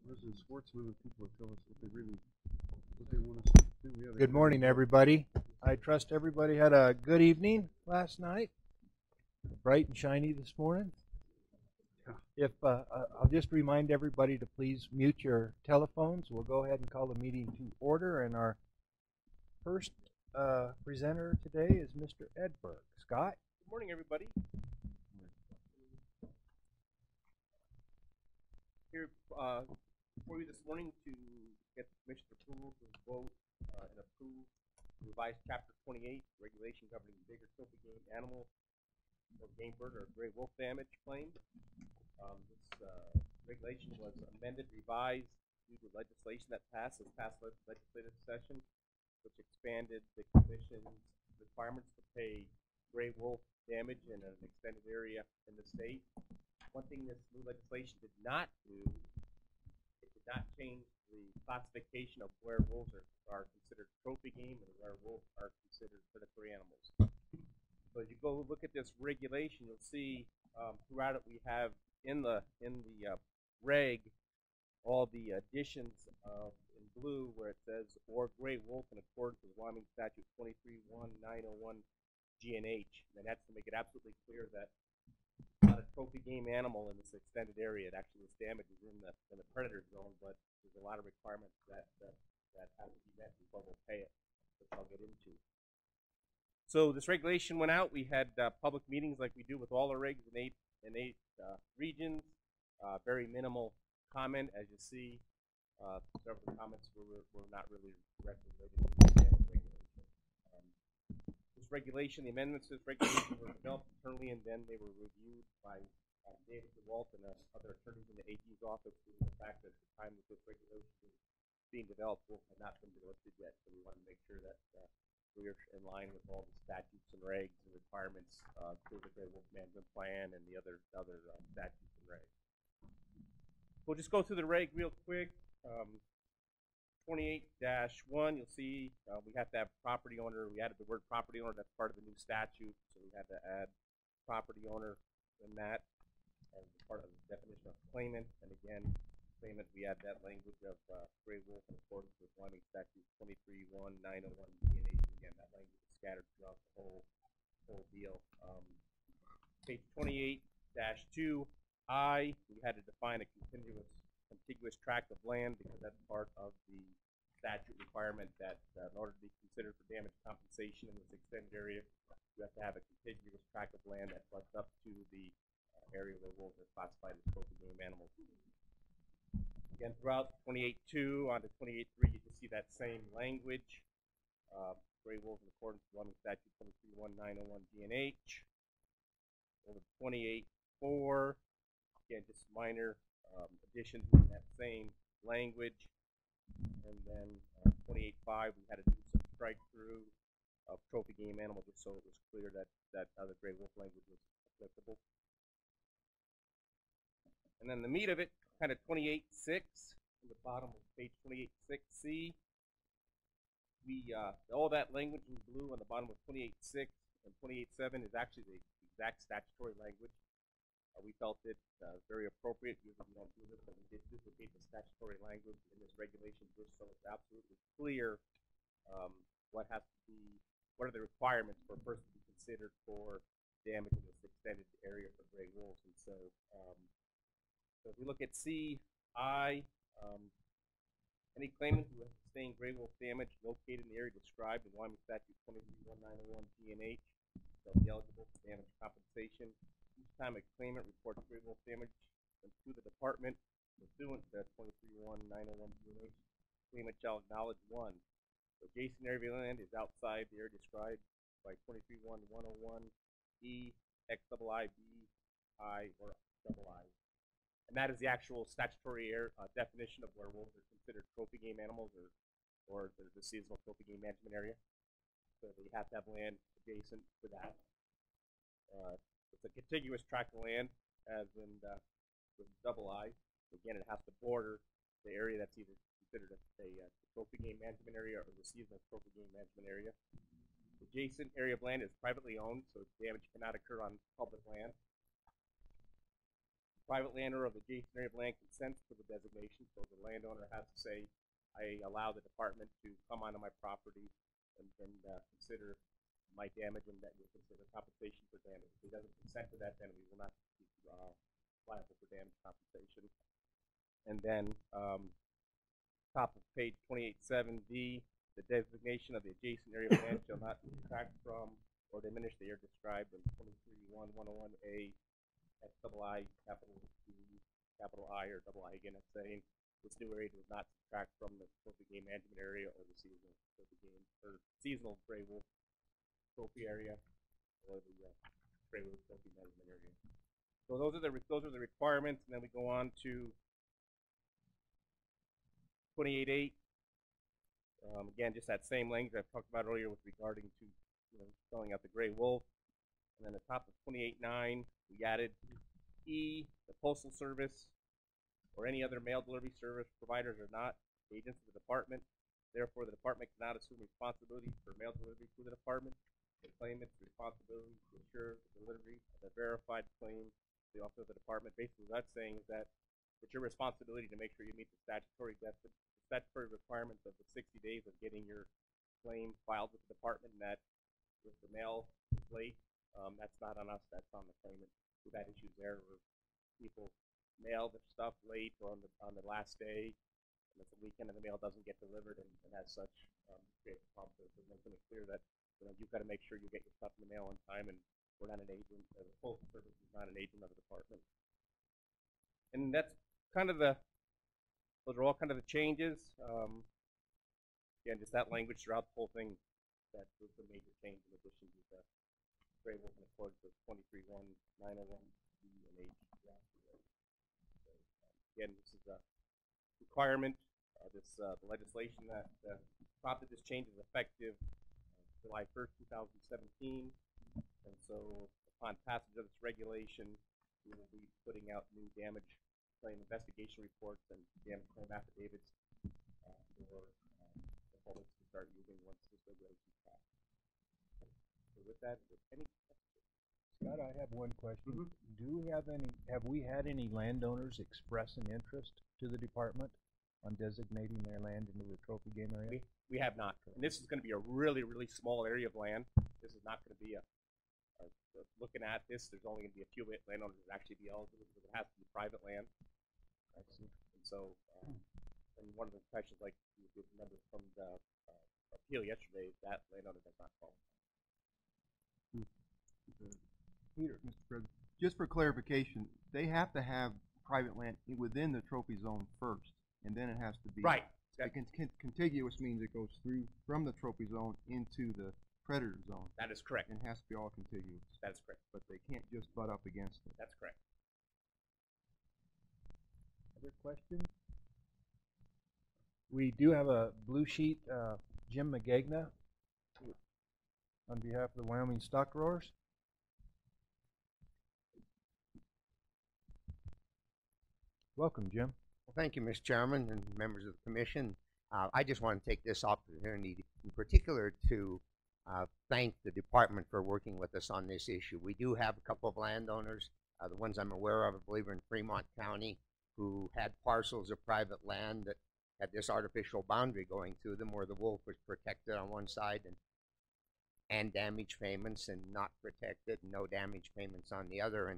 Resident sportsmen and people that tell us what they want us to do. Good morning, everybody. I trust everybody had a good evening last night. Bright and shiny this morning. If I'll just remind everybody to please mute your telephones. We'll go ahead and call the meeting to order. And our first presenter today is Mr. Edberg. Scott. Good morning, everybody. Here for you this morning to get the commission's approval to vote and approve revised Chapter 28, regulation governing bigger trophy game animal or game bird or gray wolf damage claim. This regulation was amended, revised due to legislation that passed this past legislative session, which expanded the commission's requirements to pay gray wolf damage in an extended area in the state. One thing this new legislation did not do, it did not change the classification of where wolves are considered trophy game and where wolves are considered predatory animals. So as you go look at this regulation, you'll see throughout it we have in the reg all the additions in blue where it says or gray wolf in accordance with Wyoming Statute 23-1901 G and H, and that's to make it absolutely clear that not a trophy game animal in this extended area. It actually was damaged in the predator zone, but there's a lot of requirements that have to be met before we'll pay it, which I'll get into. So this regulation went out. We had public meetings like we do with all our regs in eight regions. Very minimal comment, as you see. Several comments were not really directly related to the regulation. This regulation, the amendments to this regulation were developed internally, and then they were reviewed by David DeWalt and other attorneys in the AG's office due to the fact that at the time that this regulation was being developed, wolf had not been listed yet. So we wanted to make sure that we are in line with all the statutes and regs and requirements through the Gray Wolf Management Plan and the other statutes and regs. We'll just go through the reg real quick. 28-1, you'll see we have to have property owner. We added the word property owner. That's part of the new statute, so we had to add property owner in that as part of the definition of claimant. And again, claimant, we add that language of gray wolf in accordance with Wyoming Statute 23-1901 G&H. Again, that language is scattered throughout the whole deal. Page 28-2I, we had to define a contiguous tract of land because that's part of the statute requirement that in order to be considered for damage compensation in this extended area, you have to have a contiguous tract of land that butts up to the area where wolves are classified as trophy game animals. Again, throughout 28.2 on to 28.3, you can see that same language. Gray wolf in accordance with Wyoming Statute 23-1901 G&H. Over to 28.4, again, just minor additions in that same language. And then 28.5, we had to do some strike through of trophy game animal just so it was clear that other gray wolf language was applicable. And then the meat of it, kind of 28.6, in the bottom of page 28.6C. All that language in blue on the bottom of 28.6 and 28.7 is actually the exact statutory language. We felt it very appropriate. Usually we don't do this, but we did duplicate the statutory language in this regulation just so it's absolutely clear what are the requirements for a person to be considered for damage in this extended area for gray wolves. And so, so if we look at CI, any claimant who has sustained gray wolf damage located in the area described in Wyoming Statute 23-1901 G&H shall be eligible for damage compensation. Each time a claimant reports gray wolf damage to the department pursuant to 23-1901 G&H, claimant shall acknowledge 1. The adjacent area of land is outside the area described by 23-101 E, XII, B, I, or II. And that is the actual statutory definition of where wolves are considered trophy game animals or the seasonal trophy game management area. So they have to have land adjacent to that. It's a contiguous tract of land, as in with II. Again, it has to border the area that's either considered a trophy game management area or the seasonal trophy game management area. The adjacent area of land is privately owned, so damage cannot occur on public land. private landowner of the adjacent area of land consents to the designation, so the landowner has to say, I allow the department to come onto my property and consider my damage, and that will consider compensation for damage. If he doesn't consent to that, then we will not be liable for damage compensation. And then top of page 28.7D, the designation of the adjacent area of land shall not detract from or diminish the area described in 23.1.101A XII capital D, capital I, or double I again. It's saying this new area does not subtract from the trophy game management area or the seasonal trophy game or seasonal gray wolf trophy area or the gray wolf trophy management area. So those are the requirements, and then we go on to 28.8. Again, just that same language I talked about earlier with regarding to spelling out the gray wolf. And then the top of 28.9, we added E, the Postal Service or any other mail delivery service providers are not agents of the department. Therefore, the department cannot assume responsibility for mail delivery to the department. The claimant's responsibility to ensure the delivery of a verified claim to the office of the department. Basically, what that's saying is that it's your responsibility to make sure you meet the statutory requirements of the 60 days of getting your claim filed with the department, and that if the mail is late, that's not on us, that's on the claimant. We've had issues there where people mail their stuff late or on the last day, and it's a weekend and the mail doesn't get delivered, and as such, creates a problem. So making it clear that you've got to make sure you get your stuff in the mail on time, and we're not an agent, the Postal Service is not an agent of the department. And that's kind of those are all kind of the changes. Again, just that language throughout the whole thing, that was the major change in addition to the gray wolf in accordance with 23.1.901B and H. Again, this is a requirement. The legislation that prompted this change is effective July 1st, 2017. And so upon passage of this regulation, we will be putting out new damage claim investigation reports and damage claim affidavits for the public to start using once this regulation is passed. So with that, any questions? Scott, I have one question. Mm-hmm. Have we had any landowners express an interest to the department on designating their land into the trophy game area? We have not. And this is going to be a really, really small area of land. This is not going to be looking at this, there's only going to be a few landowners that actually be eligible because it has to be private land. And so, and one of the questions, like you remember from the appeal yesterday, that landowner does not qualify. Peter, Mr. President, just for clarification, they have to have private land within the trophy zone first, and then it has to be right. Contiguous means it goes through from the trophy zone into the predator zone. That is correct. And has to be all contiguous. That is correct. But they can't just butt up against it. That's correct. Other questions? We do have a blue sheet, Jim Magagna, on behalf of the Wyoming Stock Growers. Welcome, Jim. Well, thank you, Mr. Chairman and members of the Commission. I just want to take this opportunity in particular to thank the department for working with us on this issue. We do have a couple of landowners, the ones I'm aware of, I believe are in Fremont County, who had parcels of private land that had this artificial boundary going through them where the wolf was protected on one side and damage payments and not protected, and no damage payments on the other.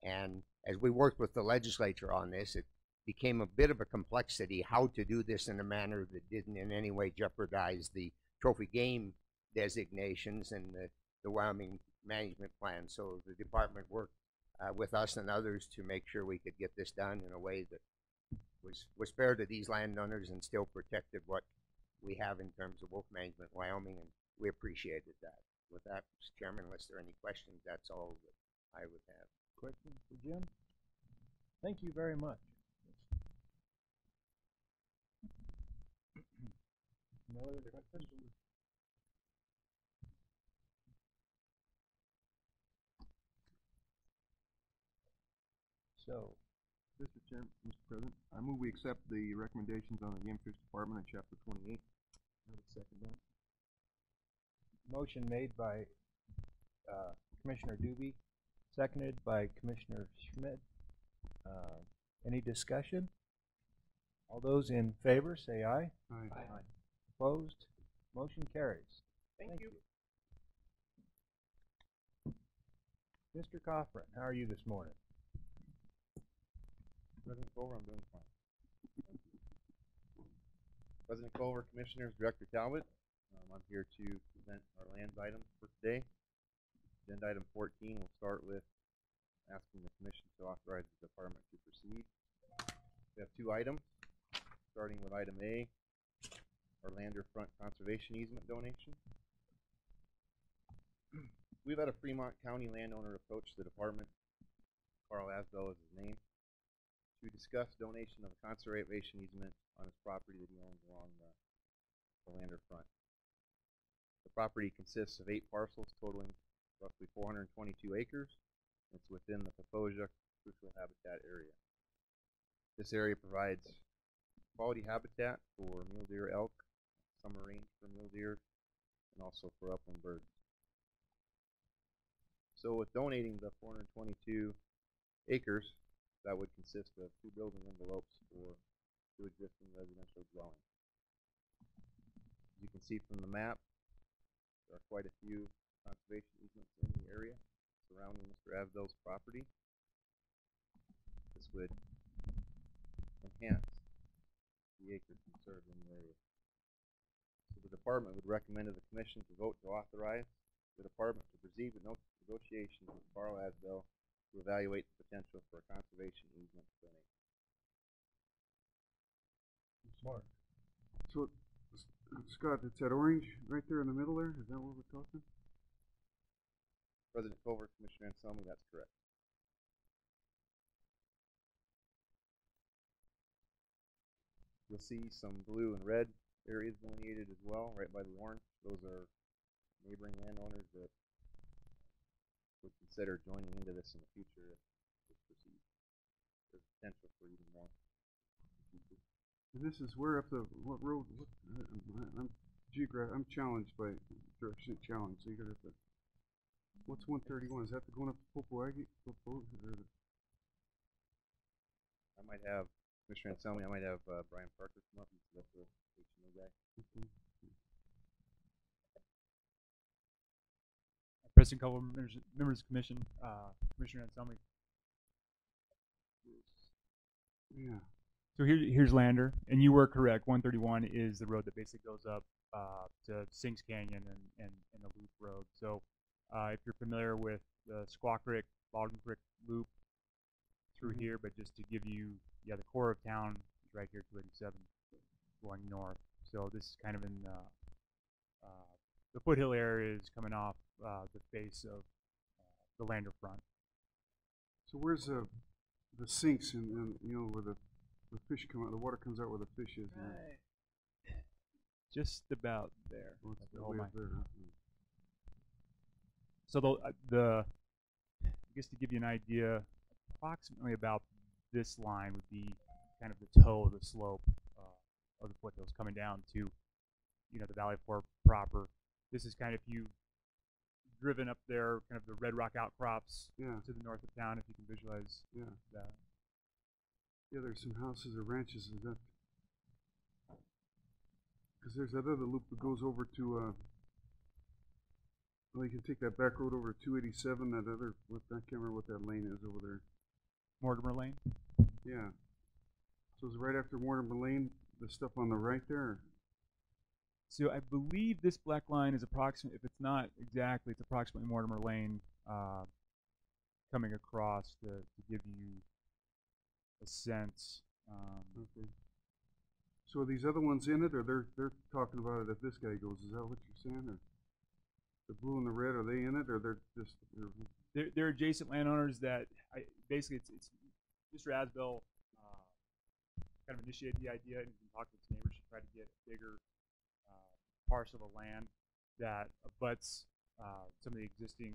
And as we worked with the legislature on this, it became a bit of a complexity how to do this in a manner that didn't in any way jeopardize the trophy game designations and the Wyoming management plan. So the department worked with us and others to make sure we could get this done in a way that was fair to these landowners and still protected what we have in terms of wolf management in Wyoming, and we appreciated that. With that, Mr. Chairman, unless there are any questions, that's all that I would have. Questions for Jim? Thank you very much. No other questions? So, Mr. Chairman, Mr. President, I move we accept the recommendations on the Game Fish Department in Chapter 28. I would second that. motion made by Commissioner Doobie, seconded by Commissioner Schmidt. Any discussion? All those in favor say aye. Aye. Opposed? Motion carries. Thank you. Mr. Coffran, how are you this morning? President Culver, I'm doing fine. President Culver, Commissioners, Director Talbot, I'm here to present our lands items for today. Agenda item 14, we'll start with asking the Commission to authorize the Department to proceed. We have two items, starting with item A, our Lander Front Conservation Easement donation. We've had a Fremont County landowner approach the Department, Carl Asbell is his name, to discuss donation of a conservation easement on his property that he owns along the Lander Front. The property consists of 8 parcels totaling roughly 422 acres. It's within the Paposia Crucial Habitat area. This area provides quality habitat for mule deer, elk, summer range for mule deer, and also for upland birds. So with donating the 422 acres, that would consist of 2 building envelopes for 2 existing residential dwellings. As you can see from the map, there are quite a few conservation easements in the area surrounding Mr. Asbell's property. This would enhance the acres conserved in the area. So the Department would recommend to the Commission to vote to authorize the Department to proceed with negotiations with Carl Asbell to evaluate the potential for a conservation easement donation. Smart. So, Scott, it's that orange right there in the middle there? Is that what we're talking? President Culver, Commissioner Anselmi, that's correct. You'll see some blue and red areas delineated as well, right by the orange. Those are neighboring landowners that would consider joining into this in the future if this proceeds. There's potential for even more. And this is where up the what road? What, I'm challenged by direction challenge. So you got to. What's 131? Is that the going up to Popoagi? I might have Commissioner Anselmi. I might have Brian Parker come up. That's the HMO guy. Okay. President Culver, members of the Commission, Commissioner Anselmi. Yeah. So here's Lander, and you were correct. 131 is the road that basically goes up to Sinks Canyon and the Loop Road. So if you're familiar with the Squaw Creek, Baldwin Creek Loop through here, but just to give you, the core of town is right here, 287, going north. So this is kind of in the foothill area is coming off the face of the Lander Front. So where's the sinks and where the fish come out? The water comes out where the fish is. Just about there. Oh, it's way up there. Huh? So the I guess to give you an idea, approximately about this line would be kind of the toe of the slope of the foothills coming down to the Valley Fork proper. This is kind of, if you've driven up there, kind of the red rock outcrops to the north of town, if you can visualize that. Yeah, there's some houses or ranches. Is that? Because there's that other loop that goes over to. Well, you can take that back road over to 287. That other, I can't remember what that lane is over there. Mortimer Lane. Yeah. So it's right after Mortimer Lane. The stuff on the right there. So I believe this black line is approximately, if it's not exactly, it's approximately Mortimer Lane coming across to give you a sense. Okay. So are these other ones in it, or they're talking about it if this guy goes? Is that what you're saying? Or the blue and the red, are they in it, or they're just? They're adjacent landowners that basically it's Mr. Asbell kind of initiated the idea, and he's been talking to his neighbors to try to get a bigger parcel of land that abuts some of the existing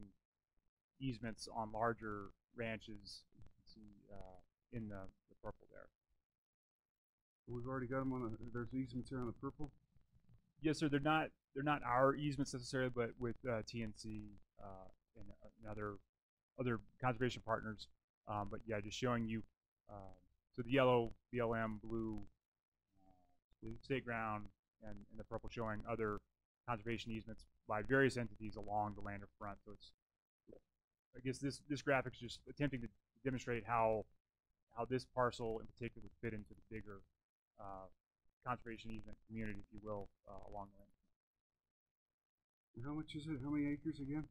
easements on larger ranches. You can see in the purple there. We've already got them on the. There's easements here on the purple. Yes, sir. They're not our easements necessarily, but with TNC and other conservation partners. But yeah, just showing you So the yellow BLM, blue state ground, and the purple showing other conservation easements by various entities along the land front. So it's, I guess this graphic's just attempting to demonstrate how this parcel in particular would fit into the bigger conservation easement community, if you will, along the land. And how much is it? How many acres again?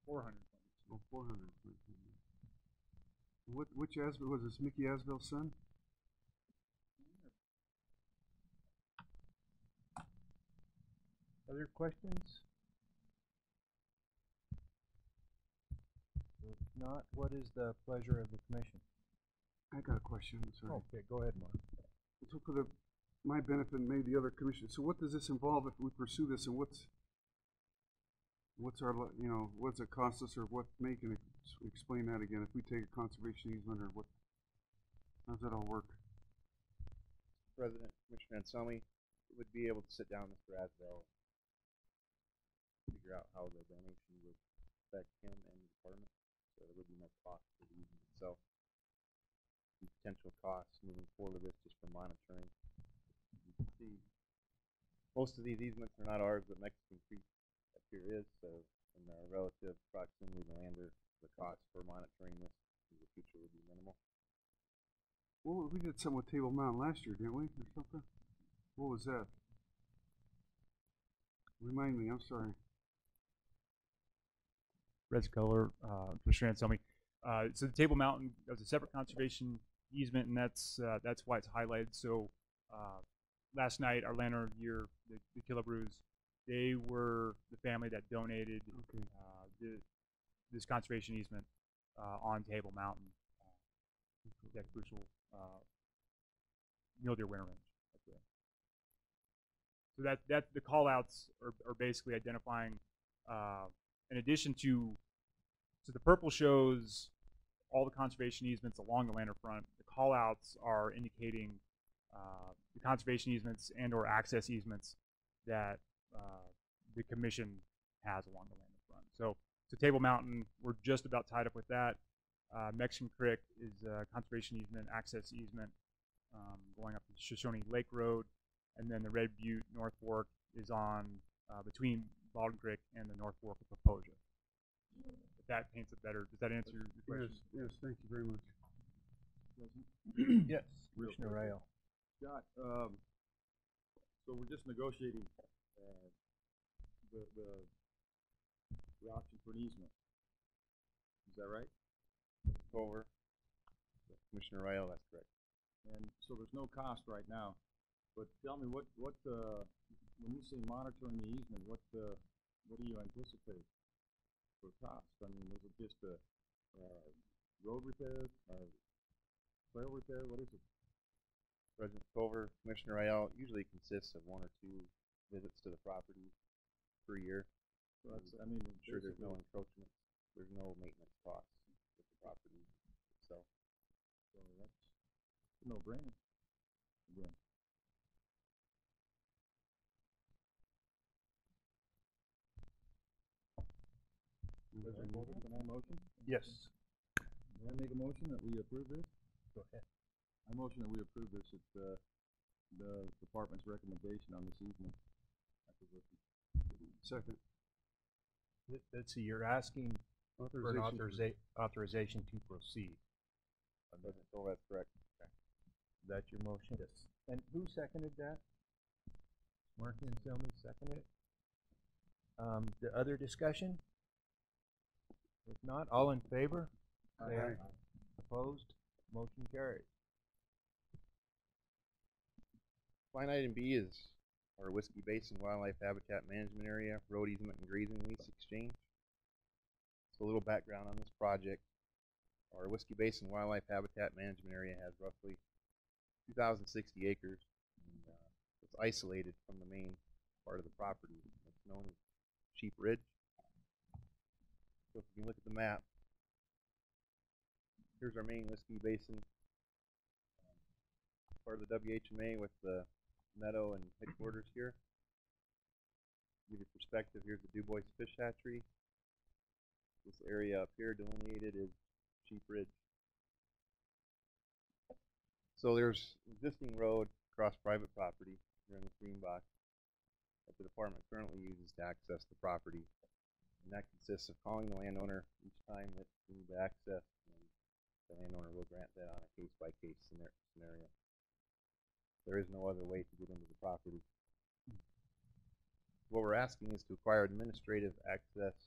400. Oh, 400. Which Asbel was this? Mickey Asbel's son? Other questions? If not, what is the pleasure of the commission? I got a question. I'm sorry. Okay, go ahead, Mark. So for my benefit and maybe the other commissioners. So what does this involve if we pursue this, and what's our, what's it cost us, or what making it, explain that again, if we take a conservation easement, or what, how does that all work? President, Commissioner Anselmi would be able to sit down with Mr. Asbel, figure out how the donation would affect him and the department. So there would be no cost for the easement itself. The potential costs moving forward with this just for monitoring. You can see most of these easements are not ours, but Mexican Creek up here is, so in the relative proximity to Lander, the cost for monitoring this in the future would be minimal. Well, we did something with Table Mountain last year, didn't we, or something? What was that? Remind me, I'm sorry. Red's color, Commissioner Anselmi. So the Table Mountain, that was a separate conservation easement, and that's why it's highlighted. So last night, our landowner of the year, the Killabrews, they were the family that donated this conservation easement on Table Mountain, that crucial mule deer winter range. So that the call outs are basically identifying, in addition to, so the purple shows all the conservation easements along the lander front. The call outs are indicating the conservation easements and or access easements that the commission has along the lander front. So Table Mountain, we're just about tied up with that. Mexican Creek is a conservation easement, access easement going up to Shoshone Lake Road, and then the Red Butte North Fork is on between Baldwin Creek and the North Fork of Poposia. If that paints it better, does that answer your question? Yes, thank you very much. Yes, Commissioner Rayo. Scott, so we're just negotiating the option for an easement. Is that right? Over. Commissioner Rayo, that's correct. And so there's no cost right now. But tell me, what when you say monitoring the easement, what do you anticipate for cost? I mean, is it just a road repair, trail repair? What is it? President Culver, Commissioner Rayo, usually consists of 1 or 2 visits to the property per year. So that's, I mean, I'm sure there's no encroachment. There's no maintenance costs with the property itself. So that's a no-brainer. Again. Can I motion? Yes. Can I make a motion that we approve this? Go ahead. I motion that we approve this at the department's recommendation on this easement acquisition. Second. Let's see, you're asking for an authorization to proceed. President Culver, that's correct. Okay. Is that your motion? Yes. And who seconded that? Mark Anselmi seconded it. The other discussion? If not, all in favor? Say aye. Opposed? Motion carries. Line item B is our Whiskey Basin Wildlife Habitat Management Area Road Easement and Grazing Lease Exchange. So a little background on this project. Our Whiskey Basin Wildlife Habitat Management Area has roughly 2,060 acres. And, it's isolated from the main part of the property. It's known as Sheep Ridge. So if you look at the map, here's our main Whiskey Basin, part of the WHMA with the meadow and headquarters here. To give you perspective, here's the Du Bois Fish Hatchery. This area up here delineated is Sheep Ridge. So there's existing road across private property here in the green box that the department currently uses to access the property. And that consists of calling the landowner each time that we need to access, and the landowner will grant that on a case-by-case scenario. There is no other way to get into the property. What we're asking is to acquire administrative access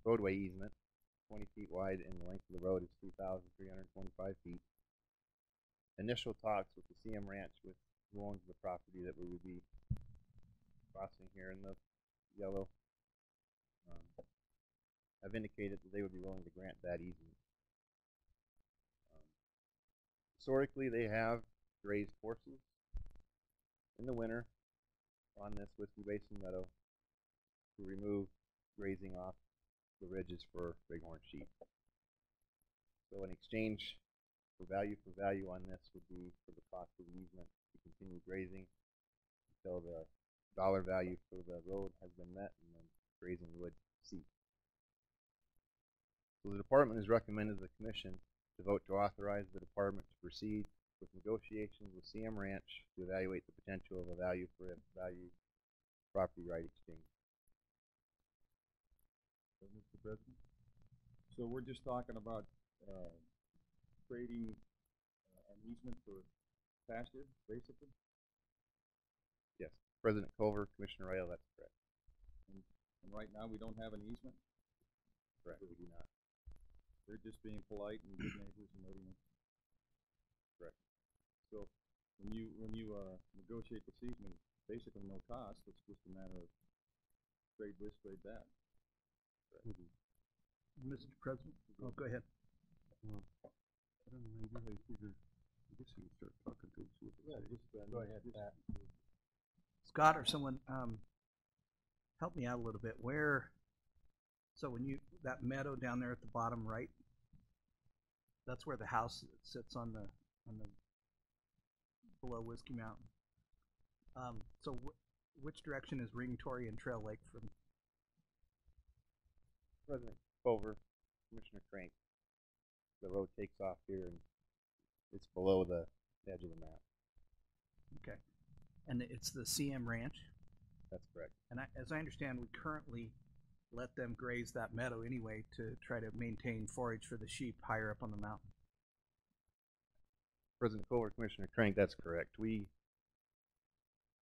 roadway easement, 20 feet wide, and the length of the road is 3,325 feet. Initial talks with the CM Ranch, with who owns the property that we would be crossing here in the yellow, have indicated that they would be willing to grant that easement. Historically, they have grazed horses in the winter on this Whiskey Basin meadow to remove grazing off the ridges for bighorn sheep. So in exchange for value on this would be for the cost of the easement to continue grazing until the dollar value for the road has been met, and then grazing would cease. So the department has recommended the commission to vote to authorize the department to proceed with negotiations with CM Ranch to evaluate the potential of a value for value property right exchange. So, Mr. President, so we're just talking about trading an easement for pasture, basically? Yes, President Culver, Commissioner Rail, that's correct. And right now we don't have an easement? Correct, we do not. They're just being polite and good neighbors and letting it. Correct. So when you negotiate this easement, basically no cost. It's just a matter of trade this, trade that. Mr. President? Oh, go ahead. I don't know, maybe I figure, I guess you can start talking to us. Yeah, just Go ahead, Pat. Scott or someone, help me out a little bit. So when that meadow down there at the bottom right, that's where the house sits on the below Whiskey Mountain. So which direction is Ring Torrey and Trail Lake from? President Culver, Commissioner Crank, the road takes off here and it's below the edge of the map. Okay, and it's the CM Ranch. That's correct. And as I understand, we currently let them graze that meadow anyway to try to maintain forage for the sheep higher up on the mountain. President Culver, Commissioner Crank, that's correct.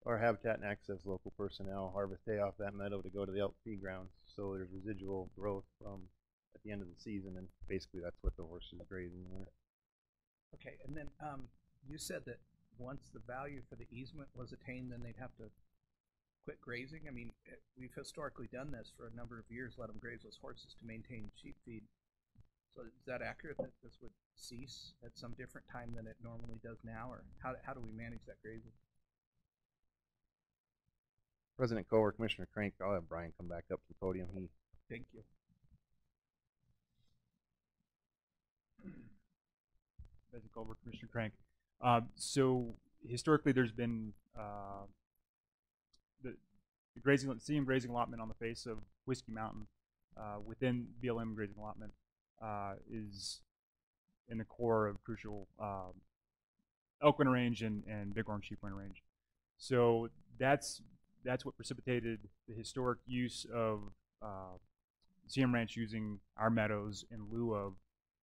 Our Habitat and Access local personnel harvest hay off that meadow to go to the elk feed grounds, so there's residual growth from at the end of the season, and basically that's what the horses graze in the winter. Okay, and then you said that once the value for the easement was attained, then they'd have to quit grazing. I mean, we've historically done this for a number of years, let them graze those horses to maintain sheep feed. So is that accurate that this would cease at some different time than it normally does now, or how do we manage that grazing? President Culver, Commissioner Crank, I'll have Brian come back up to the podium. Thank you. President Culver, Commissioner Crank. So historically, there's been the CM grazing allotment on the face of Whiskey Mountain within BLM grazing allotment is in the core of crucial elk winter range and bighorn sheep winter range. So that's what precipitated the historic use of CM Ranch using our meadows in lieu of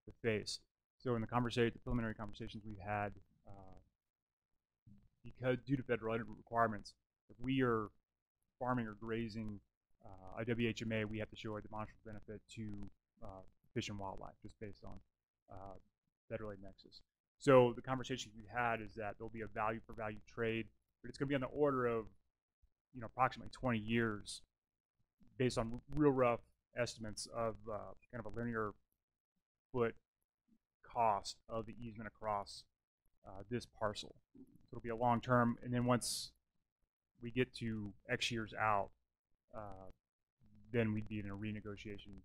the face. So in the preliminary conversations we've had, because due to federal requirements, if we are farming or grazing a WHMA, we have to show a demonstrable benefit to fish and wildlife, just based on federal aid nexus. So the conversations we've had is that there'll be a value for value trade, but it's going to be on the order of approximately 20 years, based on real rough estimates of kind of a linear foot cost of the easement across this parcel. So it'll be a long term, and then once we get to X years out, then we'd be in a renegotiation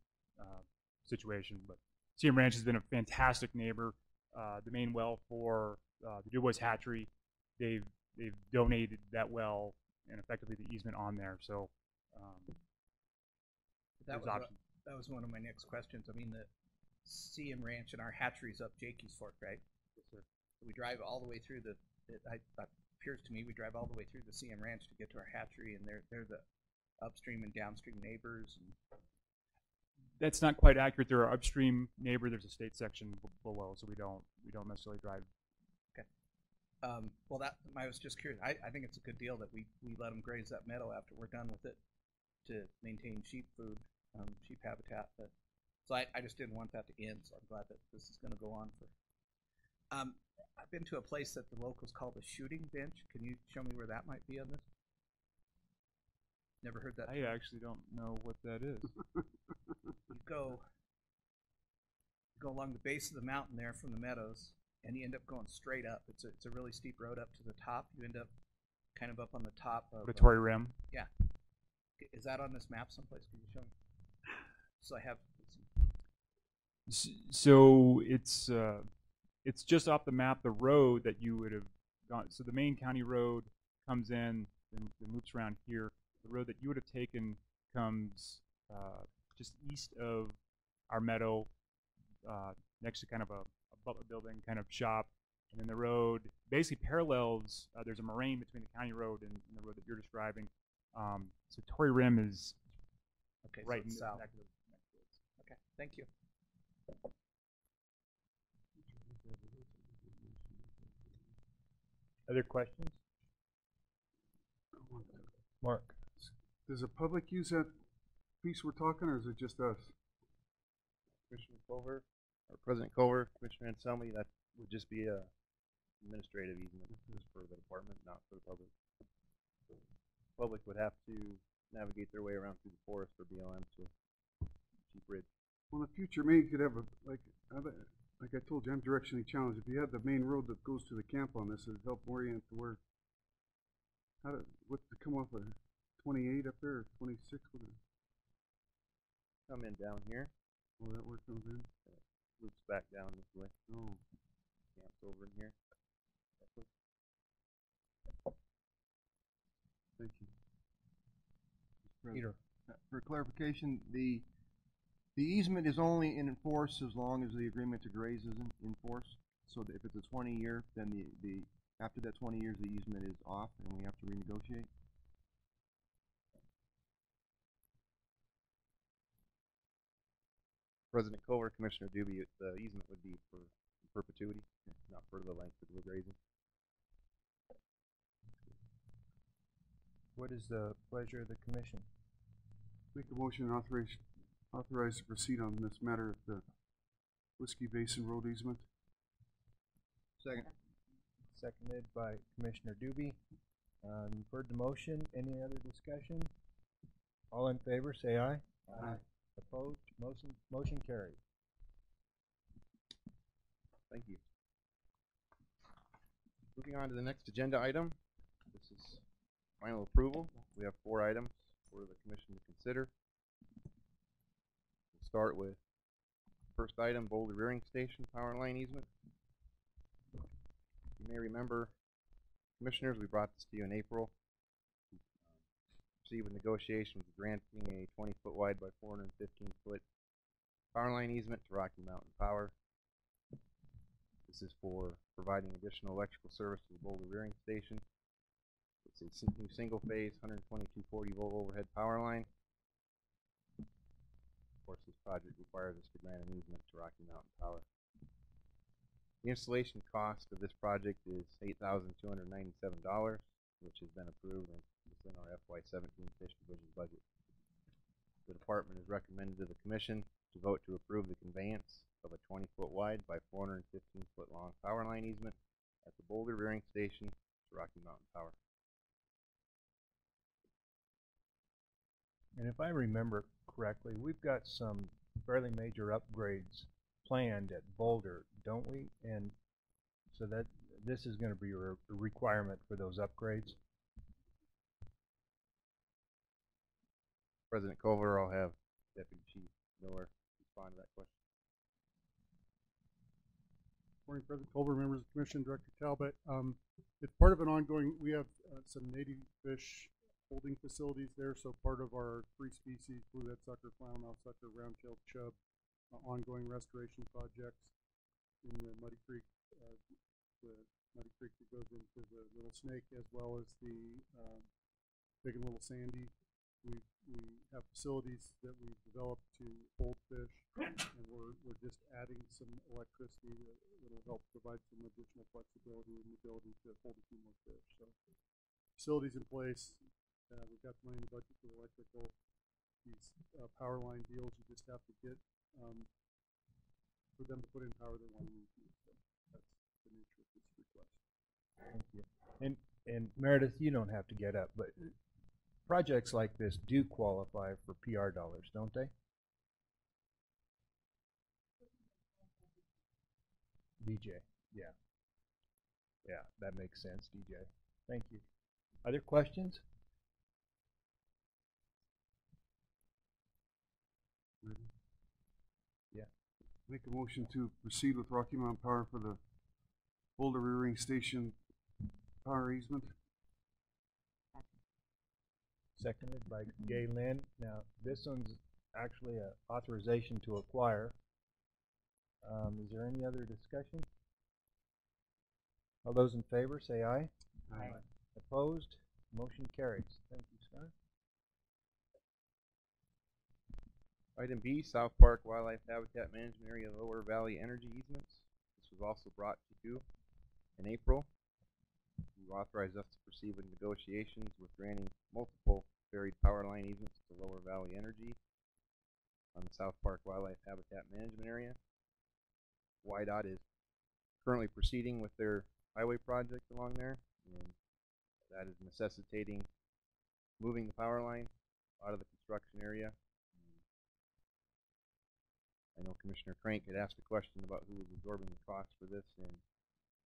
situation. But CM Ranch has been a fantastic neighbor. The main well for the DuBois hatchery, they've donated that well and effectively the easement on there. So that that was one of my next questions. I mean, the CM Ranch and our hatcheries up Jakey's Fork, right? Yes, sir. We drive all the way through it appears to me we drive all the way through the CM Ranch to get to our hatchery, and they're the upstream and downstream neighbors. And That's not quite accurate. There are upstream neighbor. There's a state section below, so we don't necessarily drive. Okay. Well, I was just curious. I think it's a good deal that we let them graze that meadow after we're done with it to maintain sheep food, sheep habitat. So I just didn't want that to end. So I'm glad that this is going to go on for. I've been to a place that the locals call the shooting bench. Can you show me where that might be on this? Never heard that. I actually don't know what that is. You go along the base of the mountain there from the meadows, and you end up going straight up. It's a really steep road up to the top. You end up kind of up on the top of The Tory Rim. Yeah. Is that on this map someplace? Can you show me? So I have. So it's just off the map. The road that you would have gone. So the main county road comes in and loops around here. The road that you would have taken comes just east of our meadow, next to kind of a butler building kind of shop, and then the road basically parallels. There's a moraine between the county road and the road that you're describing. So Tory Rim is okay, right so in south. the Okay, thank you. Other questions? Mark. Does the public use that piece we're talking, or is it just us? Commissioner Culver, or President Culver, Commissioner Anselmi, that would just be a administrative easement just for the department, not for the public. The public would have to navigate their way around through the forest for BLM to Chief Ridge. Well, in the future, maybe you could have like I told you, I'm directionally challenged. If you had the main road that goes to the camp on this, it'd help orient to where, what to come off of 28 up there, or 26, what is it? Come in down here, Oh, that where it comes in? loops back down this way. Oh, Camp's over in here. thank you. Peter. For clarification, the easement is only in force as long as the agreement to graze isn't in force. So that if it's a 20-year, then the after that 20 years, the easement is off, and we have to renegotiate. President Culver, Commissioner Doobie, the easement would be for perpetuity, not for the length of the grazing. What is the pleasure of the commission? Make a motion to authorize to proceed on this matter of the Whiskey Basin Road easement. Second. Seconded by Commissioner Doobie. You've heard the motion. Any other discussion? All in favor, say aye. Aye. Opposed? Motion carried. Thank you. Moving on to the next agenda item. This is final approval. We have 4 items for the commission to consider. We'll start with first item, Boulder Rearing Station Power Line Easement. You may remember, commissioners, we brought this to you in April. Proceed with negotiations granting a 20-foot wide by 415-foot power line easement to Rocky Mountain Power. This is for providing additional electrical service to the Boulder Rearing Station. It's a new single-phase 122/40 volt overhead power line. Of course, this project requires us to grant an easement to Rocky Mountain Power. The installation cost of this project is $8,297, which has been approved and is in our FY17 Fish Division budget. The department has recommended to the commission to vote to approve the conveyance of a 20-foot wide by 415-foot long power line easement at the Boulder Rearing Station to Rocky Mountain Power. And if I remember correctly, we've got some fairly major upgrades planned at Boulder, don't we? And so that this is going to be a requirement for those upgrades. President Culver, I'll have Deputy Chief Miller respond to that question. Morning, President Culver, members of the Commission, Director Talbot. It's part of an ongoing, we have some native fish holding facilities there. So part of our 3 species, blue-head sucker, flower-mouth sucker, round-tailed chub, ongoing restoration projects in the Muddy Creek, the Muddy Creek that goes into the Little Snake, as well as the Big and Little Sandy. We have facilities that we've developed to hold fish, and we're just adding some electricity that'll help provide some additional flexibility and the ability to hold a few more fish. So facilities in place. We've got the money in the budget for the electrical. These power line deals, you just have to get for them to put in power they want to use. So that's the nature of this request. Thank you. And Meredith, you don't have to get up, but projects like this do qualify for PR dollars, don't they? DJ, yeah. Yeah, that makes sense, DJ. Thank you. Other questions? Yeah. Make a motion to proceed with Rocky Mountain Power for the Boulder Rearing Station power easement. Seconded by Gay Lynn. Now, this one's actually an authorization to acquire. Is there any other discussion? All those in favor say aye. Aye. Opposed? Motion carries. Thank you, Scott. Item B, South Park Wildlife Habitat Management Area Lower Valley Energy Easements. This was also brought to you in April. You authorized us to proceed with negotiations with granting multiple buried power line easements to Lower Valley Energy on the South Park Wildlife Habitat Management Area. WYDOT is currently proceeding with their highway project along there, and that is necessitating moving the power line out of the construction area. I know Commissioner Crank had asked a question about who was absorbing the cost for this, and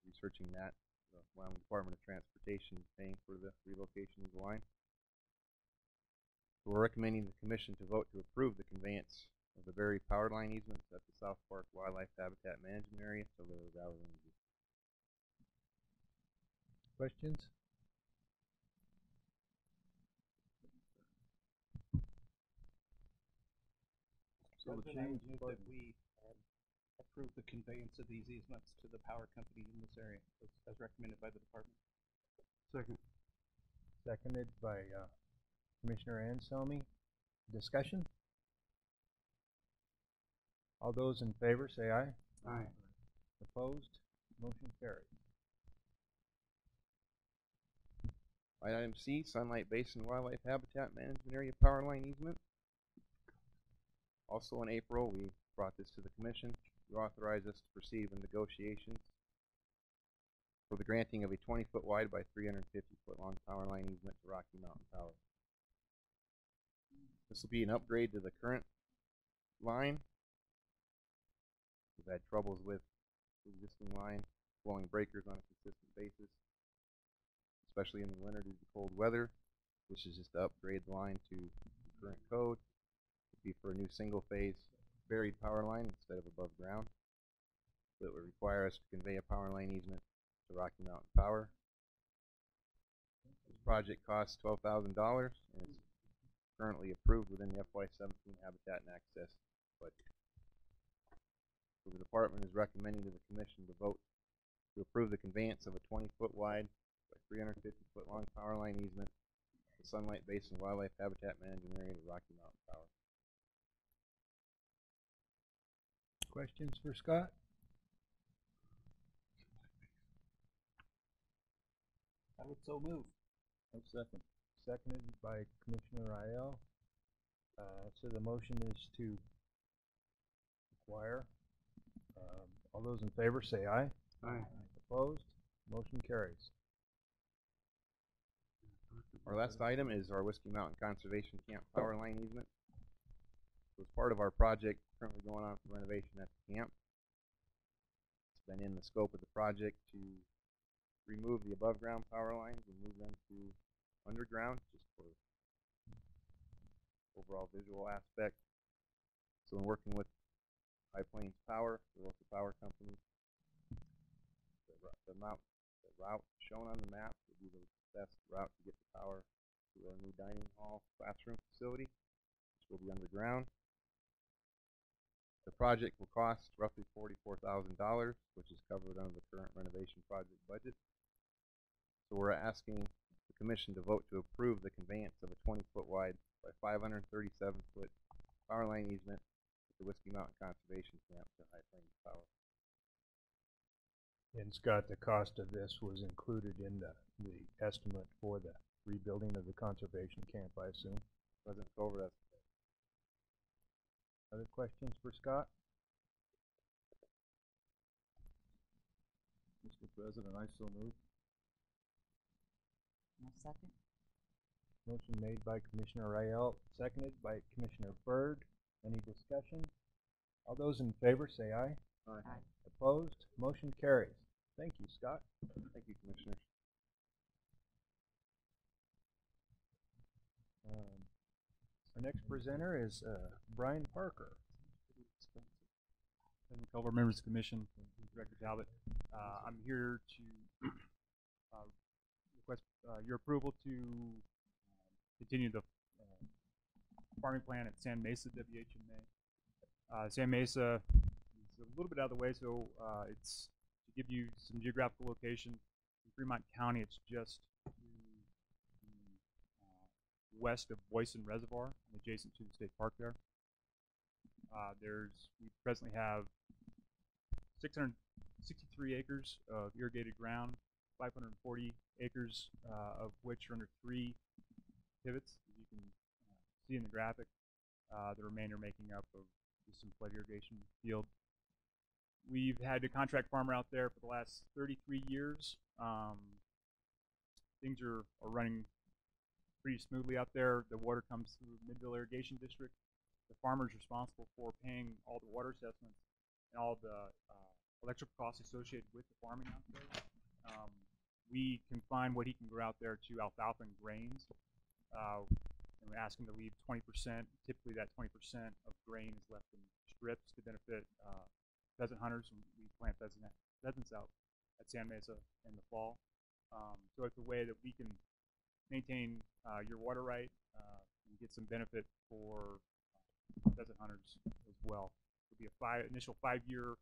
researching that. The Wyoming Department of Transportation is paying for the relocation of the line. So we're recommending the Commission to vote to approve the conveyance of the buried power line easements at the South Park Wildlife Habitat Management Area to Lower Valley Energy. Questions? So the change that we approve the conveyance of these easements to the power company in this area, as recommended by the department. Second. Seconded by Commissioner Anselmi. Discussion? All those in favor say aye. Aye. Opposed? Motion carried. Item C, Sunlight Basin Wildlife Habitat Management Area Power Line Easement. Also in April, we brought this to the Commission. You authorized us to proceed with negotiations for the granting of a 20-foot wide by 350-foot long power line easement to Rocky Mountain Power. This will be an upgrade to the current line. We've had troubles with the existing line, blowing breakers on a consistent basis, especially in the winter due to cold weather. This is just to upgrade the line to the current code. It would be for a new single-phase buried power line instead of above ground. So it would require us to convey a power line easement to Rocky Mountain Power. This project costs $12,000 and is currently approved within the FY17 Habitat and Access budget. So the department is recommending to the Commission to vote to approve the conveyance of a 20-foot wide by 350-foot long power line easement to Sunlight Basin Wildlife Habitat Management Area to Rocky Mountain Power. Questions for Scott? I would so move. No second. Seconded by Commissioner Rael. So the motion is to acquire. All those in favor say aye. Aye. Opposed? Motion carries. Our last item is our Whiskey Mountain Conservation Camp power line easement. So as part of our project currently going on for renovation at the camp, it's been in the scope of the project to remove the above ground power lines and move them to underground just for overall visual aspect. So in working with High Plains Power, the local power company, the route shown on the map would be the best route to get the power to our new dining hall classroom facility, which will be underground. The project will cost roughly $44,000, which is covered under the current renovation project budget. So we're asking the commission to vote to approve the conveyance of a 20-foot wide by 537-foot power line easement with the Whiskey Mountain Conservation Camp to High Plains Power. And Scott, the cost of this was included in the estimate for the rebuilding of the conservation camp, I assume. President Culver, that's Other questions for Scott? Mr. President, I so move. Second. Motion made by Commissioner Rael, seconded by Commissioner Byrd. Any discussion? All those in favor say aye. Aye. Opposed? Motion carries. Thank you, Scott. Thank you, Commissioners. Our next presenter is Brian Parker. President Culver, members of the commission, Director Talbot. I'm here to request your approval to continue the farming plan at San Mesa WHMA. San Mesa is a little bit out of the way, so it's to give you some geographical location. In Fremont County, it's just to the west of Boyson Reservoir, and adjacent to the state park there. We presently have 663 acres of irrigated ground, 540 acres of which are under 3 pivots, as you can see in the graphic. The remainder making up of just some flood irrigation field. We've had a contract farmer out there for the last 33 years. Things are running pretty smoothly out there. The water comes through Midville Irrigation District. The farmer is responsible for paying all the water assessments and all the electrical costs associated with the farming out there. We confine what he can grow out there to alfalfa and grains. And we ask him to leave 20%. Typically that 20% of grain is left in strips to benefit pheasant hunters. We plant pheasants out at San Mesa in the fall. So it's a way that we can maintain your water right and get some benefit for pheasant hunters as well. It'll be a initial 5-year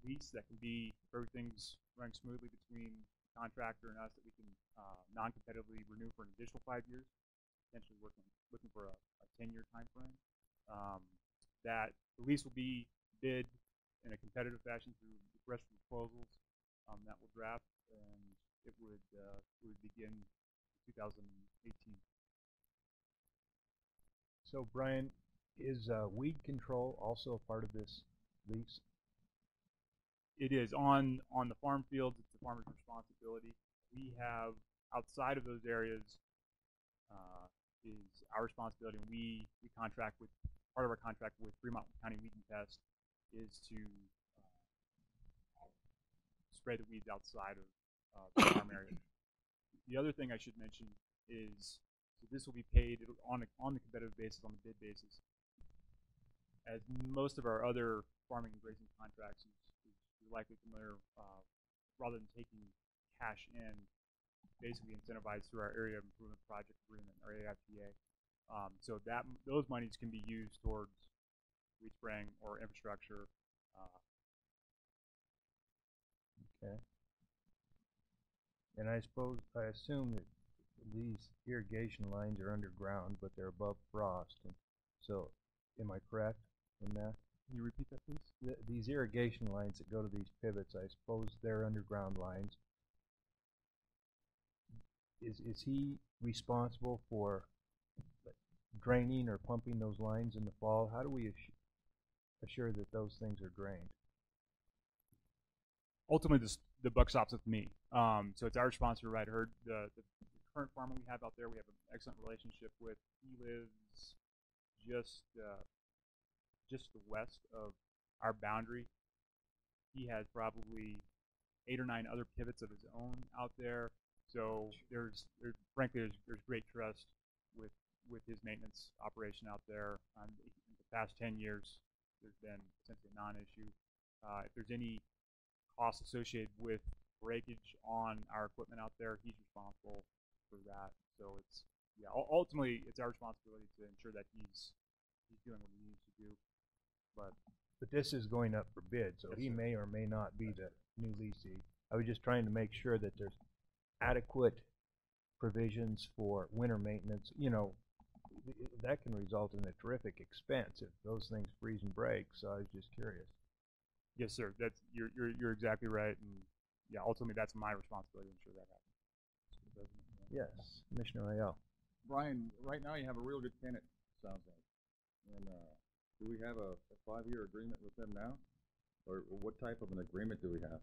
lease that can be, if everything's running smoothly between the contractor and us, that we can non-competitively renew for an additional 5 years, potentially looking for a 10-year time frame. That the lease will be bid in a competitive fashion through request for proposals that will draft, and it would begin 2018. So Brian, is weed control also a part of this lease? It is on the farm fields. It's the farmer's responsibility. We have outside of those areas is our responsibility, and we contract with part of our contract with Fremont County Weed and Pest is to spray the weeds outside of the farm area. The other thing I should mention is so this will be paid on the competitive basis, on the bid basis. As most of our other farming and grazing contracts, you're likely familiar, rather than taking cash in, basically incentivized through our Area Improvement Project Agreement, our AIPA. So those monies can be used towards weed spraying or infrastructure. Okay. And I assume that these irrigation lines are underground, but they're above frost. And so, am I correct in that? Can you repeat that, please? These irrigation lines that go to these pivots, I suppose they're underground lines. Is he responsible for draining or pumping those lines in the fall? How do we assure that those things are drained? Ultimately, the buck stops with me. So it's our responsibility to provide herd. The current farmer we have out there, we have an excellent relationship with. He lives just to the west of our boundary. He has probably 8 or 9 other pivots of his own out there. So frankly there's great trust with his maintenance operation out there. In the past 10 years, there's been essentially a non-issue. If there's any costs associated with breakage on our equipment out there, he's responsible for that. So it's, yeah, ultimately it's our responsibility to ensure that he's doing what he needs to do. But this is going up for bid, so Yes, he sir. may or may not be the new leasing. I was just trying to make sure that there's adequate provisions for winter maintenance. You know, that can result in a terrific expense if those things freeze and break. So I was just curious. yes, sir, that's you're exactly right, and yeah, ultimately that's my responsibility to ensure that happens. Yes, Commissioner Ayala. Brian, right now you have a real good tenant, sounds like. And do we have a 5-year agreement with them now? Or what type of an agreement do we have?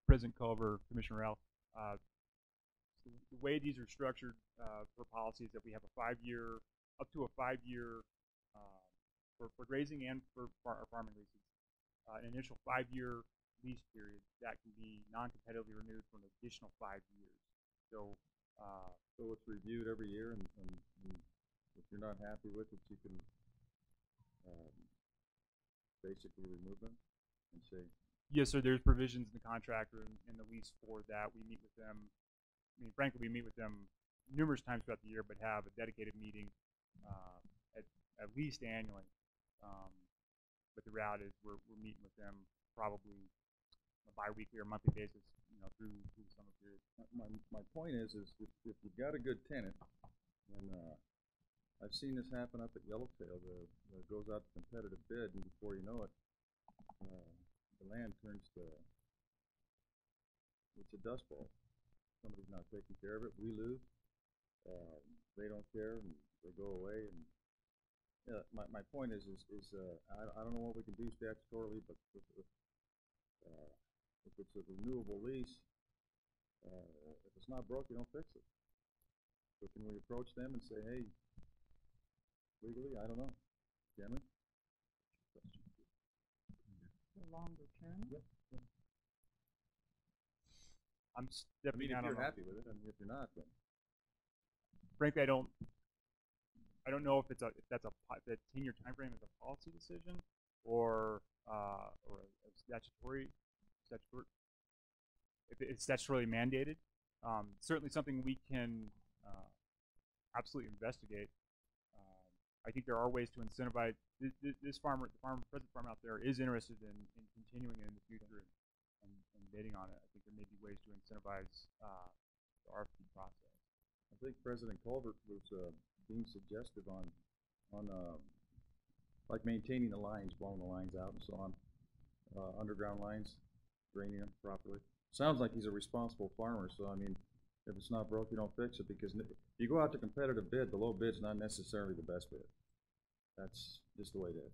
President Culver, Commissioner Ralph, the way these are structured for policy is that we have a 5-year, up to a 5-year for grazing and for our farming leases, an initial 5-year lease period that can be non-competitively renewed for an additional 5 years. So, So it's reviewed every year, and if you're not happy with it, you can basically remove them and say, yes, sir. There's provisions in the contract or in the lease for that. We meet with them. I mean, frankly, we meet with them numerous times throughout the year, but have a dedicated meeting at least annually. But the reality is we're meeting with them probably on a bi-weekly or monthly basis, you know, through the summer period. my point is if you've got a good tenant, and I've seen this happen up at Yellowtail, it goes out to competitive bid, and before you know it, the land turns to, it's a dust bowl. Somebody's not taking care of it, we lose, they don't care, and they go away, and yeah, my point is I don't know what we can do statutorily, but if it's a renewable lease, if it's not broke, you don't fix it. So can we approach them and say, hey, legally, I don't know, can we? The longer term? Yep. I'm I definitely mean, if not you're on happy with it, I mean, if you're not, then frankly, I don't know if that's a 10-year time frame is a policy decision or a statutory if it's statutorily mandated. Certainly something we can absolutely investigate. I think there are ways to incentivize this farmer. The present farmer out there is interested in continuing it in the future and bidding on it. I think there may be ways to incentivize the RFP process. I think President Colbert was being suggestive on like maintaining the lines, blowing the lines out and so on, underground lines, draining them properly. Sounds like he's a responsible farmer, so I mean, if it's not broke, you don't fix it, because if you go out to competitive bid, the low bid's not necessarily the best bid. That's just the way it is.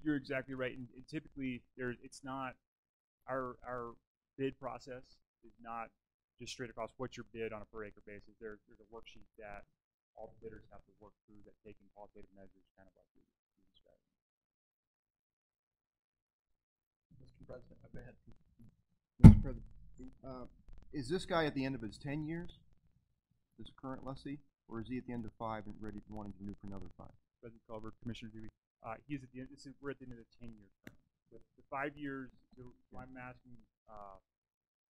You're exactly right, and typically it's not our bid process is not just straight across what's your bid on a per acre basis. There's a worksheet that all the bidders have to work through that taking qualitative measures, kind of like you described. Mr. President, go ahead. Mr. President, is this guy at the end of his 10 years, this current lessee, or is he at the end of 5 and ready wanting to renew for another 5? President Culver, Commissioner Dewey, he's at the end. We're at the end of the 10-year term. The 5 years. So I'm asking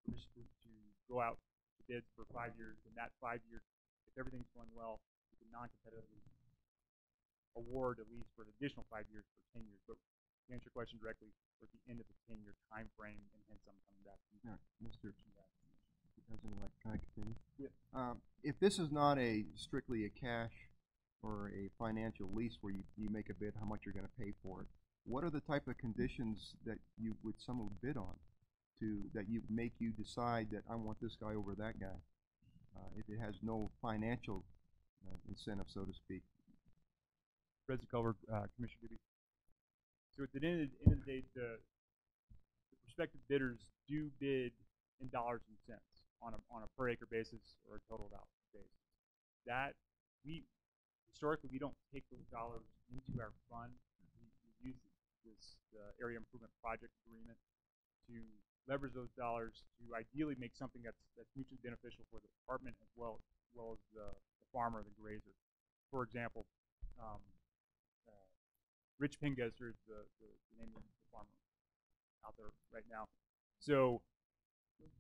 permission to go out to bid for 5 years, and that 5 year, if everything's going well, we can non-competitively award a lease for an additional 5 years for 10 years. But to answer your question directly, we're at the end of the 10-year time frame, and hence I'm coming back to you. All right, Mr. President, can I continue? Yeah. If this is not strictly a cash or a financial lease where you make a bid how much you're going to pay for it, what are the type of conditions that someone would bid on that you make you decide that I want this guy over that guy if it has no financial incentive, so to speak? President Culver, Commissioner Dewey. So at the end of the day, the prospective bidders do bid in dollars and cents on a per acre basis or a total value basis. That historically we don't take those dollars into our fund. We use this area improvement project agreement to leverage those dollars to ideally make something that's mutually beneficial for the department as well as the farmer, the grazer. For example, Rich Pingesser is the name of the farmer out there right now. So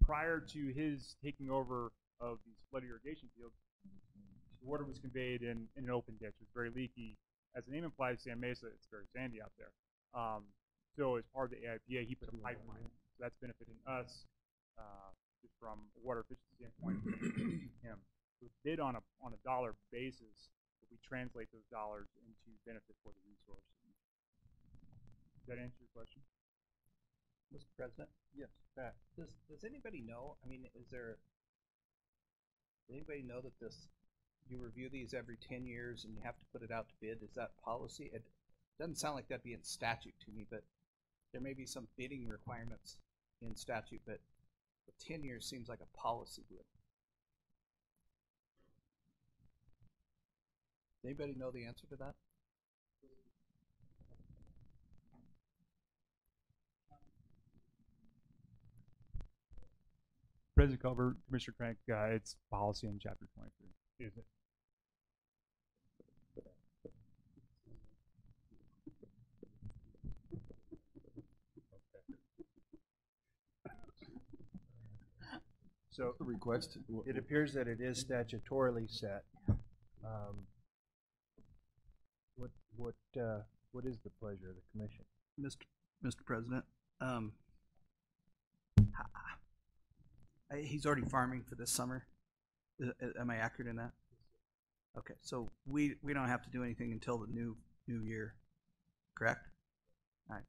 prior to his taking over of these flood irrigation fields, the water was conveyed in an open ditch. It was very leaky. As the name implies, San Mesa, it's very sandy out there. So as part of the AIPA, he put a pipeline. So that's benefiting us just from a water efficiency standpoint. Him. So it's bid on a dollar basis, but we translate those dollars into benefit for the resource. Does that answer your question? Mr. President? Yes, Pat. Does anybody know, I mean, does anybody know that you review these every 10 years and you have to put it out to bid? Is that policy? It doesn't sound like that'd be in statute to me, but there may be some bidding requirements in statute, but 10 years seems like a policy bid. Does anybody know the answer to that? President Culver, Commissioner Crank, it's policy in Chapter 23. Is it? So The request. it appears that it is statutorily set. What is the pleasure of the commission? Mr. President, he's already farming for this summer. Am I accurate in that? Okay, so we don't have to do anything until the new year, correct? All right.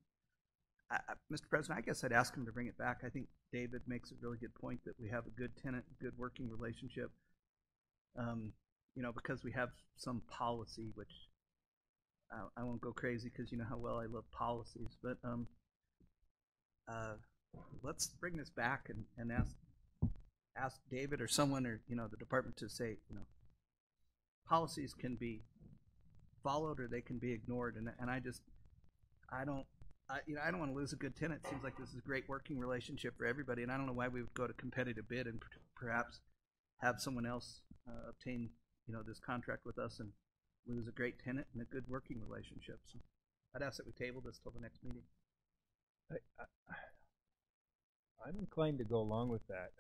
Mr. President, I guess I'd ask him to bring it back. I think David makes a really good point that we have a good tenant, good working relationship. Because we have some policy, which I won't go crazy because you know how well I love policies, but let's bring this back and ask David or someone or the department to say policies can be followed or they can be ignored, and I don't want to lose a good tenant. It seems like this is a great working relationship for everybody, and I don't know why we would go to competitive bid and perhaps have someone else obtain this contract with us and lose a great tenant and a good working relationship. So I'd ask that we table this till the next meeting. I'm inclined to go along with that.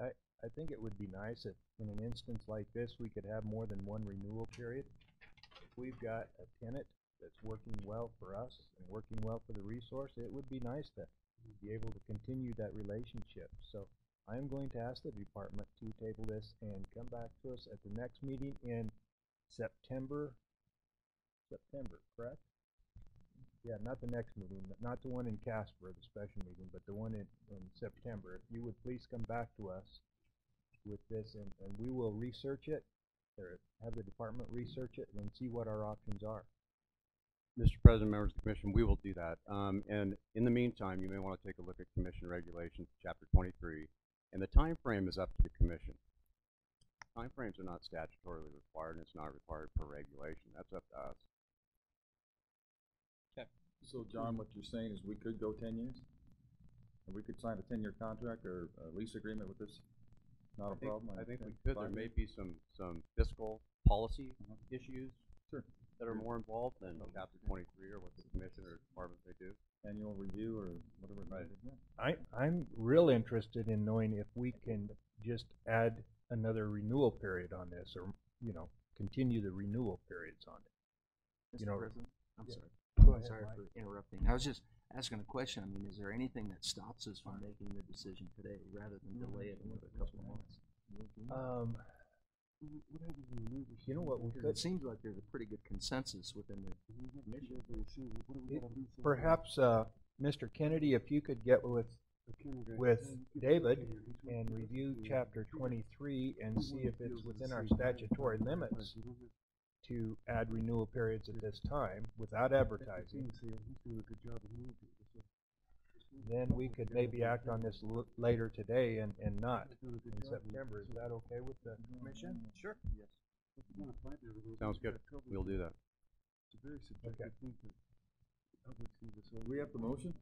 I think it would be nice if in an instance like this we could have more than one renewal period. If we've got a tenant that's working well for us and working well for the resource, it would be nice to be able to continue that relationship. So I'm going to ask the department to table this and come back to us at the next meeting in September, correct? Yeah, not the next meeting, not the one in Casper, the special meeting, but the one in September. If you would please come back to us with this, and we will research it, or have the department research it, and see what our options are. Mr. President, members of the commission, we will do that. And in the meantime, you may want to take a look at commission regulations, chapter 23, and the time frame is up to the commission. Time frames are not statutorily required, and it's not required per regulation. That's up to us. Okay. So, John, what you're saying is we could go 10 years? And we could sign a 10-year contract or a lease agreement with this? Not a problem? I think we could. There may be some fiscal policy issues that are more involved than chapter 23 or what the commission or department may do. Annual review or whatever it might be. I'm real interested in knowing if we can just add another renewal period on this, or continue the renewal periods on it. Mr. President, I'm yeah. sorry. Go ahead, Sorry Mark. for interrupting. I was just asking a question. I mean, is there anything that stops us from making the decision today rather than delay it another couple of months? You know what? Because it seems like there's a pretty good consensus within the commission. Perhaps, Mr. Kennedy, if you could get with David and review chapter 23 and see if it's within our statutory limits to add renewal periods at this time without advertising. Then we could maybe act on this later today and not in September. Is that okay with the commission? Sure. Yes. Sounds good. We'll do that. It's a very subjective thing to public see this over. We have the motion?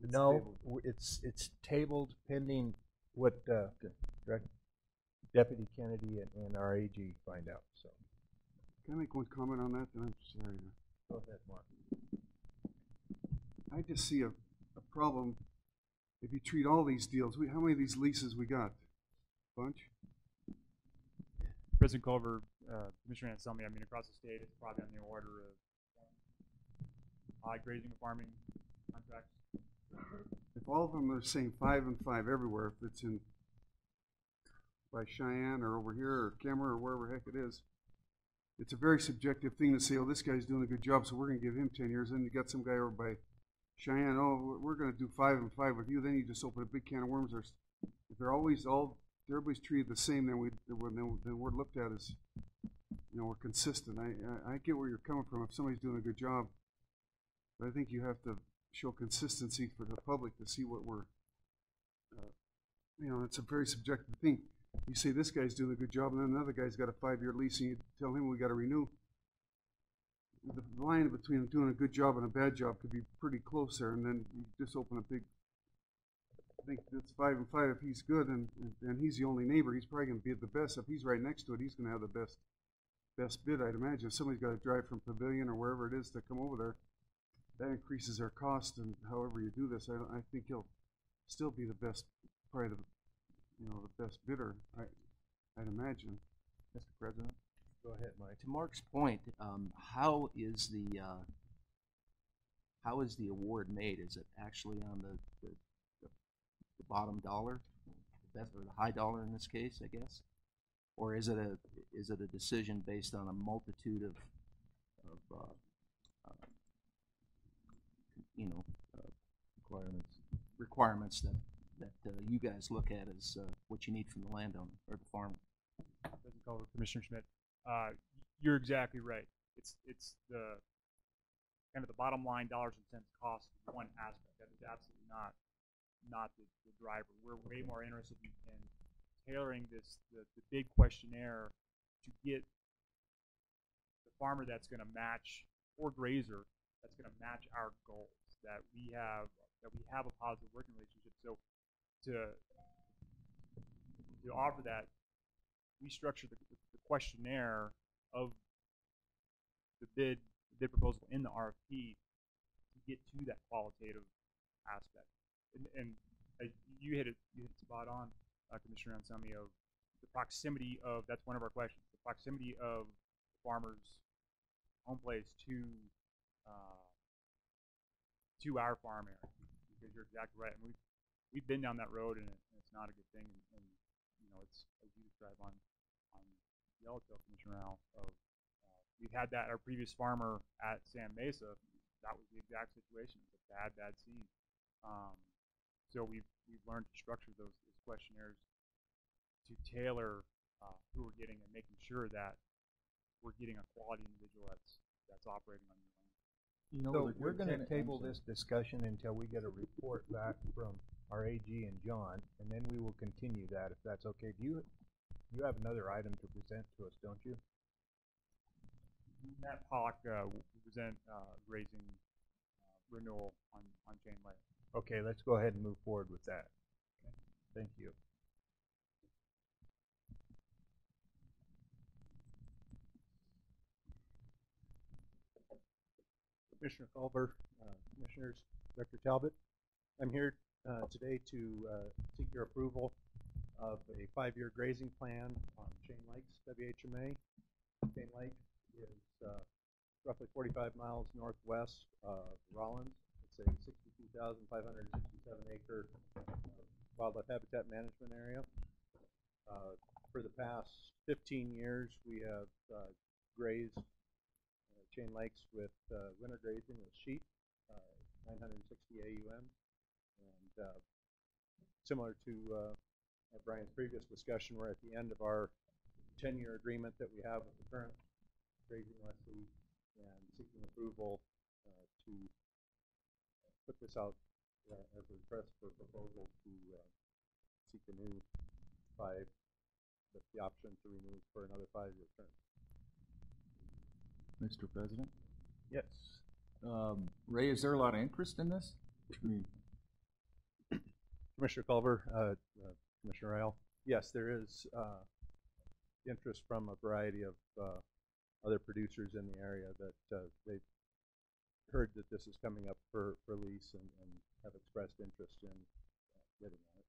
No, it's tabled pending what Deputy Kennedy and our AG find out. So, Can I make one comment on that? Then I'm sorry. go ahead, Mark. I just see a problem if you treat all these deals, how many of these leases we got? Bunch? President Culver, Commissioner Anselmi, I mean, across the state, it's probably on the order of high grazing and farming contracts. If all of them are saying 5 and 5 everywhere, if it's in by Cheyenne or over here or Kemmer or wherever the heck it is, it's a very subjective thing to say, oh, this guy's doing a good job, so we're going to give him 10 years. Then you got some guy over by Cheyenne, oh, we're going to do 5 and 5 with you. Then you just open a big can of worms. If they're always everybody's treated the same, then we're looked at as, you know, we're consistent. I get where you're coming from if somebody's doing a good job, but I think you have to show consistency for the public to see what we're, you know, it's a very subjective thing. You say this guy's doing a good job, and then another guy's got a 5-year lease, and you tell him we got to renew. The line between doing a good job and a bad job could be pretty close there, and then you just open a big. I think it's 5 and 5 if he's good, and he's the only neighbor. He's probably going to be the best. If he's right next to it, he's going to have the best bid, I'd imagine. If somebody's got to drive from Pavilion or wherever it is to come over there, that increases their cost. And however you do this, I think he'll still be the best, probably the best bidder. I'd imagine, Mr. President. Go ahead, Mike. To Mark's point, how is the award made? Is it actually on the bottom dollar, or the high dollar in this case, I guess, or is it a decision based on a multitude of requirements that you guys look at as what you need from the landowner or the farmer? President Culver, Commissioner Schmidt, you're exactly right. It's the kind of the bottom line dollars and cents cost of one aspect. That is absolutely not the driver. We're way more interested in tailoring the big questionnaire to get the farmer that's going to match, or grazer that's going to match our goals, that we have a positive working relationship. So to offer that, we structure the questionnaire of the bid proposal in the RFP to get to that qualitative aspect. And you hit it spot on, Commissioner Anselmi, of the proximity of, that's one of our questions, the proximity of the farmer's home place to our farm area, because you're exactly right. And we've been down that road, and it's not a good thing. And you know, it's, as you describe on Yellowtail, Commissioner Al, of we've had that, our previous farmer at San Mesa, that was the exact situation. It was a bad scene. So we've learned to structure those questionnaires to tailor who we're getting, and making sure that we're getting a quality individual that's operating on your land. You know, so we're going to table this discussion until we get a report back from our AG and John, and then we will continue that if that's okay. You have another item to present to us, don't you? Matt Pollock will present grazing renewal on Chain Lake. Okay, let's go ahead and move forward with that. Okay. Thank you. Commissioner Culver, Commissioners, Director Talbot. I'm here today to seek your approval of a 5-year grazing plan on Chain Lakes, WHMA. Chain Lake is roughly 45 miles northwest of Rollins. It's a 62,567 acre wildlife habitat management area. For the past 15 years, we have grazed Chain Lakes with winter grazing with sheep, 960 AUM, and similar to Brian's previous discussion, we're at the end of our 10-year agreement that we have with the current grazing lessee, and seeking approval to put this out as a request for proposal to seek a new 5, with the option to renew for another 5-year term. Mr. President? Yes. Ray, is there a lot of interest in this? Commissioner Culver, Commissioner Ryle, yes, there is interest from a variety of other producers in the area that they've heard that this is coming up for lease, and have expressed interest in getting at it.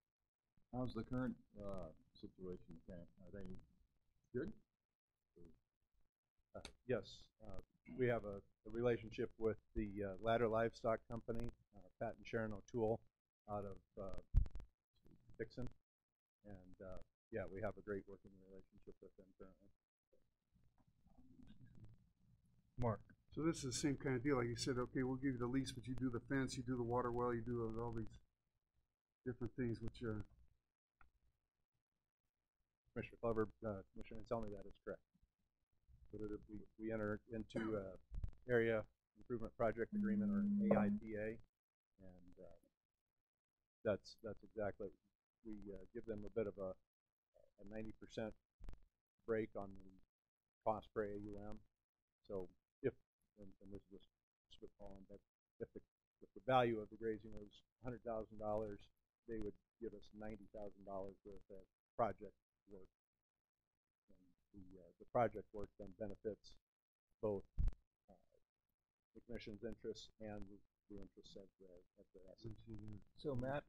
How's the current situation, Camp? Are they good? Yes, we have a relationship with the Ladder Livestock Company, Pat and Sharon O'Toole, out of Dixon, and yeah, we have a great working relationship with them currently. Mark. So this is the same kind of deal. Like you said, okay, we'll give you the lease, but you do the fence, you do the water well, you do all these different things, which Commissioner Clover, Commissioner Anselmi, that is correct. So that if we enter into area improvement project agreement, or an AIPA, and that's exactly, we give them a bit of a 90% break on the cost per AUM. So if, and this is just spitballing, but if the value of the grazing was $100,000, they would give us $90,000 worth of project work. And the project work then benefits both the commission's interests and the interests of the assets. So Matt,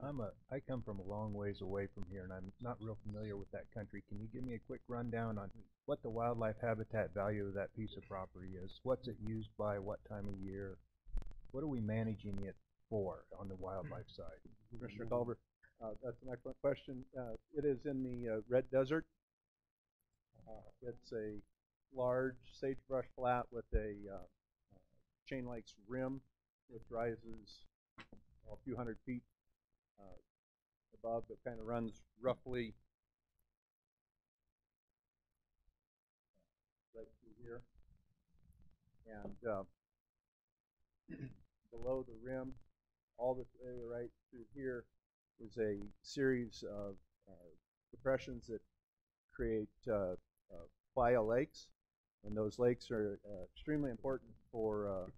I come from a long ways away from here, and I'm not real familiar with that country. Can you give me a quick rundown on what the wildlife habitat value of that piece of property is? What's it used by? What time of year? What are we managing it for on the wildlife side? Commissioner Culver, that's an excellent question. It is in the Red Desert. It's a large sagebrush flat with a chain lakes rim, which rises a few hundred feet above. It kind of runs roughly right through here, and below the rim, all this area right through here is a series of depressions that create playa lakes, and those lakes are extremely important for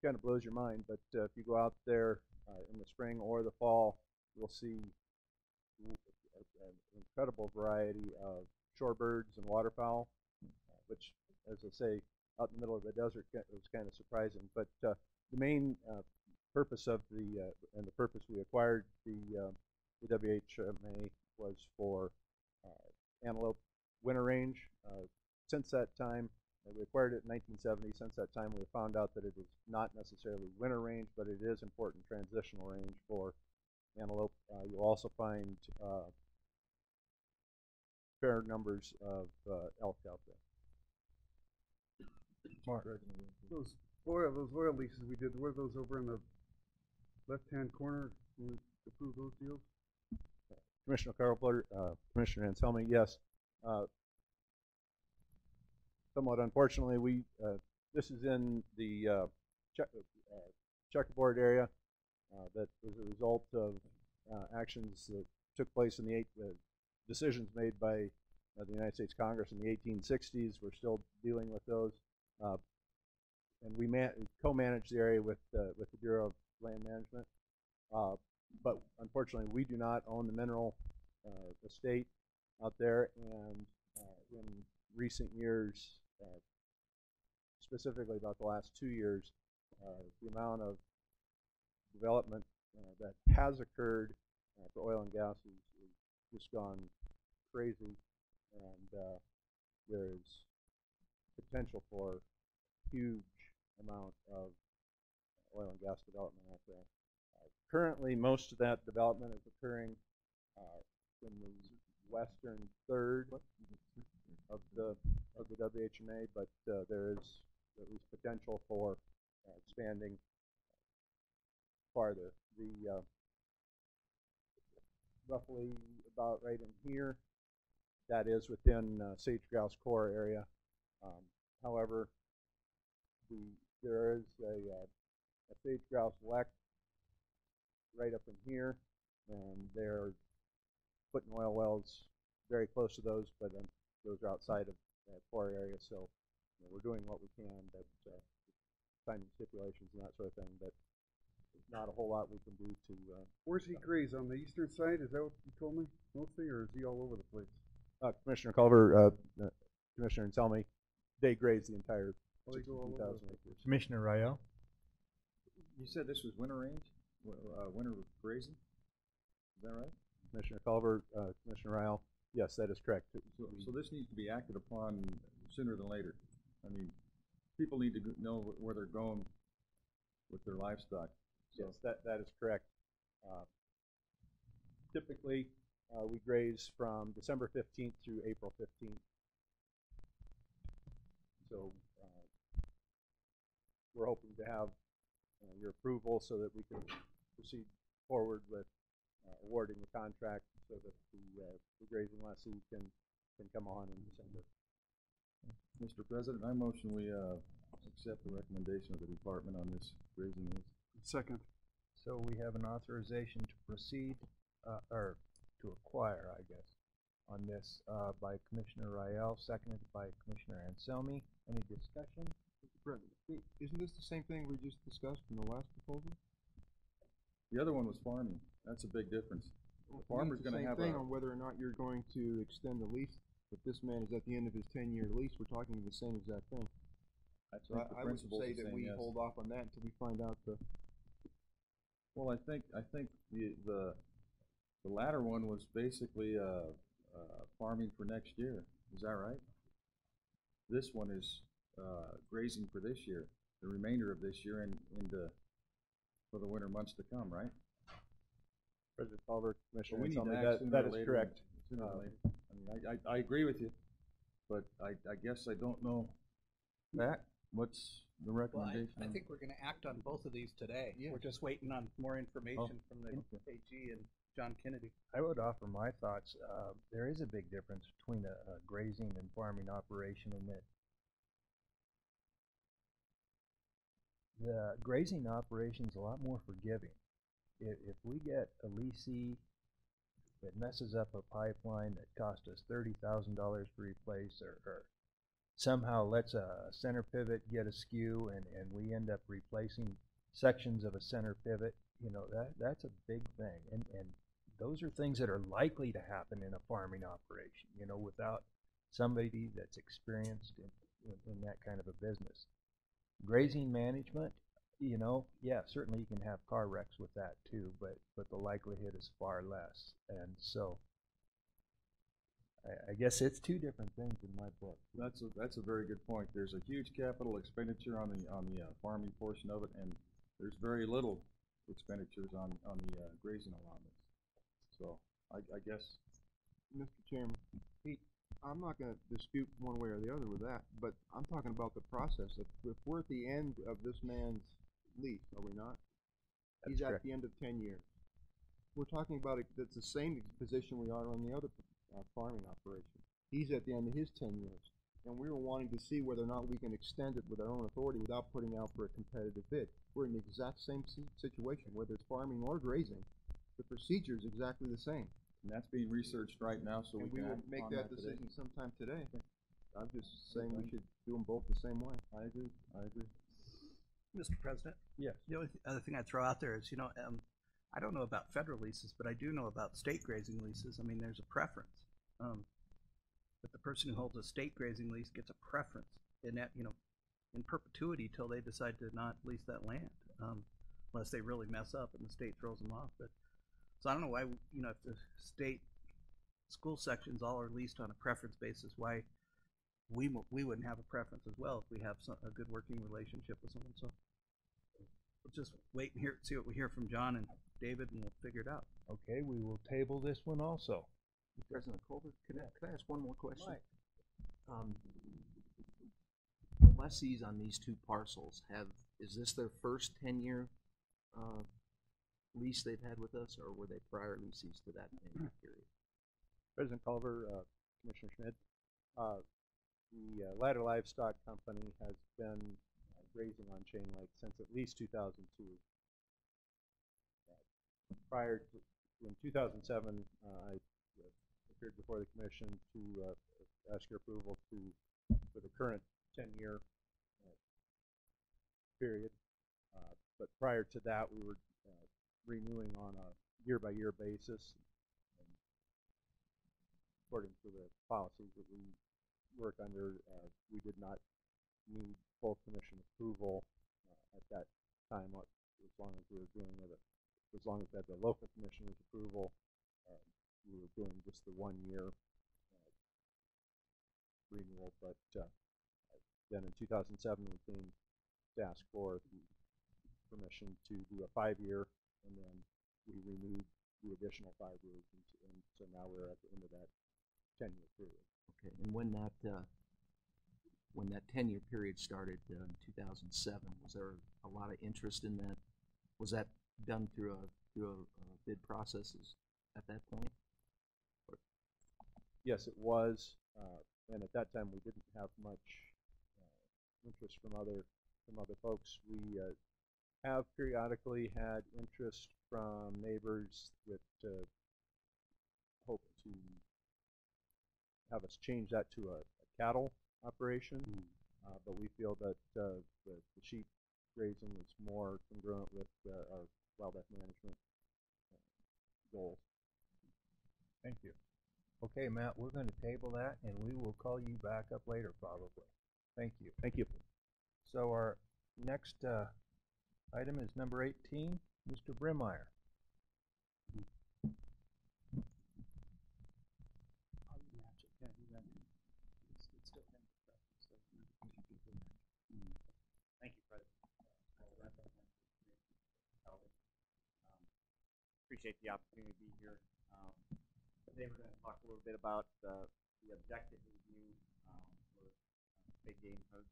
kind of blows your mind, but if you go out there in the spring or the fall, you'll see an incredible variety of shorebirds and waterfowl, which, as I say, out in the middle of the desert was kind of surprising. But the main purpose of and the purpose we acquired the WHMA was for antelope winter range. Since that time, we acquired it in 1970. Since that time, we found out that it is not necessarily winter range, but it is important transitional range for antelope. You'll also find fair numbers of elk out there. Mark. those oil leases we did, were those over in the left-hand corner? Can we approve those deals? Commissioner Carpenter, Commissioner Anselmi, yes. Somewhat unfortunately, this is in the checkerboard area that was a result of actions that took place in the decisions made by the United States Congress in the 1860s. We're still dealing with those, and we co-manage the area with the Bureau of Land Management. But unfortunately, we do not own the mineral estate out there, and in recent years, specifically about the last 2 years, the amount of development that has occurred for oil and gas is just gone crazy, and there is potential for huge amount of oil and gas development out there. Currently, most of that development is occurring in the western third of the WHMA, but there is at least potential for expanding farther. The roughly about right in here, that is within sage grouse core area. However, there is a sage grouse lek right up in here, and they're putting oil wells very close to those, but those are outside of that core area. So we're doing what we can, but timing stipulations and that sort of thing. But there's not a whole lot we can do to. Where's he graze, on the eastern side? Is that what you told me mostly, or is he all over the place? Commissioner Culver, Commissioner Anselmi, they graze the entire 62,000 acres. Commissioner Rayo. You said this was winter range? winter grazing. Is that right? Commissioner Culver, Commissioner Ryle, yes, that is correct. So this needs to be acted upon sooner than later. I mean, people need to know where they're going with their livestock. So. Yes, that is correct. Typically, we graze from December 15th through April 15th. So we're hoping to have your approval so that we can proceed forward with awarding the contract so that the grazing lessee can come on in December. Mr. President, I motion we accept the recommendation of the department on this grazing lease. Second. So we have an authorization to proceed, or to acquire, I guess, on this by Commissioner Rael, seconded by Commissioner Anselmi. Any discussion? Mr. President, isn't this the same thing we just discussed in the last proposal? The other one was farming. That's a big difference. The farmer's going to have the same thing on whether or not you're going to extend the lease. But this man is at the end of his 10-year lease. We're talking the same exact thing. So I would say that we hold off on that until we find out the. Well, I think the latter one was basically farming for next year. Is that right? This one is grazing for this year, the remainder of this year, and for the winter months to come, right? President Culver, Commissioner Well, we need Anselmi, to act that is correct. Sooner or later. I mean, I agree with you, but I guess I don't know that. What's the Well, recommendation? I think we're gonna act on both of these today. We're just waiting on more information from the AG and John Kennedy. I would offer my thoughts. There is a big difference between a grazing and farming operation in that the grazing operation is a lot more forgiving. If we get a leasee that messes up a pipeline that cost us $30,000 to replace, or somehow lets a center pivot get askew, and we end up replacing sections of a center pivot, that's a big thing. And those are things that are likely to happen in a farming operation, without somebody that's experienced in that kind of a business. Grazing management, yeah, certainly you can have car wrecks with that too, but the likelihood is far less. And so I guess it's two different things in my book. That's a very good point. There's a huge capital expenditure on the farming portion of it, and there's very little expenditures on the grazing allotments. So I guess, Mr. Chairman, I'm not going to dispute one way or the other with that, but I'm talking about the process. If we're at the end of this man's lease, are we not? That's He's correct. at the end of 10 years. We're talking about that's the same position we are on the other farming operation. He's at the end of his 10 years, and we were wanting to see whether or not we can extend it with our own authority without putting out for a competitive bid. We're in the exact same situation, whether it's farming or grazing. The procedure is exactly the same. and that's being researched right now, so And we we can will act make upon that today. decision sometime today. I'm just saying we should do them both the same way. I agree. Mr. President? Yes. The only other thing I'd throw out there is, I don't know about federal leases, but I do know about state grazing leases. I mean, there's a preference. But the person who holds a state grazing lease gets a preference in that, in perpetuity till they decide to not lease that land, unless they really mess up and the state throws them off. But so I don't know why, if the state school sections all are leased on a preference basis, why we wouldn't have a preference as well if we have a good working relationship with someone. So we'll just wait and see what we hear from John and David, and we'll figure it out. Okay, we will table this one also. President Culver, could I ask one more question? Right. Lessees on these two parcels is this their first 10-year lease they've had with us, or were they prior leases to that 10-year period? President Culver, Commissioner Schmidt, the Ladder Livestock Company has been grazing on Chain Lake since at least 2002. Prior to, in 2007, I appeared before the Commission to ask your approval for the current 10-year period. But prior to that, we were renewing on a year-by-year basis. And according to the policies that we work under, we did not need full Commission approval at that time, as long as we were doing it as long as we had the local commissioner's approval, we were doing just the 1 year renewal. But then in 2007, we came to ask for permission to do a 5-year, and then we renewed the additional 5 years, and so now we're at the end of that 10-year period. Okay, and when that 10-year period started in 2007, was there a lot of interest in that? Was that done through a bid processes at that point? Or? Yes, it was, and at that time we didn't have much interest from other folks. We have periodically had interest from neighbors that hope to have us change that to a cattle operation, but we feel that the sheep grazing is more congruent with our wildlife management goals. Thank you. Okay, Matt, we're going to table that, and we will call you back up later, probably. Thank you. Thank you. So our next item is number 18, Mr. Brimmeyer. Thank you, President. Appreciate the opportunity to be here. Today we're going to talk a little bit about the objective review for big game herds.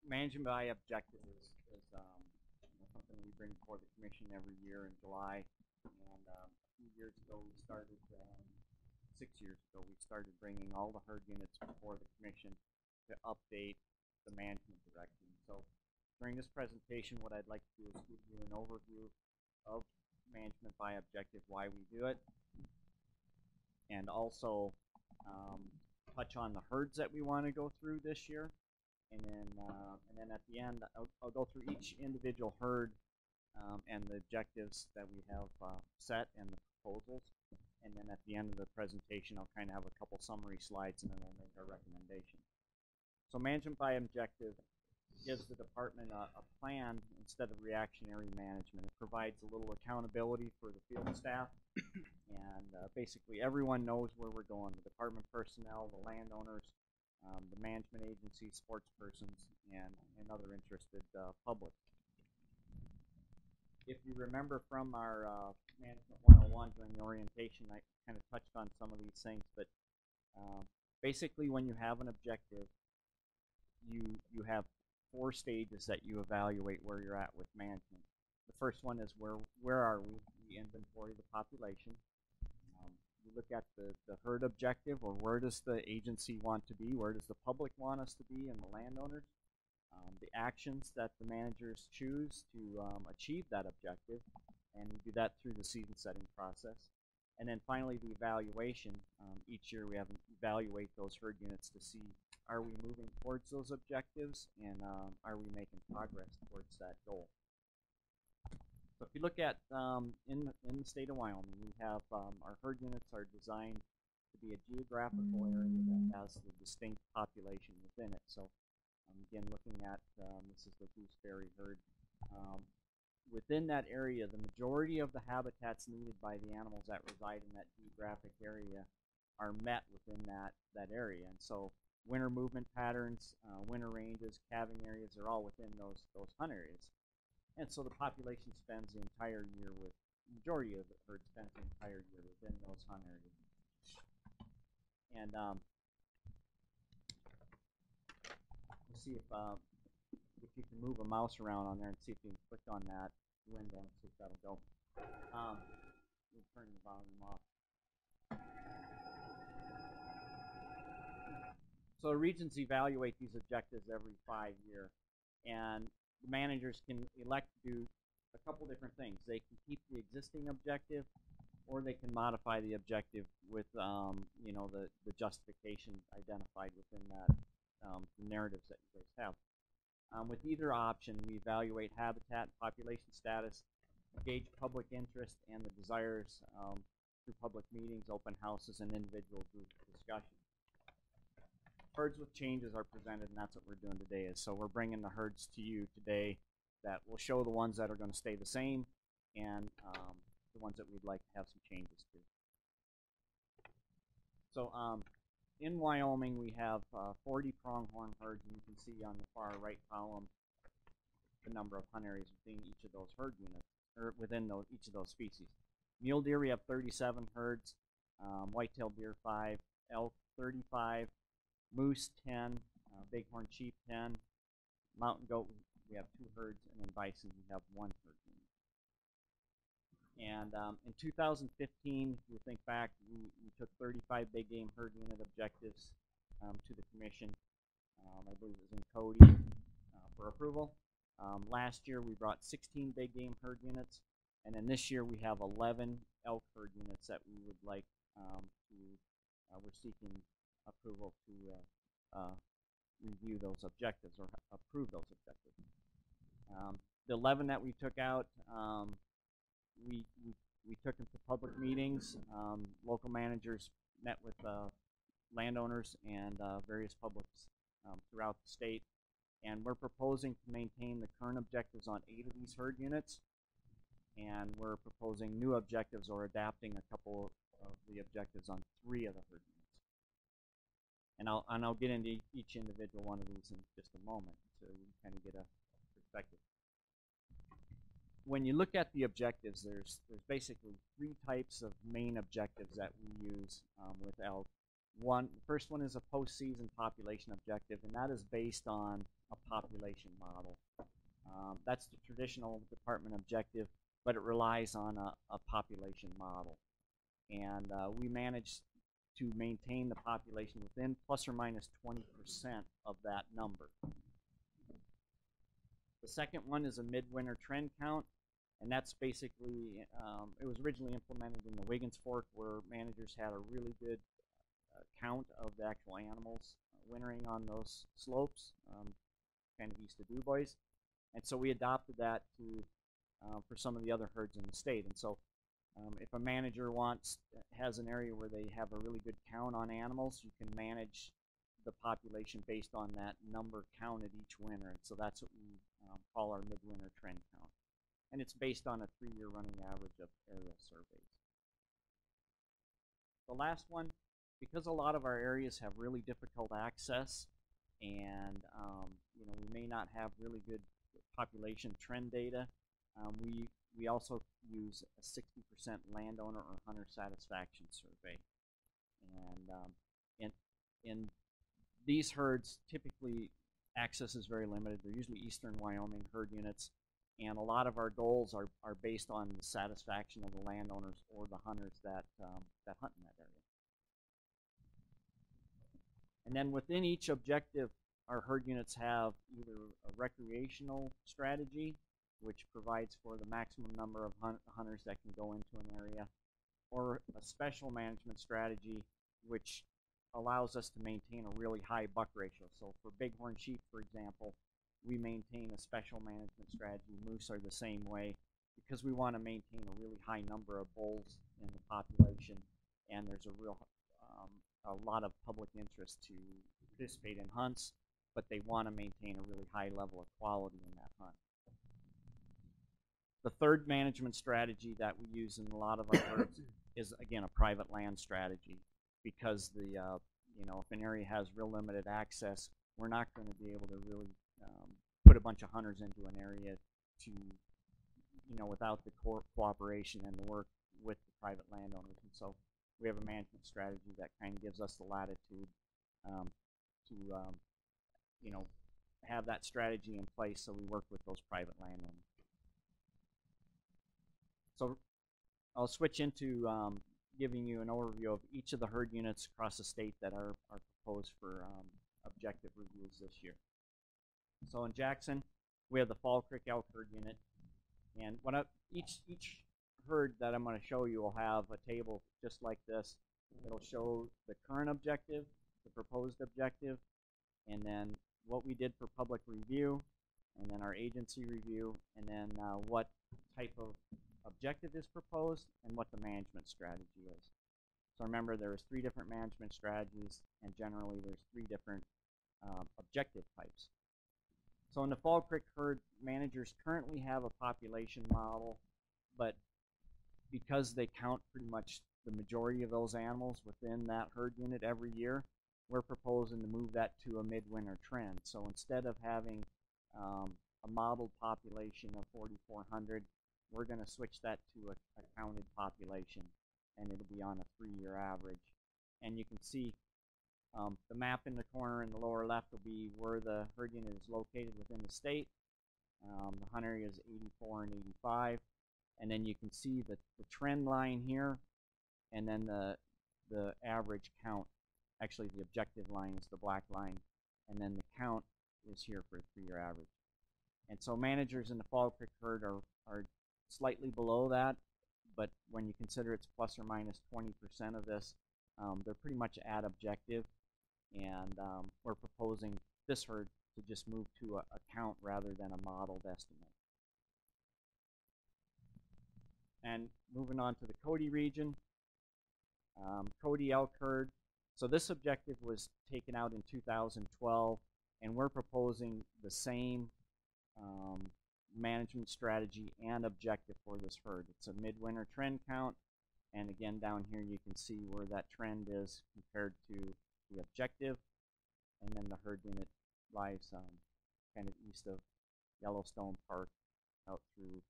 Management by objective is something we bring before the commission every year in July. And a few years ago, we started, 6 years ago, we started bringing all the herd units before the commission to update the management direction. So during this presentation, what I'd like to do is give you an overview of management by objective, why we do it, and also touch on the herds that we want to go through this year. And then at the end, I'll go through each individual herd and the objectives that we have set and the proposals. And then at the end of the presentation, I'll kind of have a couple summary slides, and then we'll make our recommendation. So management by objective gives the department a plan instead of reactionary management. It provides a little accountability for the field staff, and basically everyone knows where we're going. The department personnel, the landowners, the management agency, sports persons, and other interested public. If you remember from our Management 101 during the orientation, I kind of touched on some of these things, but basically when you have an objective, you have 4 stages that you evaluate where you're at with management. The first one is where are we? We inventory the population. We look at the herd objective, or where does the agency want to be, where does the public want us to be, and the landowners. The actions that the managers choose to achieve that objective, and we do that through the season setting process. And then finally the evaluation. Each year we have evaluate those herd units to see, are we moving towards those objectives, and are we making progress towards that goal. So if you look at in the state of Wyoming, we have our herd units are designed to be a geographical area that has the distinct population within it. So again, looking at this is the gooseberry herd. Within that area, the majority of the habitats needed by the animals that reside in that geographic area are met within that area. And so winter movement patterns, winter ranges, calving areas are all within those hunt areas. And so the population spends the entire year with, majority of the herd spends the entire year within those hunt areas. And we'll see if you can move a mouse around on there and see if you can click on that window and see if that'll go. We'll turn the volume off. So regions evaluate these objectives every 5 years, and the managers can elect to do a couple different things. They can keep the existing objective, or they can modify the objective with the justification identified within the narratives that you guys have. With either option, we evaluate habitat and population status, gauge public interest and the desires through public meetings, open houses, and individual group discussion. Herds with changes are presented, and that's what we're doing today. Is so we're bringing the herds to you today that will show the ones that are going to stay the same and the ones that we'd like to have some changes to. So in Wyoming, we have 40 pronghorn herds, and you can see on the far right column the number of hunt areas within each of those herd units, or within each of those species. Mule deer, we have 37 herds, white-tailed deer 5, elk 35, moose 10, bighorn sheep 10, mountain goat we have 2 herds, and in bison we have 1 herd unit. And in 2015, if you think back, we took 35 big game herd unit objectives to the commission. I believe it was in Cody for approval. Last year we brought 16 big game herd units, and then this year we have 11 elk herd units that we would like we're seeking approval to review those objectives or approve those objectives. The 11 that we took out, we took them to public meetings. Local managers met with landowners and various publics throughout the state, and we're proposing to maintain the current objectives on 8 of these herd units, and we're proposing new objectives or adapting a couple of the objectives on 3 of the herd units. And I'll get into each individual one of these in just a moment so you kind of get a perspective. When you look at the objectives, there's basically 3 types of main objectives that we use with elk. The first one is a postseason population objective, and that is based on a population model. That's the traditional department objective, but it relies on a population model. And we manage to maintain the population within plus or minus 20% of that number. The second one is a midwinter trend count, and that's basically, it was originally implemented in the Wiggins Fork, where managers had a really good count of the actual animals wintering on those slopes, kind of east of Du Bois. And so we adopted that to for some of the other herds in the state. And so if a manager has an area where they have a really good count on animals, you can manage the population based on that number counted each winter. And so that's what we call our midwinter trend count. And it's based on a 3-year running average of area surveys. The last one, because a lot of our areas have really difficult access, and we may not have really good population trend data, we also use a 60% landowner or hunter satisfaction survey. And in these herds, typically access is very limited. They're usually eastern Wyoming herd units, and a lot of our goals are based on the satisfaction of the landowners or the hunters that hunt in that area. And then within each objective, our herd units have either a recreational strategy, which provides for the maximum number of hunters that can go into an area, or a special management strategy, which allows us to maintain a really high buck ratio. So for bighorn sheep, for example, we maintain a special management strategy. Moose are the same way, because we want to maintain a really high number of bulls in the population, and there's a lot of public interest to participate in hunts, but they want to maintain a really high level of quality in that hunt. The third management strategy that we use in a lot of our herds is, again, a private land strategy, because if an area has real limited access, we're not going to be able to really put a bunch of hunters into an area to, without the cooperation and the work with the private landowners. And so we have a management strategy that kind of gives us the latitude to have that strategy in place, so we work with those private landowners. So I'll switch into giving you an overview of each of the herd units across the state that are proposed for objective reviews this year. So in Jackson, we have the Fall Creek Elk Herd Unit, and each herd that I'm going to show you will have a table just like this. It'll show the current objective, the proposed objective, and then what we did for public review, and then our agency review, and then what type of objective is proposed and what the management strategy is. So remember, there's 3 different management strategies, and generally there's 3 different objective types. So in the Fall Creek herd, managers currently have a population model, but because they count pretty much the majority of those animals within that herd unit every year, we're proposing to move that to a midwinter trend. So instead of having a modeled population of 4,400, we're going to switch that to a counted population, and it'll be on a 3-year average. And you can see the map in the corner in the lower left will be where the herd unit is located within the state. The hunt area is 84 and 85. And then you can see the trend line here, and then the average count. Actually, the objective line is the black line, and then the count is here for a 3-year average. And so managers in the Fall Creek herd are slightly below that, but when you consider it's plus or minus 20% of this, they're pretty much at objective, and we're proposing this herd to just move to a count rather than a modeled estimate. And moving on to the Cody region, Cody elk herd. So this objective was taken out in 2012, and we're proposing the same management strategy and objective for this herd. It's a midwinter trend count, and again down here you can see where that trend is compared to the objective, and then the herd unit lies kind of east of Yellowstone Park out through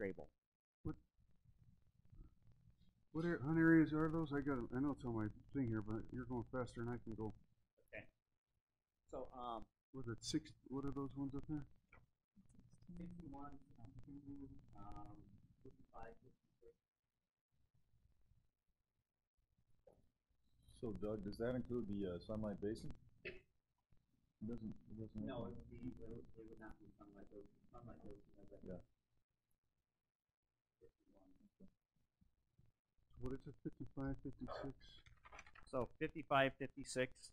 Grable. What hunt areas are those? I know it's on my thing here, but you're going faster than I can go. Okay. So Was it 6? What are those ones up there? 61, 55, 56. So Doug, does that include the Sunlight Basin? It doesn't. No, it would not be Sunlight Basin. Sunlight Basin has Yeah. What is it? 55, 56? So 55, 56,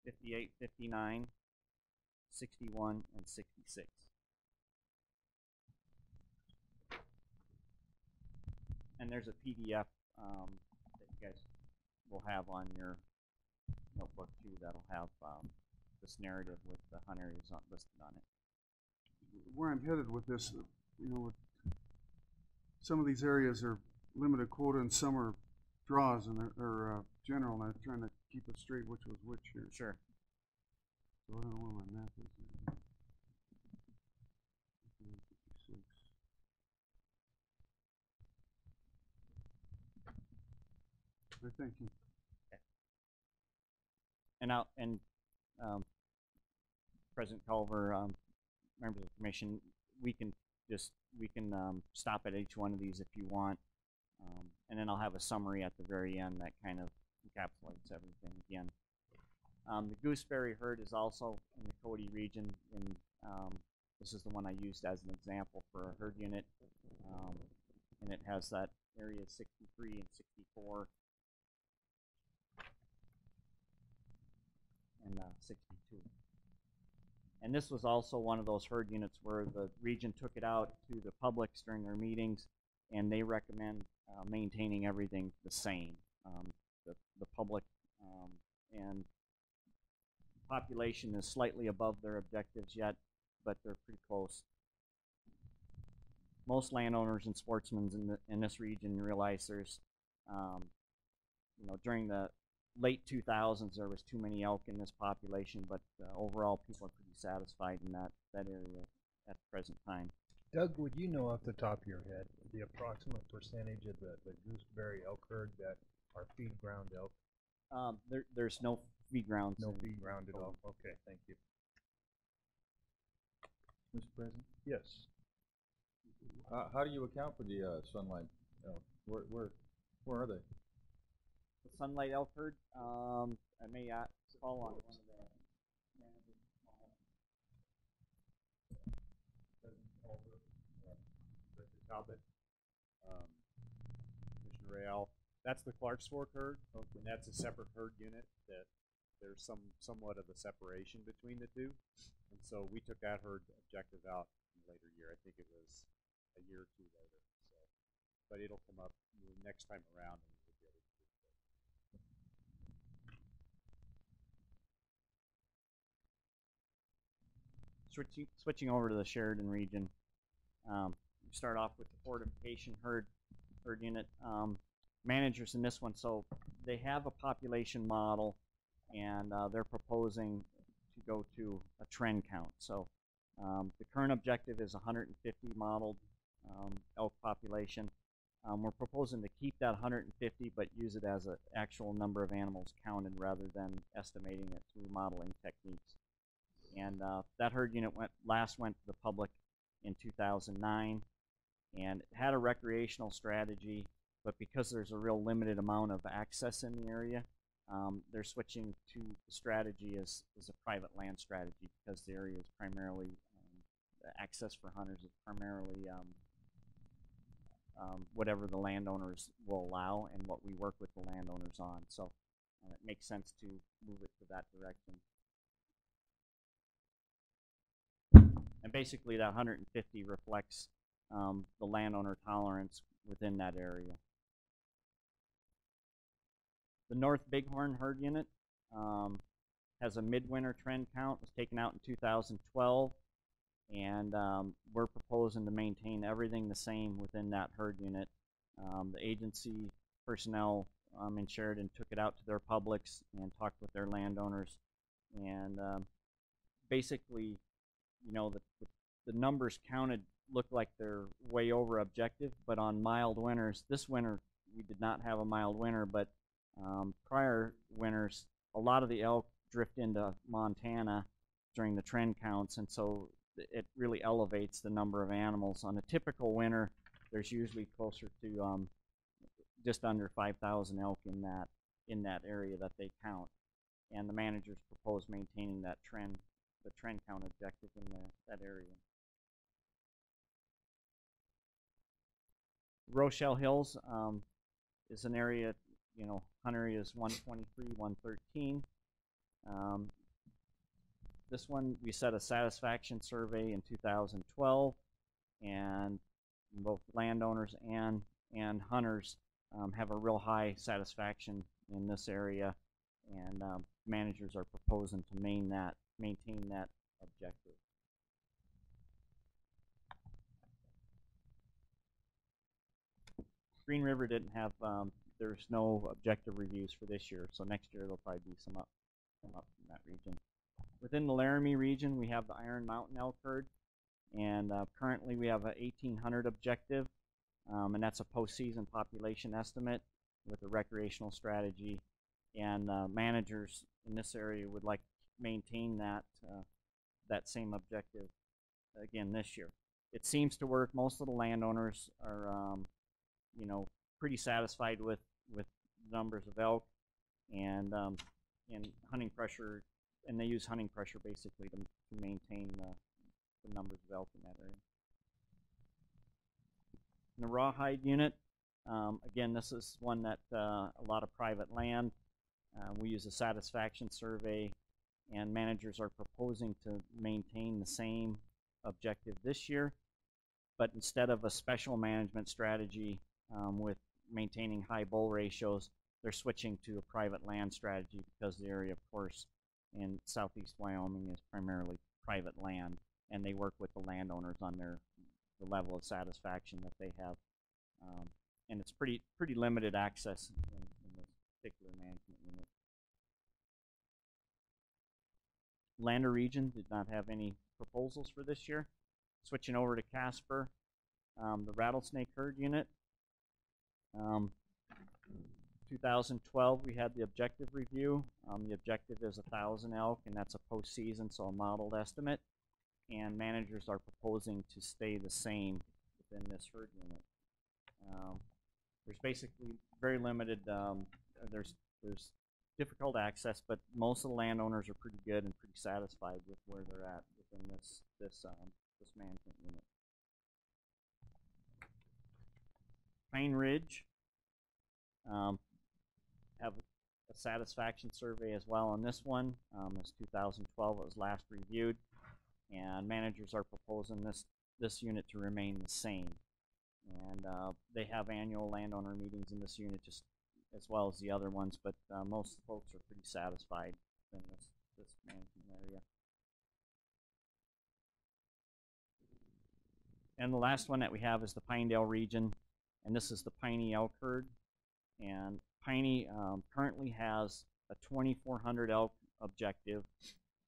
58, 59, 61, and 66. And there's a PDF that you guys will have on your notebook too that'll have this narrative with the hunt areas listed on it. Where I'm headed with this, some of these areas are limited quota and some are draws and are general, and I'm trying to keep it straight which was which here. Sure. So I don't know where my map is here. 56. Thank you. Okay. And President Culver, members of the commission, we can stop at each one of these if you want, and then I'll have a summary at the very end that kind of encapsulates everything again. The gooseberry herd is also in the Cody region, and this is the one I used as an example for a herd unit, and it has that area 63 and 64 and 62. And this was also one of those herd units where the region took it out to the publics during their meetings, and they recommend maintaining everything the same. The public and population is slightly above their objectives yet, but they're pretty close. Most landowners and sportsmen in this region realize there's, during the late 2000s there was too many elk in this population, but overall people are pretty satisfied in that area at the present time. Doug, would you know off the top of your head the approximate percentage of the gooseberry elk herd that are feed ground elk? There's no feed grounds. No feed ground at all. Okay, thank you. Mr. President? Yes. How do you account for the sunlight elk? Where are they? The sunlight elk herd, I may fall on one of the Mr. Talbot, Commissioner Real. That's the Clark's Fork herd, and that's a separate herd unit that there's somewhat of a separation between the two, and so we took that herd objective out in a later year. I think it was a year or two later. So, but it'll come up next time around, and we'll be able to do it. Switching over to the Sheridan region, we start off with the fortification herd unit. Managers in this one, so they have a population model, and they're proposing to go to a trend count. So the current objective is 150 modeled elk population. We're proposing to keep that 150, but use it as an actual number of animals counted rather than estimating it through modeling techniques. And that herd unit last went to the public in 2009, and it had a recreational strategy, but because there's a real limited amount of access in the area, they're switching to the strategy as a private land strategy, because the area is primarily, the access for hunters is primarily whatever the landowners will allow and what we work with the landowners on. So it makes sense to move it to that direction. And basically that 150 reflects the landowner tolerance within that area. The North Bighorn herd unit has a midwinter trend count, was taken out in 2012, and we're proposing to maintain everything the same within that herd unit. The agency personnel in Sheridan took it out to their publics and talked with their landowners, and basically, you know, the numbers counted look like they're way over objective, but on mild winters, this winter we did not have a mild winter, but prior winters, a lot of the elk drift into Montana during the trend counts, and so it really elevates the number of animals. On a typical winter, there's usually closer to just under 5,000 elk in that area that they count, and the managers propose maintaining the trend count objective in that area. Rochelle Hills is an area, you know, hunt area is 123, 113. This one, we set a satisfaction survey in 2012, and both landowners and hunters have a real high satisfaction in this area, and managers are proposing to maintain that objective. Green River didn't have, there's no objective reviews for this year, so next year there'll probably be some up in that region. Within the Laramie region, we have the Iron Mountain elk herd, and currently we have a 1,800 objective, and that's a postseason population estimate with a recreational strategy, and managers in this area would like to maintain that same objective again this year. It seems to work. Most of the landowners are you know, pretty satisfied with numbers of elk and hunting pressure, and they use hunting pressure basically to maintain the numbers of elk in that area. In the rawhide unit, again, this is one that a lot of private land. We use a satisfaction survey, and managers are proposing to maintain the same objective this year, but instead of a special management strategy with maintaining high bull ratios, they're switching to a private land strategy, because the area, of course, in southeast Wyoming is primarily private land, and they work with the landowners on the level of satisfaction that they have, and it's pretty limited access in this particular management unit. Lander region did not have any proposals for this year. Switching over to Casper, the rattlesnake herd unit. 2012, we had the objective review. The objective is 1,000 elk, and that's a postseason, so a modeled estimate. And managers are proposing to stay the same within this herd unit. There's basically very limited. There's difficult access, but most of the landowners are pretty good and pretty satisfied with where they're at within this management unit. Pine Ridge have a a satisfaction survey as well on this one. It's 2012, it was last reviewed, and managers are proposing this unit to remain the same. And they have annual landowner meetings in this unit just as well as the other ones, but most folks are pretty satisfied in this management area. And the last one that we have is the Pinedale region, and this is the Piney elk herd. And Piney currently has a 2,400 elk objective,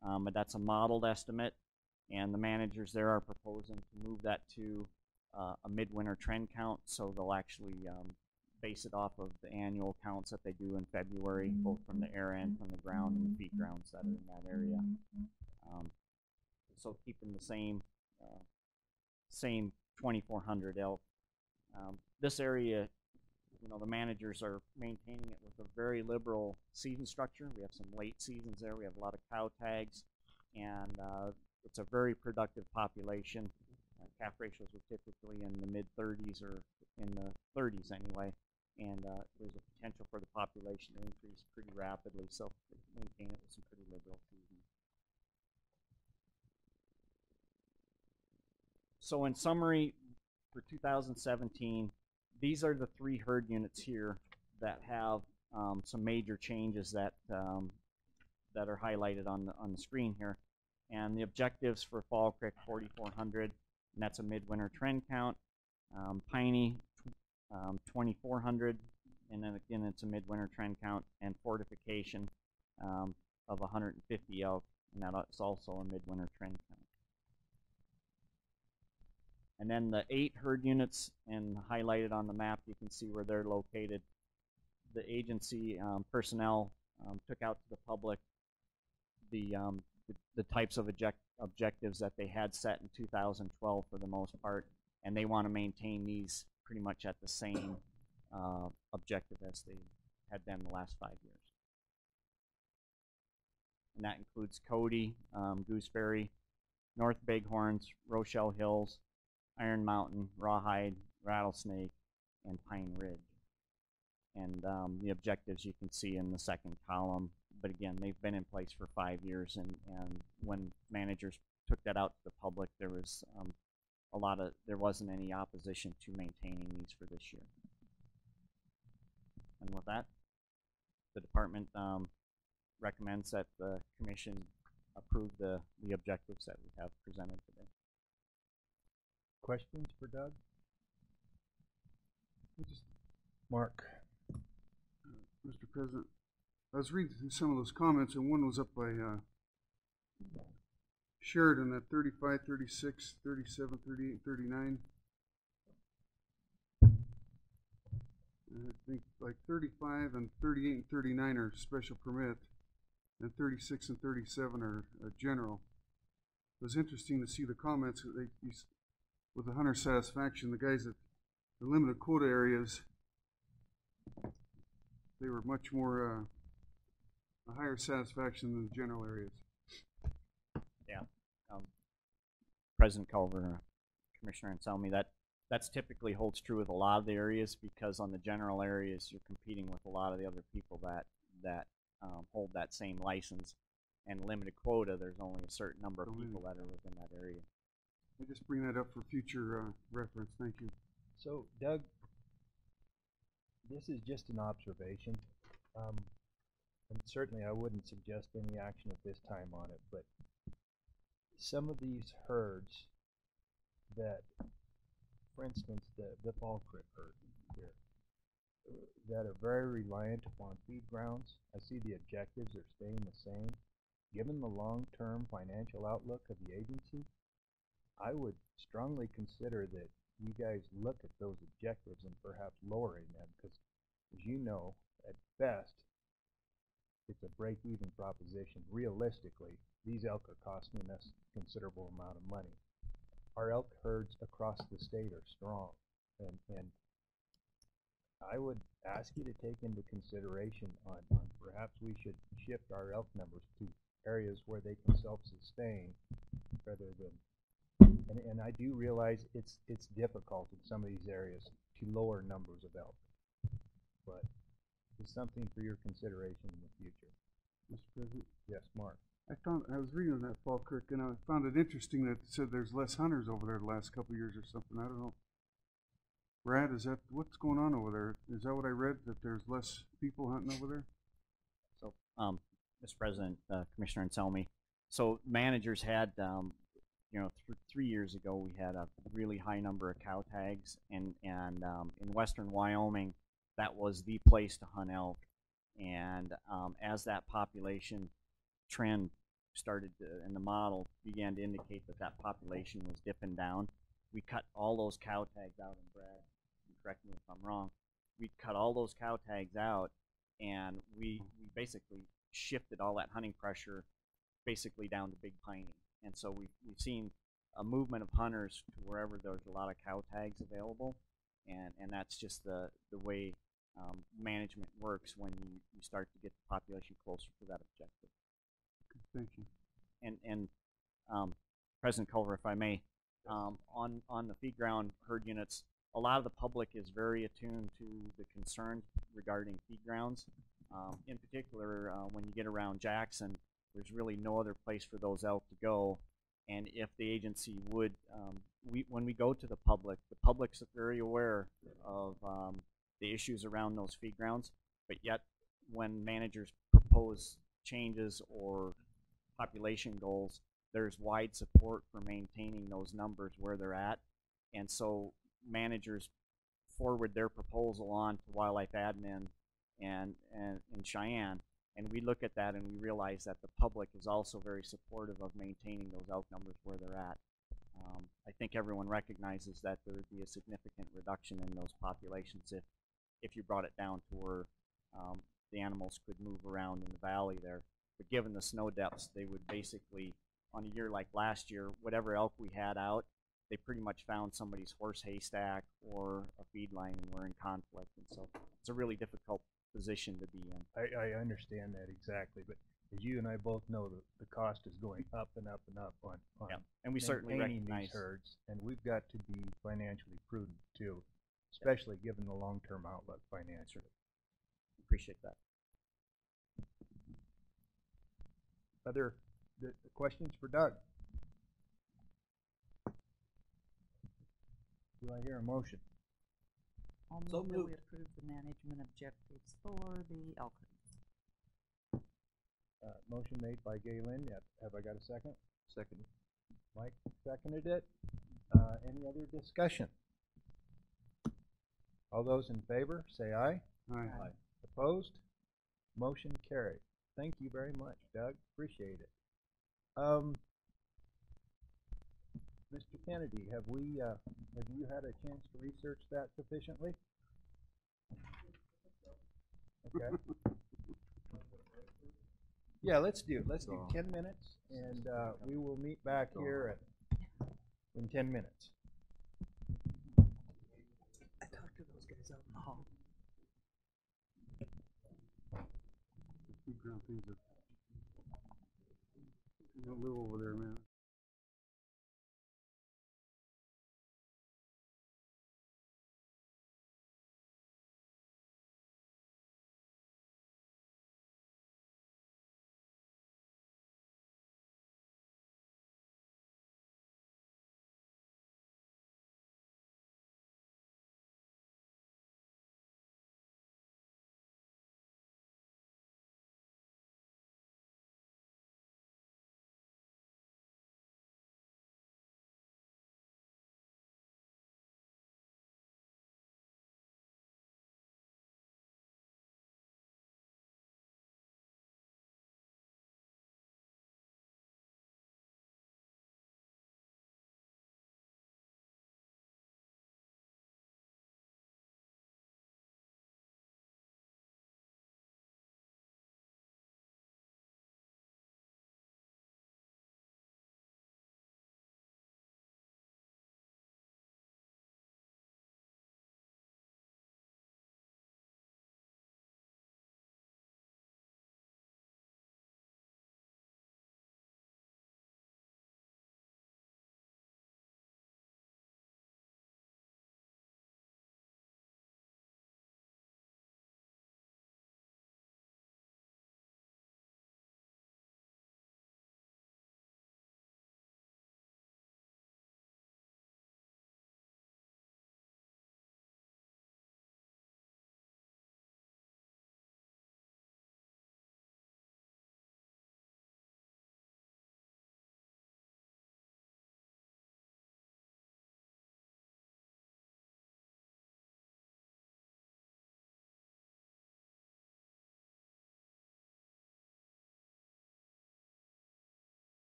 but that's a modeled estimate, and the managers there are proposing to move that to a midwinter trend count, so they'll actually base it off of the annual counts that they do in February, both from the air and from the ground and the feed grounds that are in that area. So keeping the same 2,400 elk. This area, you know, the managers are maintaining it with a very liberal season structure. We have some late seasons there. We have a lot of cow tags, and it's a very productive population. Calf ratios are typically in the mid-30s or in the 30s anyway, and there's a potential for the population to increase pretty rapidly, so maintain it with some pretty liberal seasons. So in summary, for 2017, these are the 3 herd units here that have some major changes that that are highlighted on the screen here. And the objectives for Fall Creek 4,400, and that's a midwinter trend count. Piney 2,400, and then again it's a midwinter trend count, and fortification of 150 elk, and that's also a midwinter trend count. And then the 8 herd units, and highlighted on the map, you can see where they're located. The agency personnel took out to the public the types of objectives that they had set in 2012 for the most part, and they want to maintain these pretty much at the same objective as they had been the last 5 years. And that includes Cody, Gooseberry, North Bighorns, Rochelle Hills, Iron Mountain, Rawhide, Rattlesnake, and Pine Ridge. And the objectives you can see in the second column, but again, they've been in place for 5 years, and when managers took that out to the public, there was there wasn't any opposition to maintaining these for this year. And with that, the department recommends that the commission approve the objectives that we have presented today. Questions for Doug? Mark. Mr. President, I was reading through some of those comments, and one was up by Sheridan at 35, 36, 37, 38, 39. And I think like 35 and 38 and 39 are special permit, and 36 and 37 are general. It was interesting to see the comments that with the hunter satisfaction, the guys at the limited quota areas, they were much more a higher satisfaction than the general areas. Yeah, President Culver, Commissioner Anselmi, that's typically holds true with a lot of the areas, because on the general areas you're competing with a lot of the other people that hold that same license, and limited quota, there's only a certain number of people that are within that area. I just bring that up for future reference. Thank you. So, Doug, this is just an observation, and certainly I wouldn't suggest any action at this time on it, but some of these herds that, for instance, the Fall Creek herd here, that are very reliant upon feed grounds, I see the objectives are staying the same. Given the long-term financial outlook of the agency, I would strongly consider that you guys look at those objectives and perhaps lowering them, because, as you know, at best, it's a break-even proposition. Realistically, these elk are costing us a considerable amount of money. Our elk herds across the state are strong, and I would ask you to take into consideration on perhaps we should shift our elk numbers to areas where they can self-sustain rather than. And I do realize it's difficult in some of these areas to lower numbers of elk, but is something for your consideration in the future. Mr. President, Yes, Mark. I was reading that Fall Creek, and I found it interesting that it said there's less hunters over there the last couple of years or something. I don't know. Brad, is that what's going on over there? Is that what I read, that there's less people hunting over there? So, Mr. President, Commissioner Anselmi, so managers had, you know, 3 years ago we had a really high number of cow tags, and in western Wyoming, that was the place to hunt elk. And as that population trend started to, and the model began to indicate that that population was dipping down, we cut all those cow tags out. And Brad, correct me if I'm wrong, we cut all those cow tags out, and we basically shifted all that hunting pressure basically down to big piney. And so we've seen a movement of hunters to wherever there's a lot of cow tags available, and that's just the way management works when you start to get the population closer to that objective. Thank you. And President Culver, if I may, on the feed ground herd units, a lot of the public is very attuned to the concerns regarding feed grounds. In particular, when you get around Jackson, there's really no other place for those elk to go. And if the agency would, when we go to the public's very aware of the issues around those feed grounds, but yet when managers propose changes or population goals, there's wide support for maintaining those numbers where they're at. And so managers forward their proposal on to wildlife admin and Cheyenne, and we look at that and we realize that the public is also very supportive of maintaining those elk numbers where they're at. I think everyone recognizes that there would be a significant reduction in those populations if you brought it down to where the animals could move around in the valley there. But given the snow depths, they would basically, on a year like last year, whatever elk we had out, they pretty much found somebody's horse haystack or a feed line and were in conflict. And so it's a really difficult position to be in. I understand that exactly, but as you and I both know, the cost is going up and up and up on yeah. And we certainly recognize these herds, and we've got to be financially prudent too, especially given the long-term outlook financially. Appreciate that. Other questions for Doug? Do I hear a motion? I'll move that we approve the management objectives for the elk herd. Motion made by Galen. Have I got a second? Second. Mike seconded it. Any other discussion? All those in favor, say aye. Aye. Aye. Opposed? Motion carried. Thank you very much, Doug. Appreciate it. Mr. Kennedy, have you had a chance to research that sufficiently? Okay. Yeah, let's do 10 minutes, and we will meet back here in 10 minutes. I talked to those guys out in the hall. The ground things that you don't live over there, man.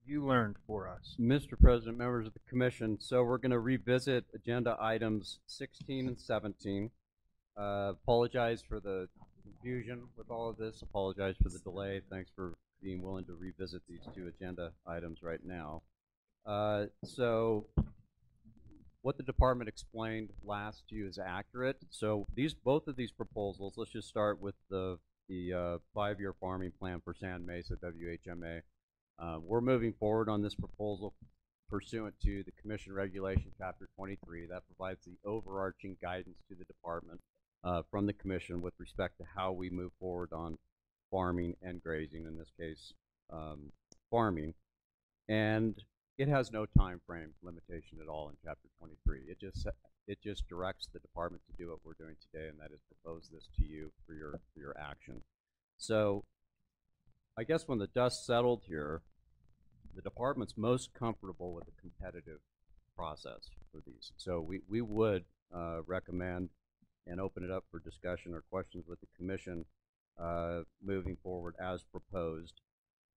you learned for us? Mr. President, members of the commission, so we're going to revisit agenda items 16 and 17. Apologize for the confusion with all of this. Apologize for the delay. Thanks for being willing to revisit these two agenda items right now. So what the department explained last to you is accurate. So both of these proposals, let's just start with the 5-year farming plan for San Mesa WHMA. We're moving forward on this proposal pursuant to the Commission Regulation Chapter 23. That provides the overarching guidance to the department from the Commission with respect to how we move forward on farming and grazing, in this case, farming. And it has no time frame limitation at all in Chapter 23. It just directs the department to do what we're doing today, and that is propose this to you for your action. So I guess when the dust settled here, the department's most comfortable with a competitive process for these. So we would recommend and open it up for discussion or questions with the commission moving forward as proposed.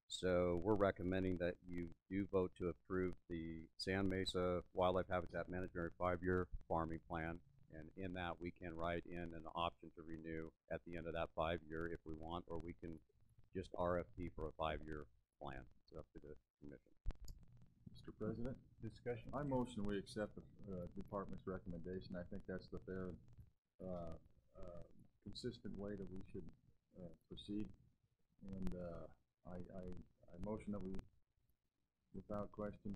So we're recommending that you do vote to approve the San Mesa Wildlife Habitat Management 5-year farming plan. And in that, we can write in an option to renew at the end of that 5-year if we want, or we can just RFP for a 5-year plan. It's up to the commission. Mr. President, discussion. I motion we accept the department's recommendation. I think that's the fair, consistent way that we should proceed. And I motion that we, without question,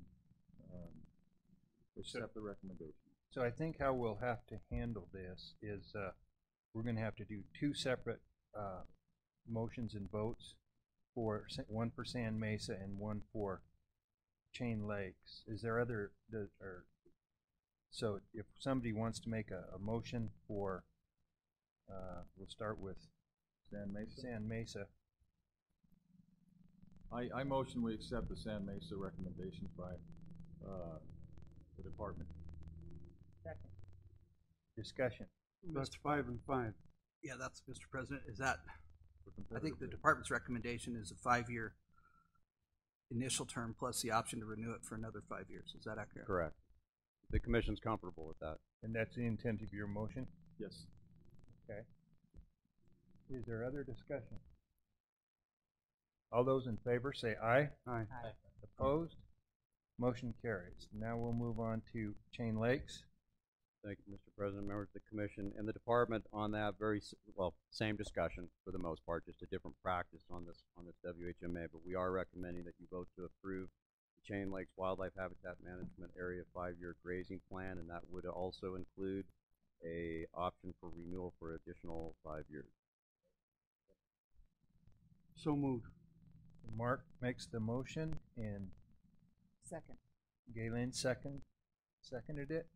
accept the recommendation. So I think how we'll have to handle this is we're going to have to do two separate motions and votes, one for San Mesa and one for Chain Lakes. Is there other, so if somebody wants to make a motion for, we'll start with San Mesa. I motion we accept the San Mesa recommendations by the department. Second. Discussion. That's 5 and 5. Yeah, that's, Mr. President, is that, I think the department's recommendation is a 5-year initial term plus the option to renew it for another 5 years. Is that accurate? Correct. The commission's comfortable with that. And that's the intent of your motion? Yes. Okay. Is there other discussion? All those in favor say aye. Aye. Aye. Opposed? Motion carries. Now we'll move on to Chain Lakes. Thank you, Mr. President, members of the commission and the department on that same discussion for the most part, just a different practice on this WHMA, but we are recommending that you vote to approve the Chain Lakes Wildlife Habitat Management Area 5-year grazing plan, and that would also include a option for renewal for additional 5 years. So moved. Mark makes the motion and Second. Galen seconded it.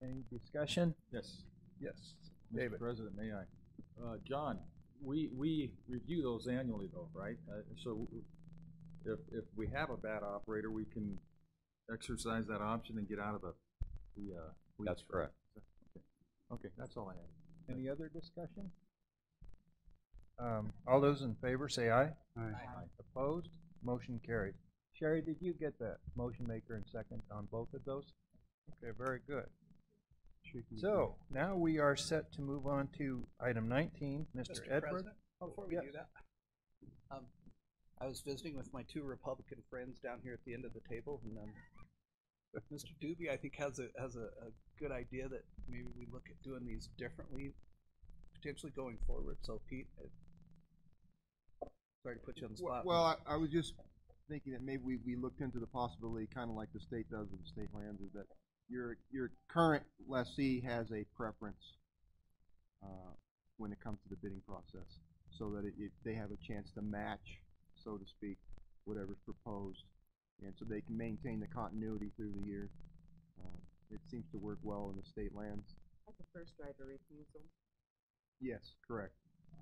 Any discussion? Yes. Yes. Mr. David. President, may I? John, we review those annually though, right? So if we have a bad operator, we can exercise that option and get out of the That's correct. Okay, that's all I have. Any other discussion? All those in favor say aye. Aye. Opposed? Motion carried. Sherry, did you get the motion maker and second on both of those? Okay, very good. So now we are set to move on to item 19, Mr. Edward. President, before we do that, I was visiting with my two Republican friends down here at the end of the table, and Mr. Doobie, I think, has a good idea that maybe we look at doing these differently, potentially going forward. So, Pete, sorry to put you on the spot. Well, I was just thinking that maybe we looked into the possibility, kind of like the state does with the state lands, is that your current lessee has a preference when it comes to the bidding process, so that they have a chance to match, so to speak, whatever's proposed, and so they can maintain the continuity through the year. It seems to work well in the state lands. Like a first right of refusal. Yes, correct.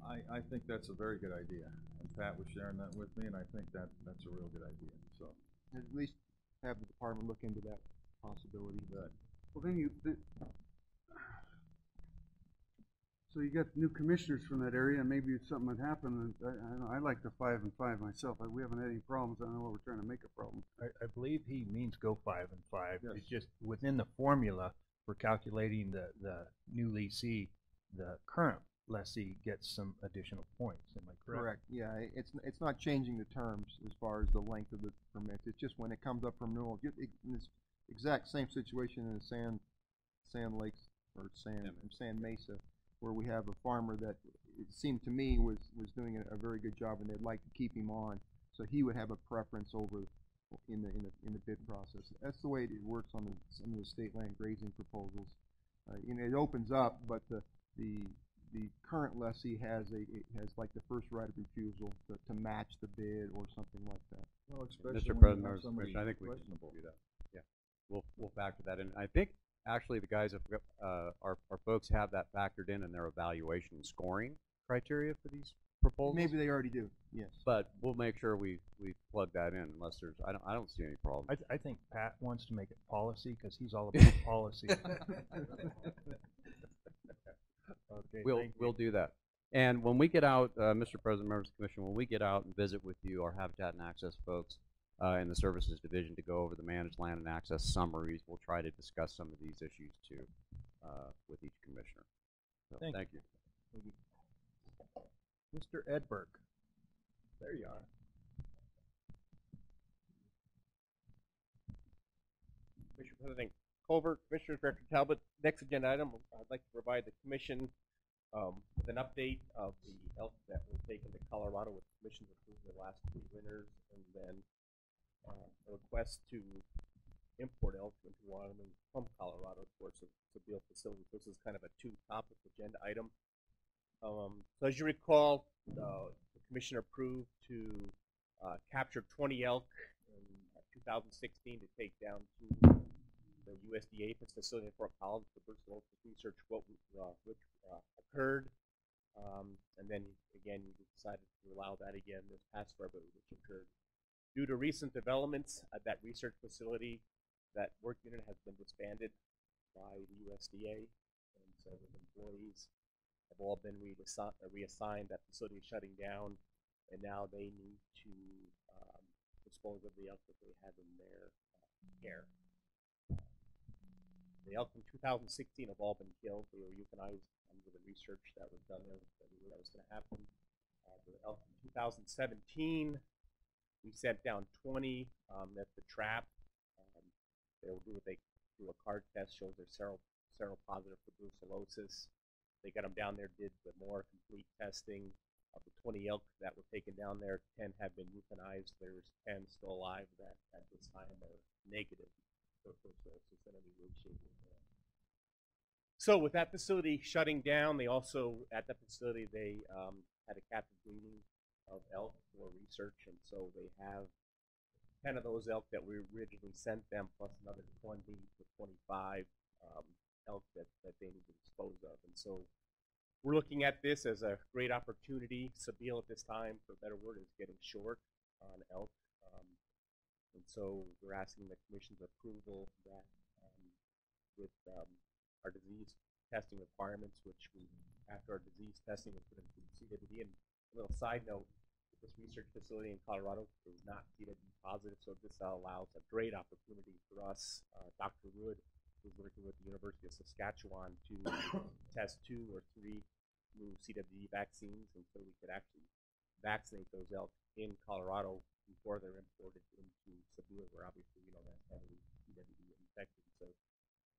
I think that's a very good idea, and Pat was sharing that with me, and I think that's a real good idea. So at least have the department look into that possibility. Well, then So you got new commissioners from that area, and maybe something would happen. And I like the 5 and 5 myself. We haven't had any problems. I don't know what we're trying to make a problem. I believe he means go 5 and 5. Yes. It's just within the formula for calculating the new lessee, the current lessee gets some additional points. Am I correct? Correct. Yeah, it's not changing the terms as far as the length of the permit. It's just when it comes up for renewal. In this exact same situation in the Sand Lakes or Sand Mesa, where we have a farmer that it seemed to me was doing a very good job, and they'd like to keep him on, so he would have a preference over in the bid process. That's the way it works on some of the state land grazing proposals. It opens up, but the current lessee has like the first right of refusal to match the bid or something like that. Well, especially Mr. when President, you have members of the somebody Commission, I think we can questionable. do that. Yeah, we'll factor that in. I think actually the guys have our folks have that factored in their evaluation and scoring criteria for these proposals. Maybe they already do. Yes. But we'll make sure we plug that in unless there's I don't see any problem. I think Pat wants to make it policy because he's all about policy. Okay, We'll do that. And when we get out, Mr. President, members of the Commission, when we get out and visit with you, our Habitat and Access folks in the Services Division to go over the managed land and access summaries, we'll try to discuss some of these issues too with each commissioner. So, thank you. Mr. Edberg. There you are. Commissioner President Culver, Commissioner Director Talbot, next agenda item, I'd like to provide the Commission with an update of the elk that was taken to Colorado with the Commission's approval the last 3 winters, and then a request to import elk into Wyoming from Colorado towards the Sabile facility. So this is kind of a 2-topic agenda item. So as you recall, the Commission approved to capture 20 elk in 2016 to take down to the USDA facility in Fort Collins for brucellosis research, which occurred, and then again we decided to allow that again this past February, which occurred. Due to recent developments at that research facility, that work unit has been disbanded by the USDA, and so the employees have all been reassigned. That facility is shutting down, and now they need to dispose of the elk that they have in their care. The elk in 2016 have all been killed. They were euthanized under the research that was done there that we knew that was going to happen. The elk in 2017, we sent down 20 at the trap. They will do a card test, shows they're seropositive for brucellosis. They got them down there, did the more complete testing. Of the 20 elk that were taken down there, 10 have been euthanized. There's 10 still alive that at this time are negative for brucellosis in any way, shape, or form. So with that facility shutting down, they also, at that facility, they had a captive breeding of elk for research, and so they have 10 of those elk that we originally sent them, plus another 20 to 25 elk that they need to dispose of. And so we're looking at this as a great opportunity. Sabile at this time, for a better word, is getting short on elk. And so we're asking the Commission's approval that with our disease testing requirements, which we, after our disease testing, we put into CWD. And a little side note, this research facility in Colorado is not CWD positive, so this allows a great opportunity for us. Dr. Wood is working with the University of Saskatchewan to test 2 or 3 new CWD vaccines, and so we could actually vaccinate those elk in Colorado before they're imported into Sabile, where obviously we know that's heavily CWD infected. So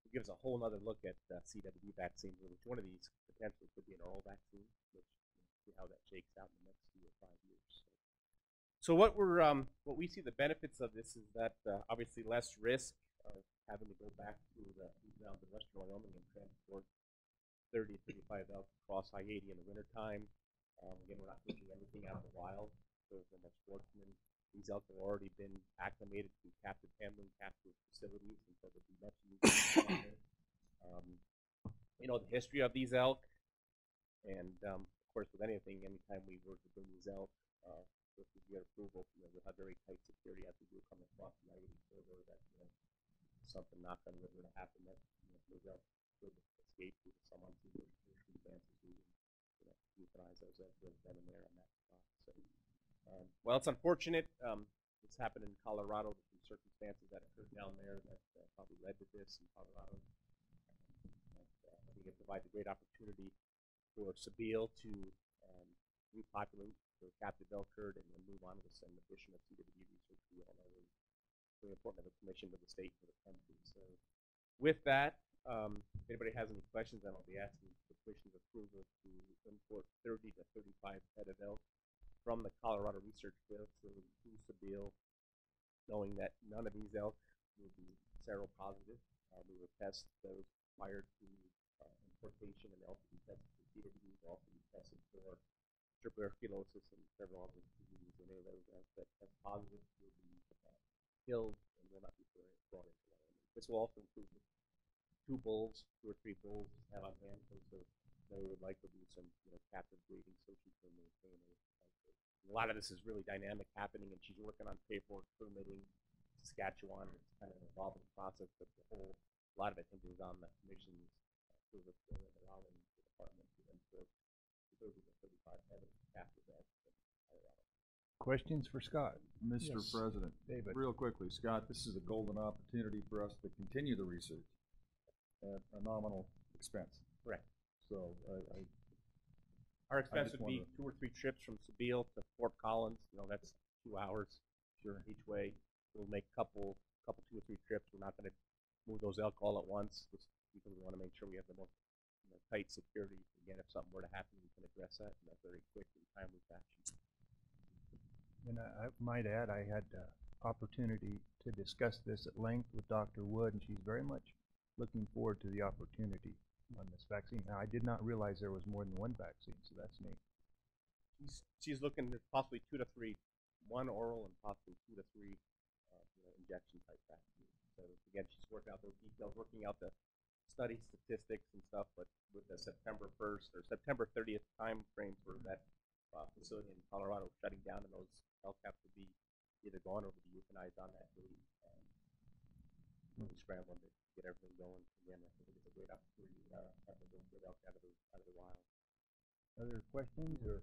it gives a whole other look at CWD vaccines, which one of these potentially could be an oral vaccine, which see how that shakes out in the next 2 or 5 years. So what we see the benefits of this is that obviously less risk of having to go back to the ground in western Wyoming and transport 30 to 35 elk across I-80 in the wintertime. Again, we're not pushing anything out of the wild, so we're much fortunate. These elk have already been acclimated to captive handling, captive facilities, and so they'll be much easier. You know the history of these elk, and of course, with anything, anytime we were to bring these elk, if we get approval, we'll have very tight security as we do come across the I-80 corridor. That something knock on wood were to happen, that those elk could escape due to some unforeseen circumstances. We euthanize those elk then and there on that spot. So, well, it's unfortunate. It's happened in Colorado. There's some circumstances that occurred down there that probably led to this in Colorado. I think it provides a great opportunity for Sabile to repopulate the captive elk herd and then move on with some additional CWD research. We all know is very important to the commission, to the state, to the country. So with that, if anybody has any questions, then I'll be asking the commission's approval to import 30 to 35 head of elk from the Colorado Research Facility to Sabile, knowing that none of these elk will be seropositive. We will test those prior to importation, and they'll also be tested for CWD, they'll also be tested for tuberculosis and several other diseases. And any of those that test positive will be killed and will not be brought into Wyoming. This will also include 2 bulls, 2 or 3 bulls have on hand. So there would likely be some captive breeding so she can maintain a lot of this is really dynamic happening, and she's working on paperwork permitting Saskatchewan. It's kind of an evolving process, but a lot of it hinges on the commission's approval and allowing the department to import 30 to 35 head of captive elk from Colorado. Questions for Scott? Mr. Yes. President, David. real quickly, Scott, this is a golden opportunity for us to continue the research at a nominal expense. Correct. So Our expense just would be 2 or 3 trips from Sabile to Fort Collins. That's 2 hours each way. We'll make couple 2 or 3 trips. We're not going to move those elk all at once, just because we want to make sure we have the most tight security. Again, if something were to happen, we can address that in a very quick and timely fashion. And I might add, I had the opportunity to discuss this at length with Dr. Wood, and she's very much looking forward to the opportunity on this vaccine. Now, I did not realize there was more than one vaccine, so that's neat. She's looking at possibly 2 to 3, 1 oral and possibly 2 to 3 injection type vaccine. So again, she's working out those details, working out the study statistics and stuff. But with the September 1st or September 30th time frame for that facility in Colorado shutting down, and those elk have to be either gone or be euthanized on that date. Really scrambling to get everything going. Again, I think it's a great opportunity to have the good elk out of the wild. Other questions? Or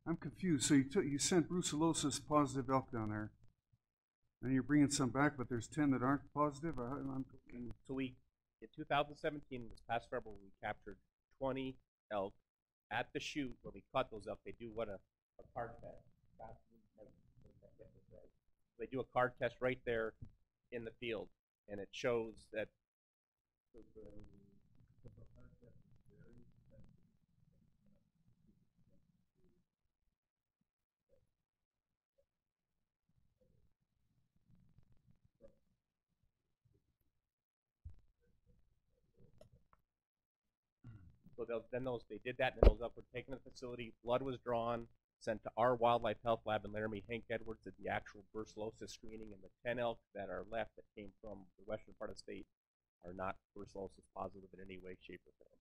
I'm confused. So you sent brucellosis positive elk down there, and you're bringing some back, but there's 10 that aren't positive. So in 2017, this past February, we captured 20 elk at the chute. When we caught those elk, they do what a card test. They do a card test right there in the field, and it shows that they did that, and those elk were taken to the facility. Blood was drawn, sent to our wildlife health lab in Laramie. Hank Edwards did the actual brucellosis screening, and the 10 elk that are left that came from the western part of the state are not brucellosis positive in any way, shape, or form.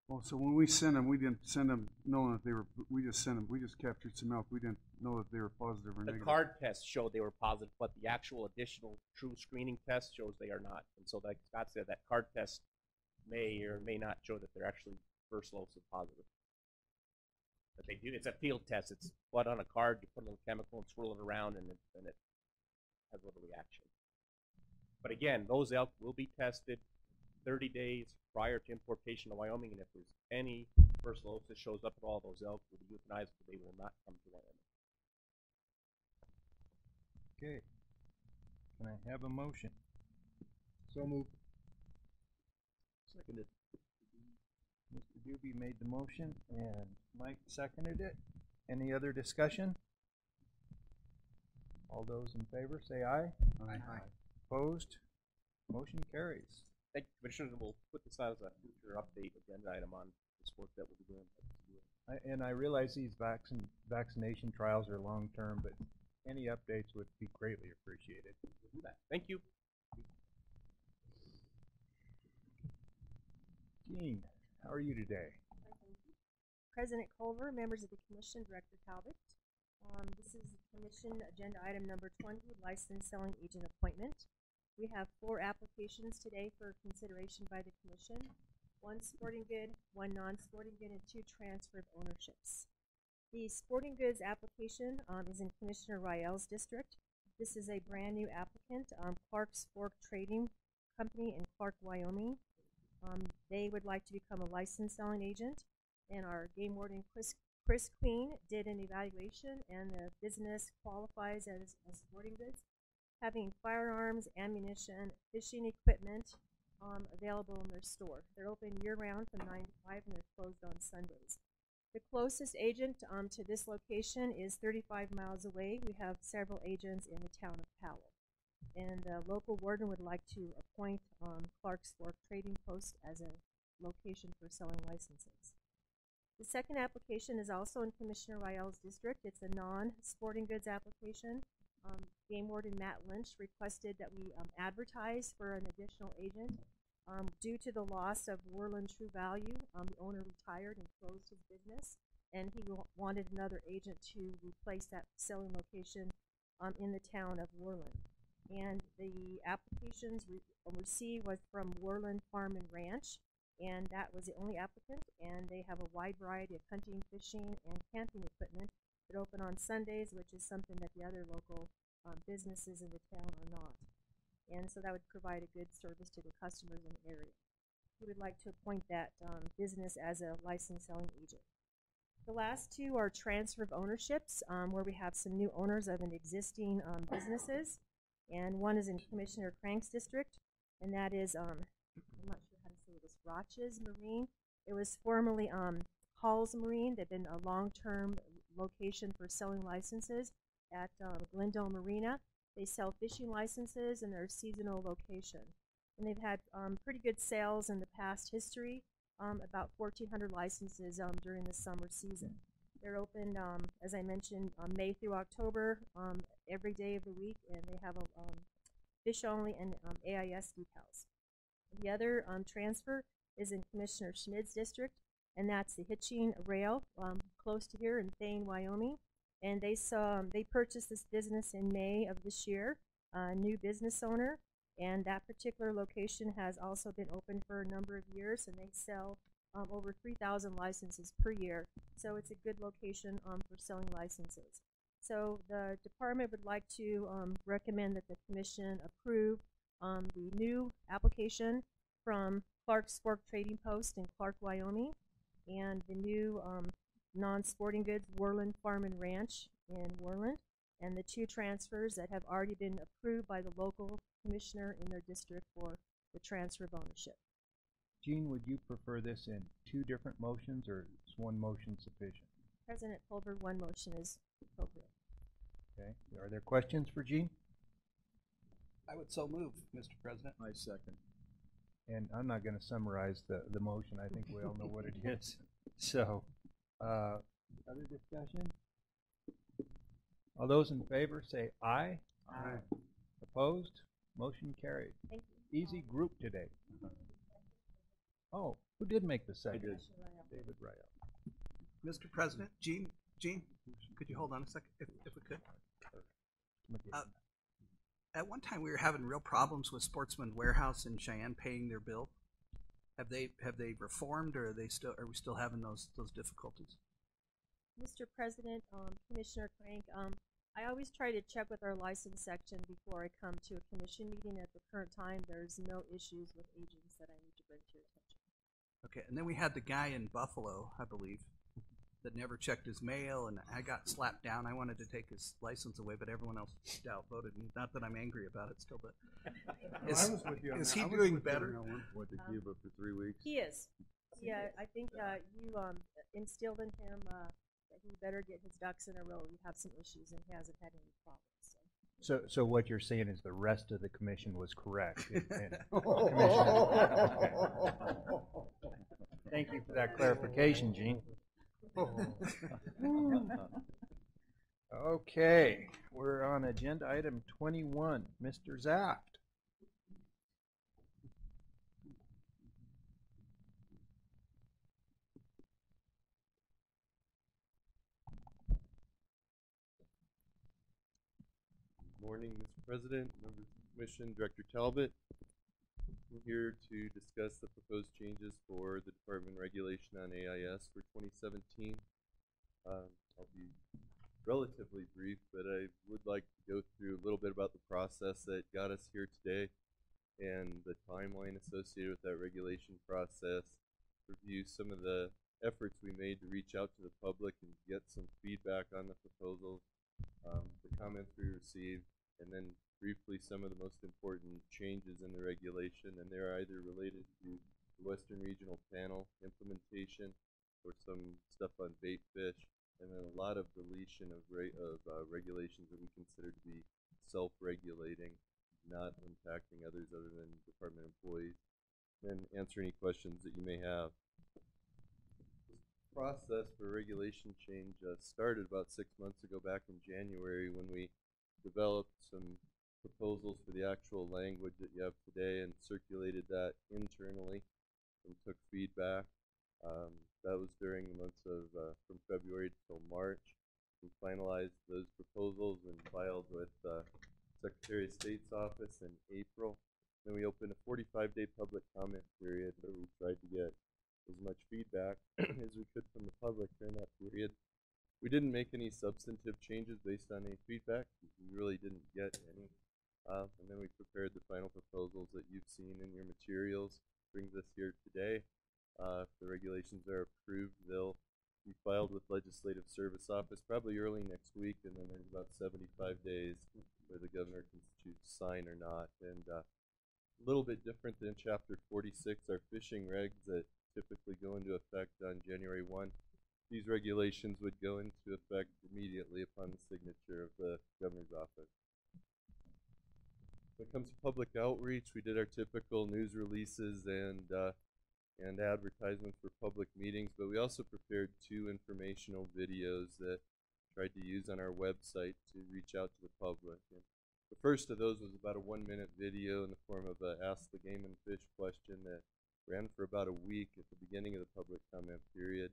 Well, so when we sent them, we didn't send them knowing that they were. We just sent them. We just captured some elk. We didn't know that they were positive or negative. The card test showed they were positive, but the actual additional true screening test shows they are not. And so, like Scott said, that card test may or may not show that they're actually brucellosis positive. But they do. It's a field test. It's blood on a card. You put a little chemical and swirl it around, and it has a little reaction. But again, those elk will be tested 30 days prior to importation to Wyoming, and if there's any brucellosis shows up at all, those elk will be euthanized, but they will not come to Wyoming. Okay. Can I have a motion? So moved. Seconded. Mr. Doobie made the motion, and Mike seconded it. Any other discussion? All those in favor say aye. Aye. Opposed? Motion carries. Thank you, Commissioners, and we'll put this out as a future update agenda item on this work that we'll be doing. And I realize these vaccination trials are long-term, but any updates would be greatly appreciated. Thank you. Jean, how are you today? President Culver, members of the Commission, Director Talbot. This is Commission Agenda Item Number 20, Licensed Selling Agent Appointment. We have 4 applications today for consideration by the Commission. 1 sporting good, 1 non-sporting good, and 2 transfer of ownerships. The sporting goods application is in Commissioner Rael's district. This is a brand new applicant, Clark's Fork Trading Company in Clark, Wyoming. They would like to become a licensed selling agent, and our game warden Chris Queen did an evaluation, and the business qualifies as sporting goods, having firearms, ammunition, fishing equipment available in their store. They're open year-round from 9 to 5, and they're closed on Sundays. The closest agent to this location is 35 miles away. We have several agents in the town of Powell. And the local warden would like to appoint Clark's Fork Trading Post as a location for selling licenses. The second application is also in Commissioner Rael's district. It's a non-sporting goods application. Game warden Matt Lynch requested that we advertise for an additional agent. Due to the loss of Worland True Value, the owner retired and closed his business, and he wanted another agent to replace that selling location in the town of Worland. And the applications received was from Worland Farm and Ranch, and that was the only applicant, and they have a wide variety of hunting, fishing, and camping equipment that open on Sundays, which is something that the other local businesses in the town are not. And so that would provide a good service to the customers in the area. We would like to appoint that business as a licensed selling agent. The last 2 are transfer of ownerships, where we have some new owners of an existing businesses. And one is in Commissioner Crank's district, and that is, I'm not sure how to say this, Roches Marine. It was formerly Hall's Marine. They've been a long-term location for selling licenses at Glendale Marina. They sell fishing licenses, and they're a seasonal location. And they've had pretty good sales in the past history, about 1,400 licenses during the summer season. They're open, as I mentioned, May through October, every day of the week, and they have a fish only and AIS decals. The other transfer is in Commissioner Schmid's district, and that's the Hitching Rail, close to here in Thane, Wyoming. And they purchased this business in May of this year, a new business owner, and that particular location has also been open for a number of years, and they sell over 3,000 licenses per year. So it's a good location for selling licenses. So the department would like to recommend that the commission approve the new application from Clark's Fork Trading Post in Clark, Wyoming, and the new non-sporting goods Worland Farm and Ranch in Worland, and the 2 transfers that have already been approved by the local commissioner in their district for the transfer of ownership. Gene, would you prefer this in 2 different motions, or is 1 motion sufficient? President Culver, 1 motion is appropriate. Okay. Are there questions for Gene? I would so move, Mr. President. I second. And I'm not going to summarize the motion. I think we all know what it is. So, other discussion? All those in favor say aye. Aye. Opposed? Motion carried. Thank you. Easy group today. Oh, who did make the second? I did. David Rael. Mr. President, Gene, could you hold on a second, if we could? At one time, we were having real problems with Sportsman Warehouse in Cheyenne paying their bill. Have they reformed, or are we still having those difficulties? Mr. President, Commissioner Crank, I always try to check with our license section before I come to a commission meeting. At the current time, there's no issues with agents that I need to bring to your attention. Okay, and then we had the guy in Buffalo, I believe, that never checked his mail, and I got slapped down. I wanted to take his license away, but everyone else outvoted me. Not that I'm angry about it still, but is he doing better? What, to give up for 3 weeks? He is. Yeah, I think you instilled in him that he better get his ducks in a row. We have some issues, and he hasn't had any problems. So what you're saying is the rest of the commission was correct. And thank you for that clarification, Gene. Okay, we're on agenda item 21. Mr. Zaft. Morning, Mr. President, members of Commission, Director Talbot. I'm here to discuss the proposed changes for the Department Regulation on AIS for 2017. I'll be relatively brief, but I would like to go through a little bit about the process that got us here today and the timeline associated with that regulation process, review some of the efforts we made to reach out to the public and get some feedback on the proposals, the comments we received, and then briefly some of the most important changes in the regulation, and they're either related to the Western Regional Panel implementation or some stuff on bait fish, and then a lot of deletion of regulations that we consider to be self-regulating, not impacting others other than department employees, and answer any questions that you may have. Process for regulation change started about 6 months ago, back in January, when we developed some proposals for the actual language that you have today and circulated that internally and took feedback. That was during the months of from February till March. We finalized those proposals and filed with Secretary of State's office in April. Then we opened a 45-day public comment period where we tried to get as much feedback as we could from the public during that period. We didn't make any substantive changes based on any feedback. We really didn't get any. And then we prepared the final proposals that you've seen in your materials. Brings us here today. If the regulations are approved, they'll be filed with Legislative Service Office probably early next week, and then there's about 75 days where the governor can choose to sign or not. And a little bit different than Chapter 46, our fishing regs that typically go into effect on January 1. These regulations would go into effect immediately upon the signature of the governor's office. When it comes to public outreach, we did our typical news releases and advertisements for public meetings, but we also prepared 2 informational videos that tried to use on our website to reach out to the public. And the first of those was about a 1-minute video in the form of a Ask the Game and Fish question that ran for about a week at the beginning of the public comment period.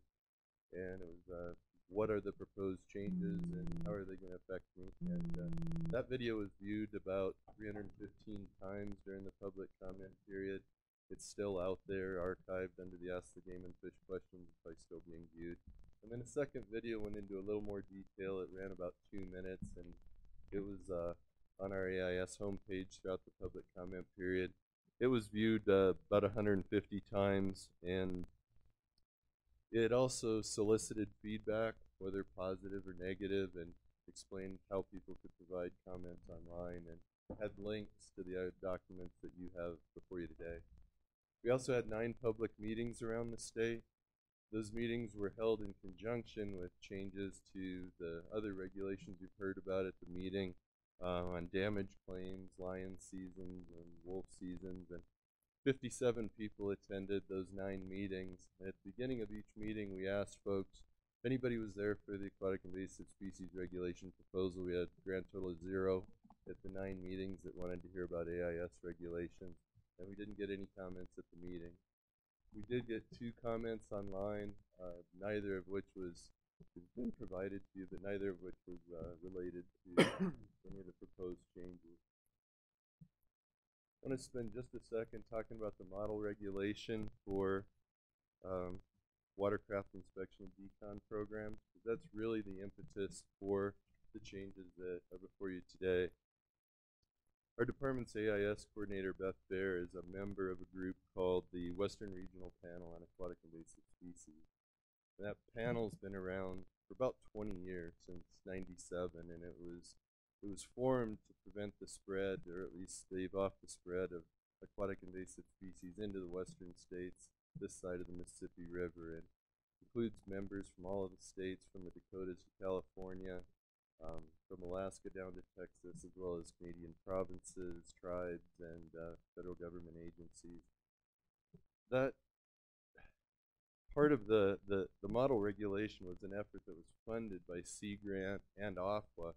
And it was, what are the proposed changes and how are they going to affect me? And that video was viewed about 315 times during the public comment period. It's still out there, archived under the Ask the Game and Fish questions. It's probably still being viewed. And then a second video went into a little more detail. It ran about 2 minutes, and it was on our AIS homepage throughout the public comment period. It was viewed about 150 times, and it also solicited feedback, whether positive or negative, and explained how people could provide comments online, and had links to the documents that you have before you today. We also had 9 public meetings around the state. Those meetings were held in conjunction with changes to the other regulations you've heard about at the meeting on damage claims, lion seasons, and wolf seasons. And 57 people attended those 9 meetings. And at the beginning of each meeting, we asked folks if anybody was there for the aquatic invasive species regulation proposal. We had a grand total of 0 at the 9 meetings that wanted to hear about AIS regulations. And we didn't get any comments at the meeting. We did get 2 comments online, neither of which was been provided to you, but neither of which was related to any of the proposed changes. I want to spend just a second talking about the model regulation for watercraft inspection and decon programs, because that's really the impetus for the changes that are before you today. Our department's AIS coordinator, Beth Baer, is a member of a group called the Western Regional Panel on Aquatic Invasive Species. And that panel's been around for about 20 years, since '97, and it was formed to prevent the spread, or at least stave off the spread of aquatic invasive species into the western states, this side of the Mississippi River. It includes members from all of the states, from the Dakotas to California, from Alaska down to Texas, as well as Canadian provinces, tribes, and federal government agencies. That part of the model regulation was an effort that was funded by Sea Grant and AQUA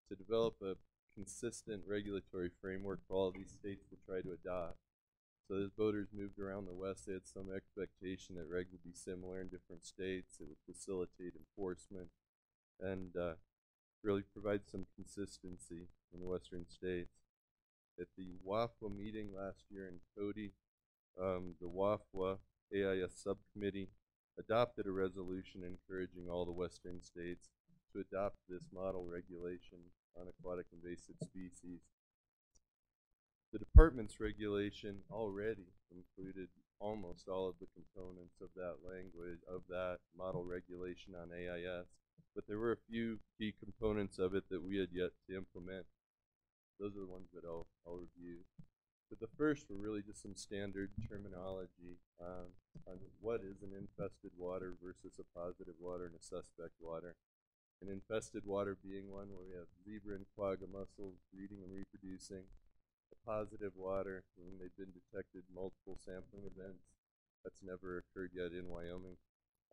to develop a consistent regulatory framework for all of these states to try to adopt. So as boaters moved around the West, they had some expectation that regs would be similar in different states. It would facilitate enforcement and really provide some consistency in the western states. At the WAFWA meeting last year in Cody, the WAFWA AIS subcommittee adopted a resolution encouraging all the western states to adopt this model regulation on aquatic invasive species. The department's regulation already included almost all of the components of that language, of that model regulation on AIS, but there were a few key components of it that we had yet to implement. Those are the ones that I'll review. But the first were really just some standard terminology on what is an infested water versus a positive water and a suspect water. An infested water being one where we have zebra and quagga mussels breeding and reproducing. A positive water when they've been detected multiple sampling events. That's never occurred yet in Wyoming.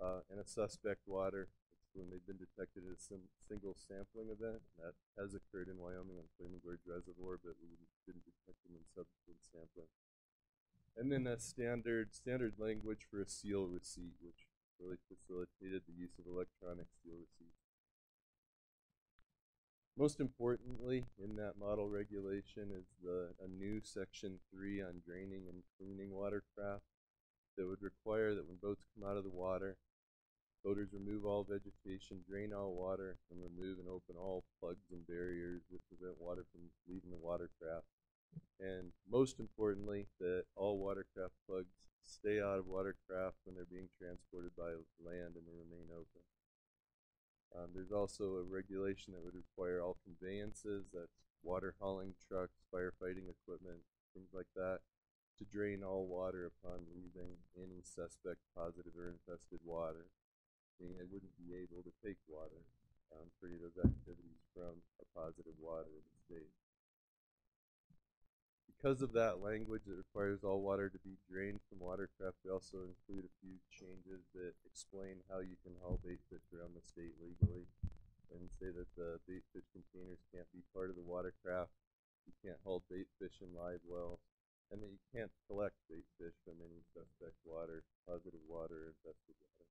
And a suspect water, it's when they've been detected as a single sampling event. That has occurred in Wyoming on Flaming Gorge Reservoir, but we didn't detect them in subsequent sampling. And then that standard language for a seal receipt, which really facilitated the use of electronic seal receipts. Most importantly, in that model regulation is a new Section 3 on draining and cleaning watercraft that would require that when boats come out of the water, boaters remove all vegetation, drain all water, and remove and open all plugs and barriers that prevent water from leaving the watercraft. And most importantly, that all watercraft plugs stay out of watercraft when they're being transported by land and they remain open. There's also a regulation that would require all conveyances, that's water hauling trucks, firefighting equipment, things like that, to drain all water upon leaving any suspect positive or infested water, meaning they wouldn't be able to take water for any of those activities from a positive water in the state. Because of that language that requires all water to be drained from watercraft, we also include a few changes that explain how you can haul bait fish around the state legally, and say that the bait fish containers can't be part of the watercraft, you can't haul bait fish in live wells, and that you can't collect bait fish from any suspect water, positive water, or infested water.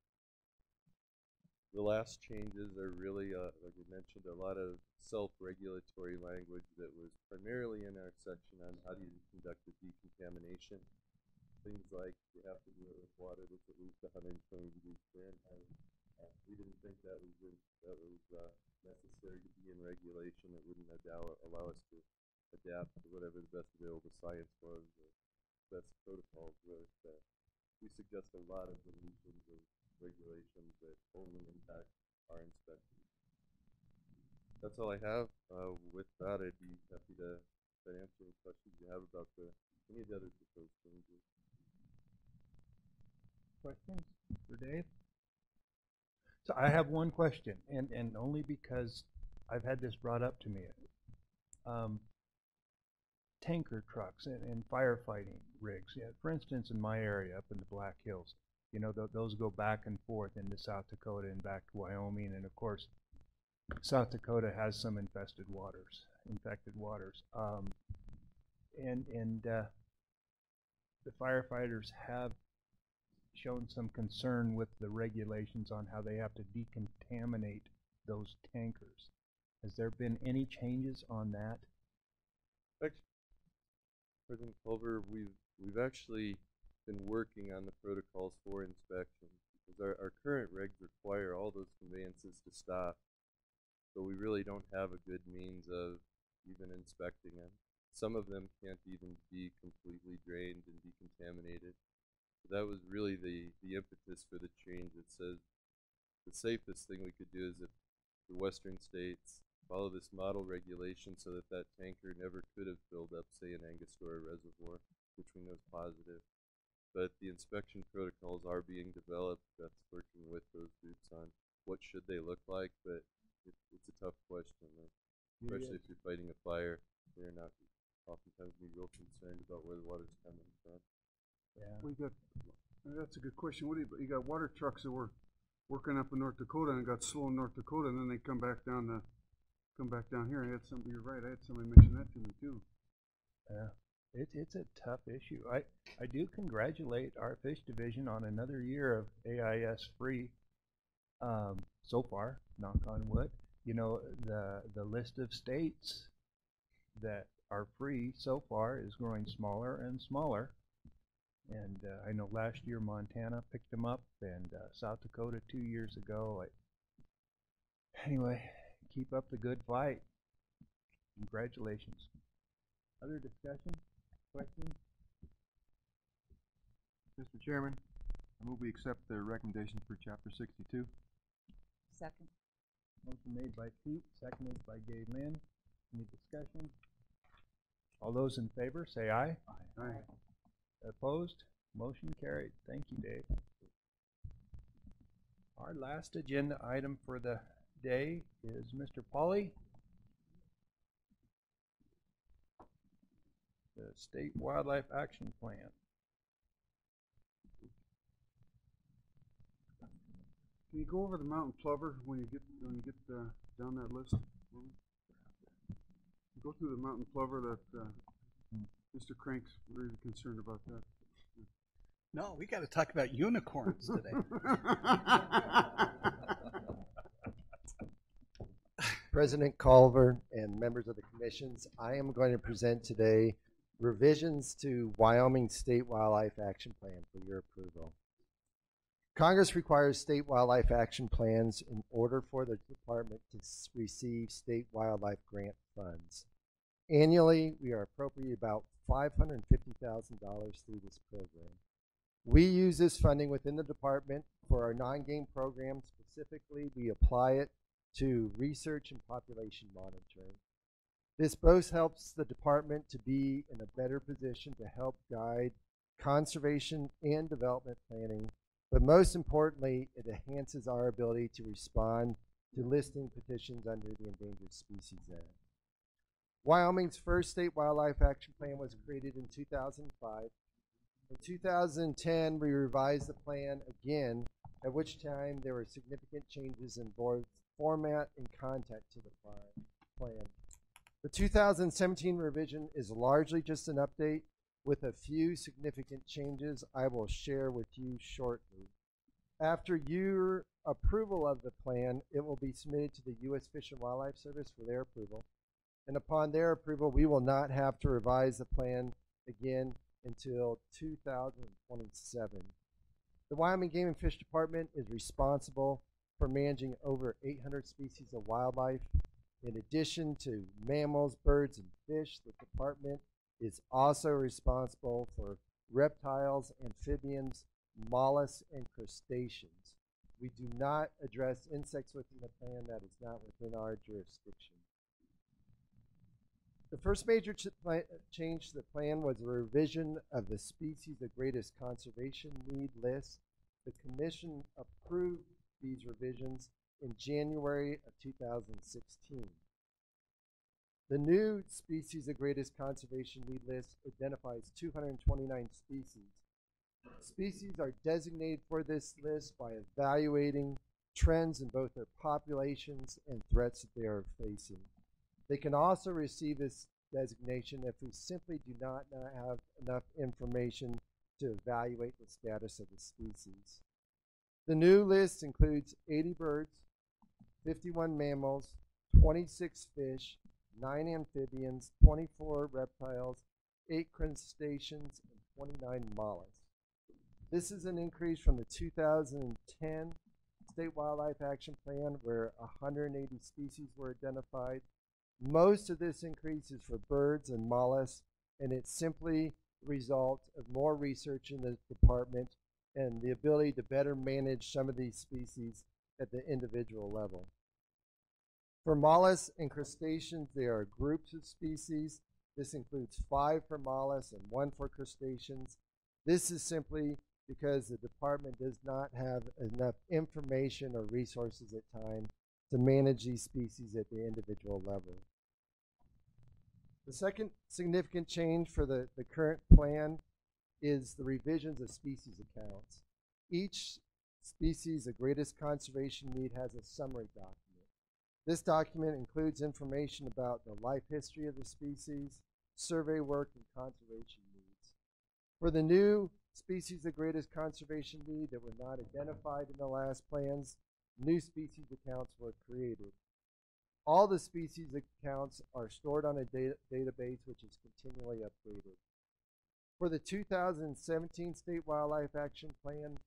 The last changes are really, like we mentioned, a lot of self-regulatory language that was primarily in our section on how do you conduct the decontamination. Things like you have to do it with water that's at least 120 degrees Fahrenheit. We didn't think that was necessary to be in regulation. It wouldn't allow us to adapt to whatever the best available science was, or best protocols were. We suggest a lot of deletions of regulations that only impact our inspections. That's all I have. With that, I'd be happy to answer any questions you have about any of the other proposed changes. Questions for Dave? So I have one question, and only because I've had this brought up to me. Tanker trucks and firefighting rigs. Yeah, for instance, in my area up in the Black Hills, you know, those go back and forth into South Dakota and back to Wyoming, and of course, South Dakota has some infected waters. The firefighters have shown some concern with the regulations on how they have to decontaminate those tankers. Has there been any changes on that? President Culver, we've actually been working on the protocols for inspection, because our current regs require all those conveyances to stop, so we really don't have a good means of even inspecting them. Some of them can't even be completely drained and decontaminated. So that was really the impetus for the change. It says the safest thing we could do is if the western states follow this model regulation so that that tanker never could have filled up, say, an Angostura reservoir, which we know is positive. But the inspection protocols are being developed. That's working with those groups on what should they look like, but it's a tough question, especially if you're fighting a fire. They're not oftentimes be real concerned about where the water's coming from. Yeah. That's a good question. What do you got? Water trucks that were working up in North Dakota and got slow in North Dakota, and then they come back down here. I had somebody. You're right. I had somebody mention that to me too. Yeah. It's a tough issue. I do congratulate our fish division on another year of AIS free. So far, knock on wood. You know, the list of states that are free so far is growing smaller and smaller. And I know last year Montana picked them up, and South Dakota 2 years ago. Anyway, keep up the good fight. Congratulations. Other discussion? Questions? Mr. Chairman, I move we accept the recommendations for Chapter 62. Second. Motion made by Pete, seconded by Gay Lynn. Any discussion? All those in favor say aye. Aye. Opposed? Motion carried. Thank you, Dave. Our last agenda item for the day is Mr. Pauly, the State Wildlife Action Plan. Can you go over the mountain plover when you get down that list? Go through the mountain plover that Mr. Crank's really concerned about that. No, we got to talk about unicorns today. President Culver and members of the commissions, I am going to present today revisions to Wyoming State Wildlife Action Plan for your approval. Congress requires state wildlife action plans in order for the department to receive state wildlife grant funds. Annually, we are appropriating about $550,000 through this program. We use this funding within the department for our non-game program. Specifically, we apply it to research and population monitoring. This both helps the department to be in a better position to help guide conservation and development planning, but most importantly, it enhances our ability to respond to listing petitions under the Endangered Species Act. Wyoming's first state wildlife action plan was created in 2005. In 2010, we revised the plan again, at which time there were significant changes in both format and content to the plan. The 2017 revision is largely just an update with a few significant changes I will share with you shortly. After your approval of the plan, it will be submitted to the U.S. Fish and Wildlife Service for their approval. And upon their approval, we will not have to revise the plan again until 2027. The Wyoming Game and Fish Department is responsible for managing over 800 species of wildlife. In addition to mammals, birds, and fish, the department is also responsible for reptiles, amphibians, mollusks, and crustaceans. We do not address insects within the plan. That is not within our jurisdiction. The first major change to the plan was a revision of the species of greatest conservation need list. The Commission approved these revisions in January of 2016. The new species of greatest conservation need list identifies 229 species. Species are designated for this list by evaluating trends in both their populations and threats that they are facing. They can also receive this designation if we simply do not have enough information to evaluate the status of the species. The new list includes 80 birds, 51 mammals, 26 fish, 9 amphibians, 24 reptiles, 8 crustaceans, and 29 mollusks. This is an increase from the 2010 State Wildlife Action Plan where 180 species were identified. Most of this increase is for birds and mollusks, and it's simply the result of more research in the department and the ability to better manage some of these species at the individual level. For mollusks and crustaceans, there are groups of species. This includes 5 for mollusks and 1 for crustaceans. This is simply because the department does not have enough information or resources at times to manage these species at the individual level. The second significant change for the current plan is the revisions of species accounts. Each species of greatest conservation need has a summary document. This document includes information about the life history of the species, survey work, and conservation needs. For the new species of greatest conservation need that were not identified in the last plans, new species accounts were created. All the species accounts are stored on a database which is continually updated. For the 2017 State Wildlife Action Plan,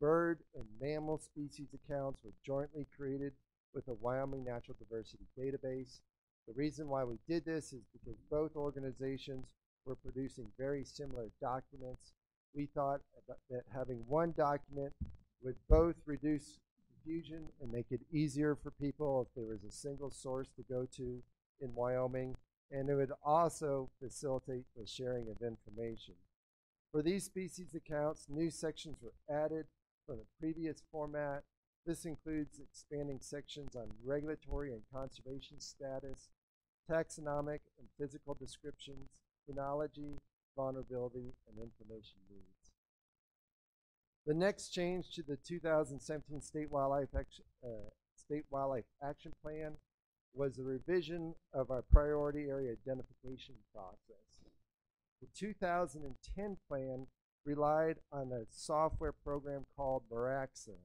bird and mammal species accounts were jointly created with the Wyoming Natural Diversity Database. The reason why we did this is because both organizations were producing very similar documents. We thought that having one document would both reduce confusion and make it easier for people if there was a single source to go to in Wyoming, and it would also facilitate the sharing of information. For these species accounts, new sections were added from the previous format. This includes expanding sections on regulatory and conservation status, taxonomic and physical descriptions, phenology, vulnerability, and information needs. The next change to the 2017 State Wildlife Action Plan was the revision of our priority area identification process. The 2010 plan relied on a software program called Meraxan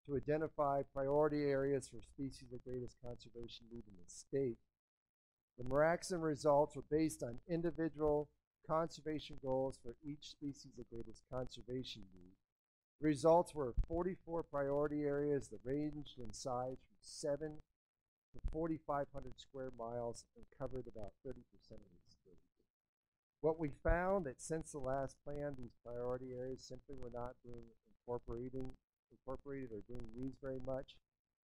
to identify priority areas for species of greatest conservation need in the state. The Meraxan results were based on individual conservation goals for each species of greatest conservation need. The results were 44 priority areas that ranged in size from 7 to 4,500 square miles and covered about 30% of the state. What we found that since the last plan, these priority areas simply were not being incorporated or being used very much.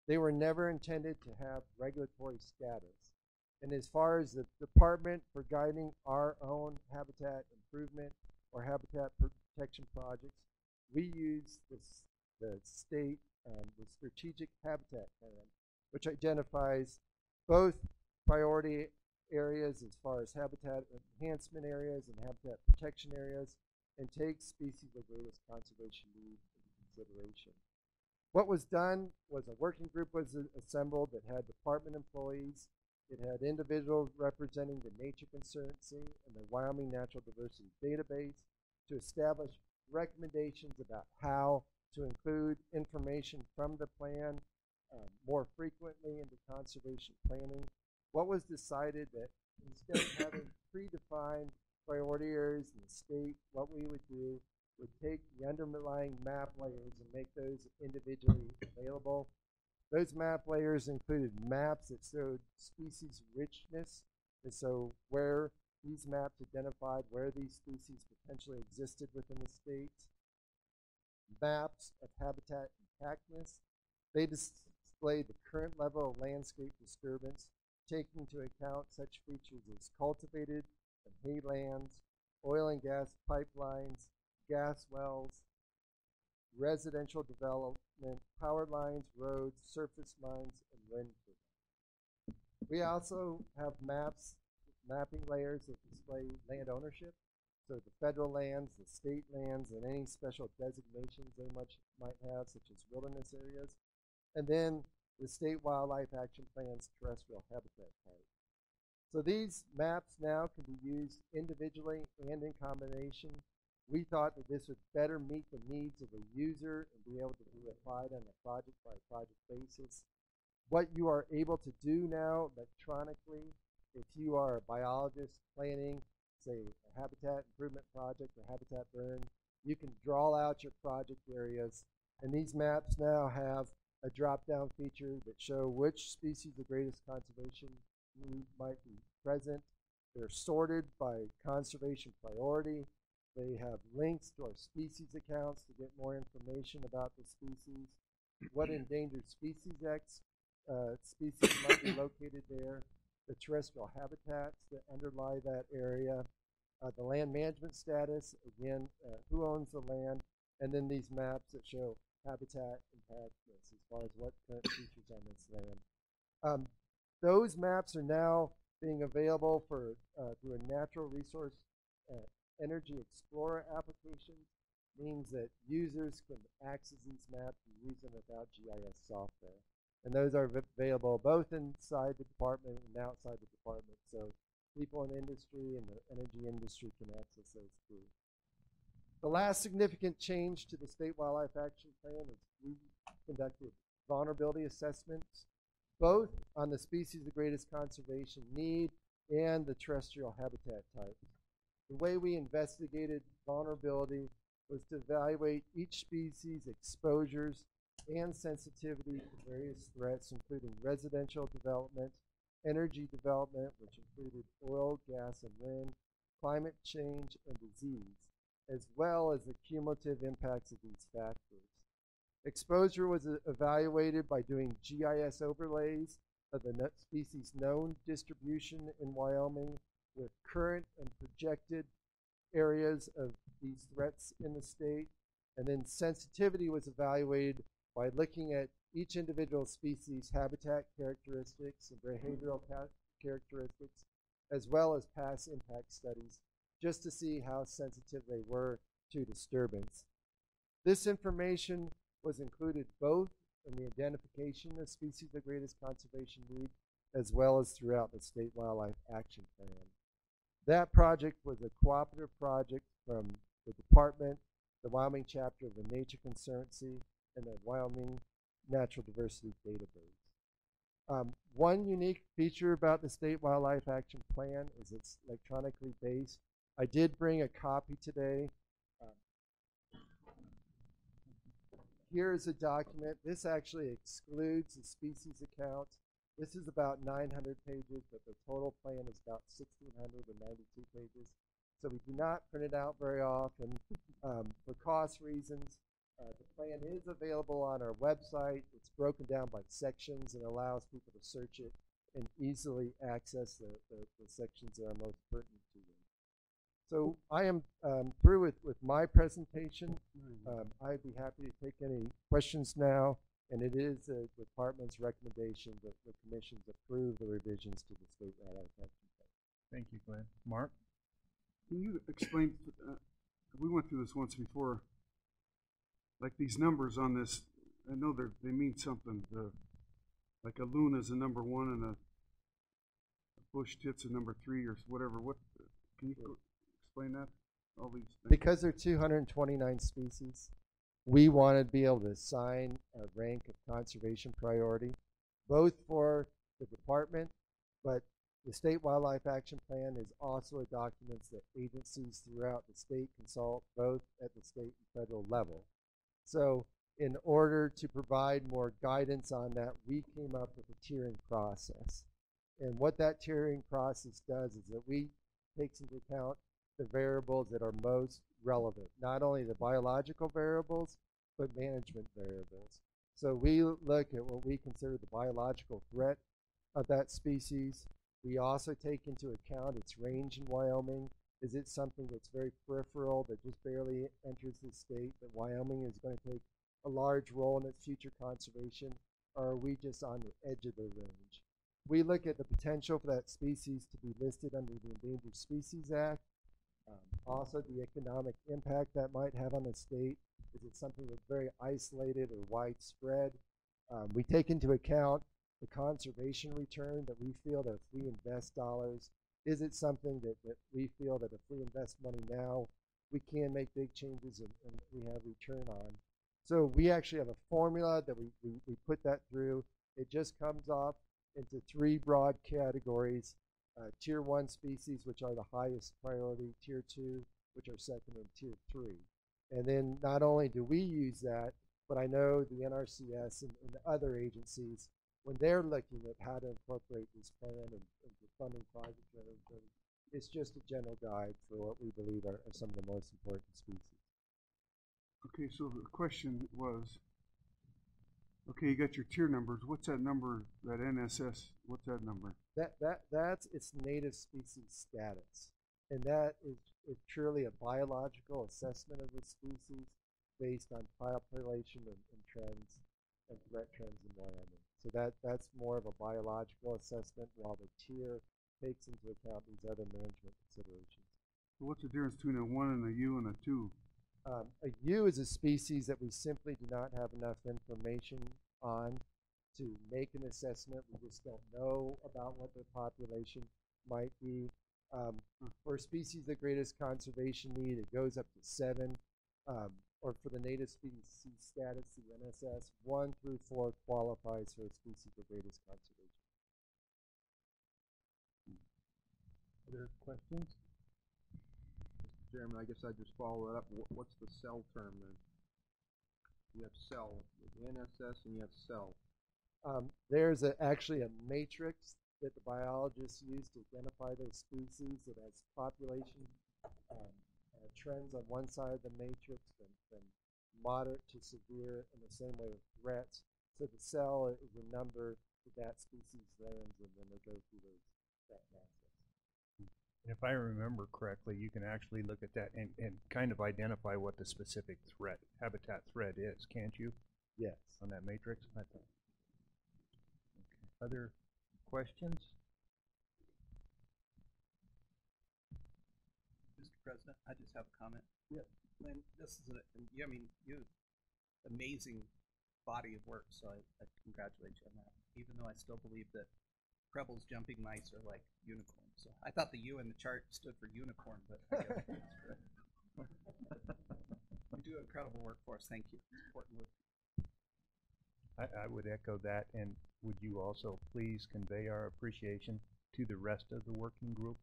They were never intended to have regulatory status. And as far as the department for guiding our own habitat improvement or habitat protection projects, we use the state, the Strategic Habitat Plan, which identifies both priority areas as far as habitat enhancement areas and habitat protection areas, and takes species of greatest conservation need into consideration. What was done was a working group was assembled that had department employees. It had individuals representing the Nature Conservancy and the Wyoming Natural Diversity Database to establish recommendations about how to include information from the plan more frequently into conservation planning. What was decided that instead of having predefined priority areas in the state, what we would do would take the underlying map layers and make those individually available. Those map layers included maps that showed species richness, and so where these maps identified where these species potentially existed within the state. Maps of habitat impactness. They displayed the current level of landscape disturbance, taking into account such features as cultivated and hay lands, oil and gas pipelines, gas wells, residential development, power lines, roads, surface mines, and wind turbines. We also have mapping layers that display land ownership, so the federal lands, the state lands, and any special designations they might have, such as wilderness areas, and then the State Wildlife Action Plan's terrestrial habitat type. So these maps now can be used individually and in combination. We thought that this would better meet the needs of the user and be able to be applied on a project-by-project basis. What you are able to do now electronically, if you are a biologist planning, say, a habitat improvement project or habitat burn, you can draw out your project areas, and these maps now have a drop-down feature that show which species of greatest conservation need might be present. They're sorted by conservation priority. They have links to our species accounts to get more information about the species, what endangered species species might be located there, the terrestrial habitats that underlie that area, the land management status, again, who owns the land, and then these maps that show habitat impactness as far as what current features on this land. Those maps are now being available for through a natural resource Energy Explorer application, means that users can access these maps and use them without GIS software. And those are available both inside the department and outside the department. So people in industry and the energy industry can access those too. The last significant change to the State Wildlife Action Plan is we conducted vulnerability assessments both on the species of greatest conservation need and the terrestrial habitat types. The way we investigated vulnerability was to evaluate each species' exposures and sensitivity to various threats, including residential development, energy development, which included oil, gas, and wind, climate change, and disease, as well as the cumulative impacts of these factors. Exposure was evaluated by doing GIS overlays of the species' known distribution in Wyoming with current and projected areas of these threats in the state. And then sensitivity was evaluated by looking at each individual species' habitat characteristics and behavioral characteristics, as well as past impact studies, just to see how sensitive they were to disturbance. This information was included both in the identification of species of greatest conservation need, as well as throughout the State Wildlife Action Plan. That project was a cooperative project from the department, the Wyoming chapter of the Nature Conservancy, and the Wyoming Natural Diversity Database. One unique feature about the State Wildlife Action Plan is it's electronically based. I did bring a copy today. Here's a document. This actually excludes the species account. This is about 900 pages, but the total plan is about 1,692 pages. So we do not print it out very often for cost reasons. The plan is available on our website. It's broken down by sections and allows people to search it and easily access the sections that are most pertinent to them. So I am through with my presentation. I'd be happy to take any questions now, and it is the department's recommendation that the commissions approve the revisions to the State Wildlife Action Plan. Thank you, Glenn. Mark? Can you explain, we went through this once before, like these numbers on this, I know they mean something. Like a loon is a number 1 and a bush tit's a number 3 or whatever. What can you explain that? All these things. Because there are 229 species, we want to be able to assign a rank of conservation priority, both for the department, but the State Wildlife Action Plan is also a document that agencies throughout the state consult both at the state and federal level. So in order to provide more guidance on that, we came up with a tiering process. And what that tiering process does is that we takes into account the variables that are most relevant, not only the biological variables, but management variables. So we look at what we consider the biological threat of that species. We also take into account its range in Wyoming. Is it something that's very peripheral that just barely enters the state, that Wyoming is going to take a large role in its future conservation, or are we just on the edge of the range? We look at the potential for that species to be listed under the Endangered Species Act. Also the economic impact that might have on the state. Is it something that's very isolated or widespread? We take into account the conservation return that we feel that if we invest dollars, is it something that we feel that if we invest money now, we can make big changes and we have return on. So we actually have a formula that we put that through. It just comes off into 3 broad categories. Tier 1 species, which are the highest priority, Tier 2, which are second, and Tier 3. And then not only do we use that, but I know the NRCS and the other agencies, when they're looking at how to incorporate this plan and the funding projects and everything, it's just a general guide for what we believe are some of the most important species. Okay, so the question was, okay, you got your tier numbers. What's that number, that NSS, what's that number? That's its native species status. And that is truly a biological assessment of the species based on population and trends and threat trends in Wyoming. So that's more of a biological assessment, while the tier takes into account these other management considerations. So what's the difference between a 1 and a U and a 2? A U is a species that we simply do not have enough information on to make an assessment. We just don't know about what their population might be. For species of greatest conservation need, it goes up to 7. or for the native species status, the NSS 1 through 4 qualifies for a species of greatest conservation. Other questions? Mr. Chairman, I guess I'd just follow that up. What's the cell term then? You have cell, NSS, and you have cell. There's actually a matrix that the biologists use to identify those species that has population trends on one side of the matrix, from moderate to severe, in the same way with threats. So the cell is a number that that species lands in when they go through that process. And if I remember correctly, you can actually look at that and kind of identify what the specific habitat threat is, can't you? Yes. On that matrix? I thought. Okay. Other questions? Mr. President, I just have a comment. Yeah. Lynn, this is I mean, you amazing body of work, so I congratulate you on that. Even though I still believe that Preble's jumping mice are like unicorns. So I thought the U in the chart stood for unicorn, but I guess that's correct. You do incredible work for us. Thank you. It's important work. I would echo that, and would you also please convey our appreciation to the rest of the working group?